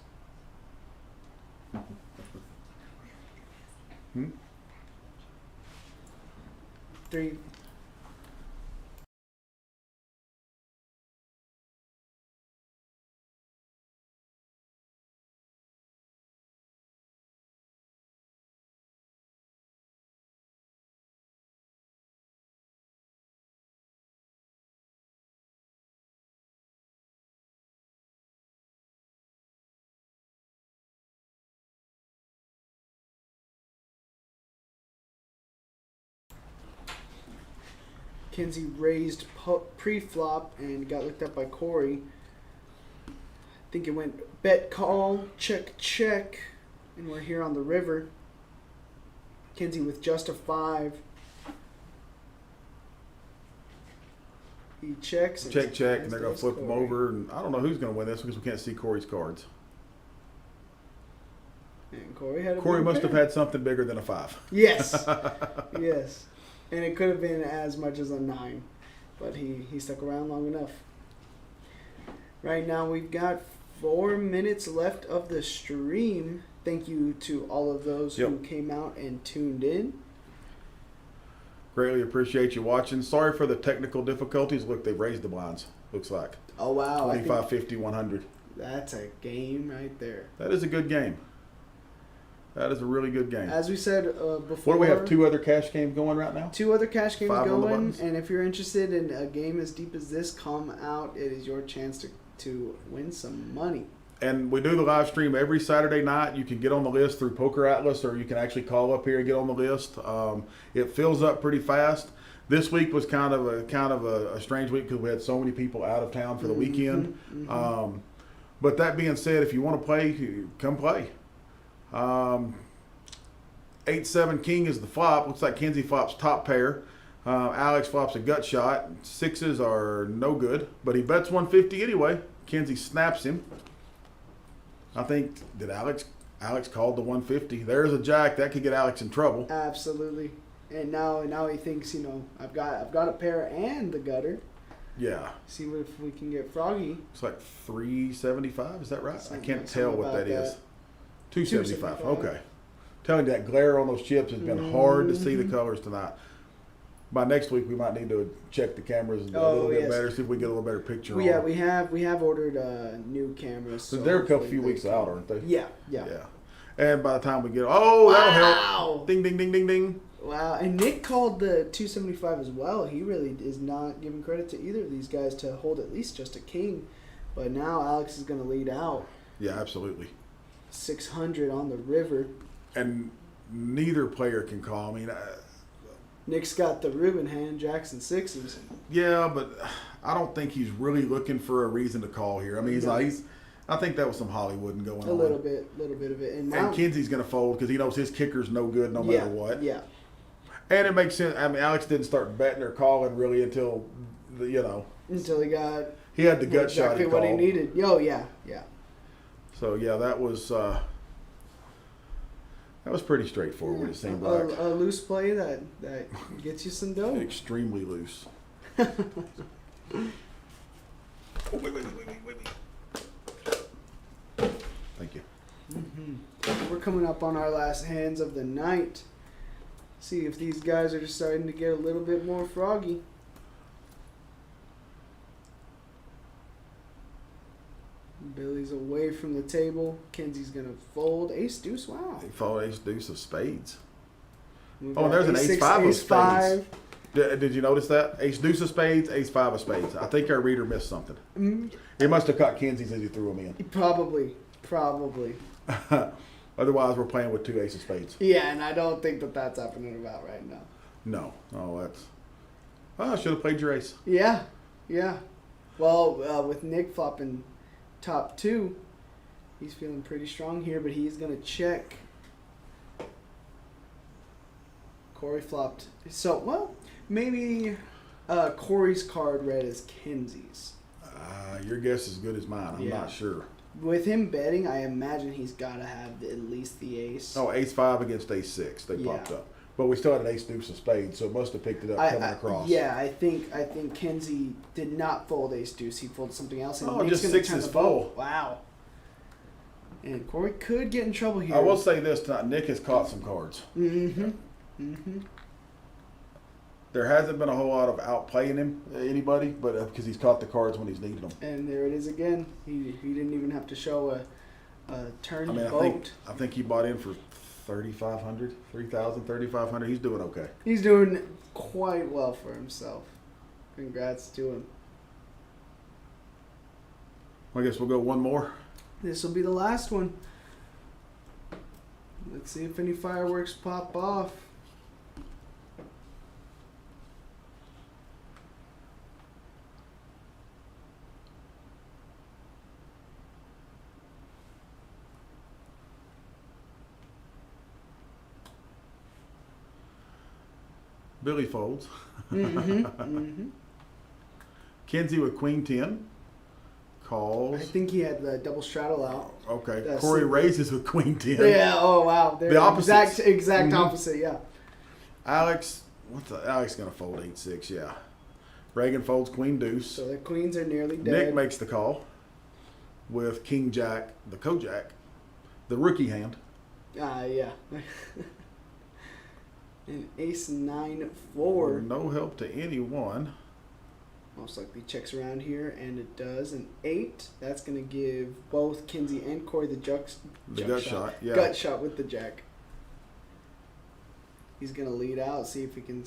Hmm? Three. Kenzie raised pre-flop and got looked up by Corey. I think it went bet call, check, and we're here on the river. Kenzie with just a 5. He checks. And Check, and they're going to does flip them Corey. over. And I don't know who's going to win this because we can't see Corey's cards. And Corey had a Corey big must have pair. had something bigger than a 5. Yes. Yes. And it could have been as much as a 9. But he stuck around long enough. Right now we've got 4 minutes left of the stream. Thank you to all of those who came out and tuned in. Greatly appreciate you watching. Sorry for the technical difficulties. Look, they've raised the blinds. Looks like Oh wow. I think 25, 50, 100. that's a game right there. That is a good game. That is a really good game. As we said before, What do we have? 2 other cash games going right now? 2 other cash games 5 on the going, buttons. and if you're interested in a game as deep as this, come out. It is your chance to win some money. And we do the live stream every Saturday night. You can get on the list through Poker Atlas, or you can actually call up here and get on the list. It fills up pretty fast. This week was kind of a strange week because we had so many people out of town for the weekend. But that being said, if you want to play, come play. 8-7 king is the flop. Looks like Kenzie flops top pair. Alex flops a gut shot. 6s are no good, but he bets 150 anyway. Kenzie snaps him. I think did Alex called the 150. There's a jack that could get Alex in trouble. Absolutely. And now he thinks, I've got a pair and the gutter. Yeah, See if we can get Froggy. it's like 375. Is that right? I Something- can't something tell what about that is. that. 275. 275. Okay. Telling you that glare on those chips has been hard to see the colors tonight. By next week, we might need to check the cameras a little bit yes. better, see if we get a little better picture. Well, yeah, on. we have ordered new cameras. So So they're a couple hopefully few they weeks can- out, aren't they? Yeah. Yeah. And by the time we get, that'll Wow. help. Ding, ding, ding, ding, ding. Wow, and Nick called the 275 as well. He really is not giving credit to either of these guys to hold at least just a king. But now Alex is going to lead out Yeah, absolutely. 600 on the river. And neither player can call. I mean, Nick's got the Reuben hand, Jackson sixes. yeah, but I don't think he's really looking for a reason to call here. I mean, I think that was some Hollywooding going on. A little bit of it. And now, And Kenzie's going to fold because he knows his kicker's no good no matter what. Yeah. And it makes sense. I mean, Alex didn't start betting or calling really until, Until he got he had the gut shot exactly he what called. he needed. Yeah. So, yeah, that was pretty straightforward, it seemed like. A loose play that gets you some dough. Extremely loose. Wait. Thank you. We're coming up on our last hands of the night. See if these guys are just starting to get a little bit more froggy. Billy's away from the table. Kenzie's gonna fold. Ace deuce. Wow. He followed ace deuce of spades. We've Oh, got there's an ace six, five of ace five. spades. Did you notice that? Ace deuce of spades, ace five of spades. I think our reader missed something. Mm, He must have caught Kenzie's as he threw them in. Probably. Otherwise, we're playing with two ace of spades. Yeah, and I don't think that's happening about right now. No. Oh, that's... I should have played your ace. Yeah. Well, with Nick flopping top two, he's feeling pretty strong here, but he's going to check. Corey flopped. So, well, maybe Corey's card read as Kenzie's. Your guess is as good as mine. I'm Yeah. not sure. With him betting, I imagine he's got to have at least the ace. Oh, ace five against ace six. They popped Yeah. up. But we still had an ace deuce of spades, so it must have picked it up coming across. Yeah, I think Kenzie did not fold ace deuce. He folded something else. And Oh, Nick's just gonna six turn is the ball. full. Wow. And Corey could get in trouble here. I will say this tonight. Nick has caught some cards. Mm-hmm. There hasn't been a whole lot of outplaying him, anybody, but because he's caught the cards when he's needed them. And there it is again. He didn't even have to show a turn I mean, vote. I think he bought in for 3,500, 3,000, 3,500. He's doing okay. He's doing quite well for himself. Congrats to him. I guess we'll go one more. This will be the last one. Let's see if any fireworks pop off. Billy folds. Mm-hmm. Kenzie with queen 10 calls. I think he had the double straddle out. Okay. That's Corey it. raises with queen 10. Yeah. Oh wow. They're The opposites. Exact Mhm. opposite. Yeah. Alex gonna fold 8-6? Yeah. Reagan folds queen deuce. So the queens are nearly dead. Nick makes the call with king jack, the Kojak, the rookie hand. Yeah. And ace 9-4. No help to anyone. Most likely checks around here, and it does. An 8. That's going to give both Kenzie and Corey the gut shot. Yeah. Gut shot with the jack. He's going to lead out, see if he can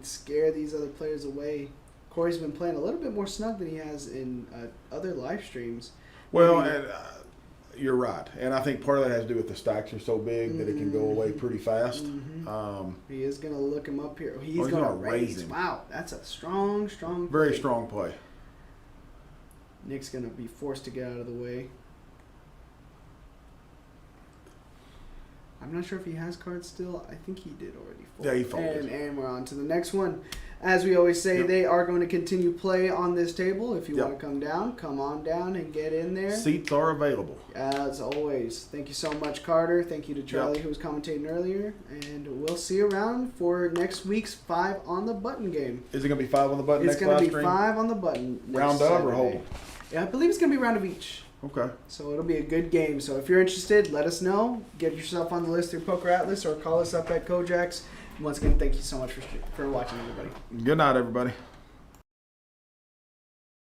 scare these other players away. Corey's been playing a little bit more snug than he has in other live streams. Well, Maybe- and you're right, and I think part of that has to do with the stacks are so big that it can go away pretty fast. Mhm. He is going to look him up here. He's he's going to gonna raise raise. him. Wow, that's a strong Very play. strong play. Nick's going to be forced to get out of the way. I'm not sure if he has cards still. I think he did already fold. Yeah, he folded. And we're on to the next one. As we always say, Yep. they are going to continue play on this table. If you Yep. want to come down, come on down and get in there. Seats are available. As always, thank you so much, Carter. Thank you to Charlie, who was commentating earlier. And we'll see you around for next week's 5 on the Button game. Is it going to be 5 on the button It's next going live to be stream? 5 on the Button. next Round up or Saturday. hold? Yeah, I believe it's going to be round of each. Okay. So it'll be a good game. So if you're interested, let us know. Get yourself on the list through Poker Atlas or call us up at Kojak's. Once again, thank you so much for watching, everybody. Good night, everybody.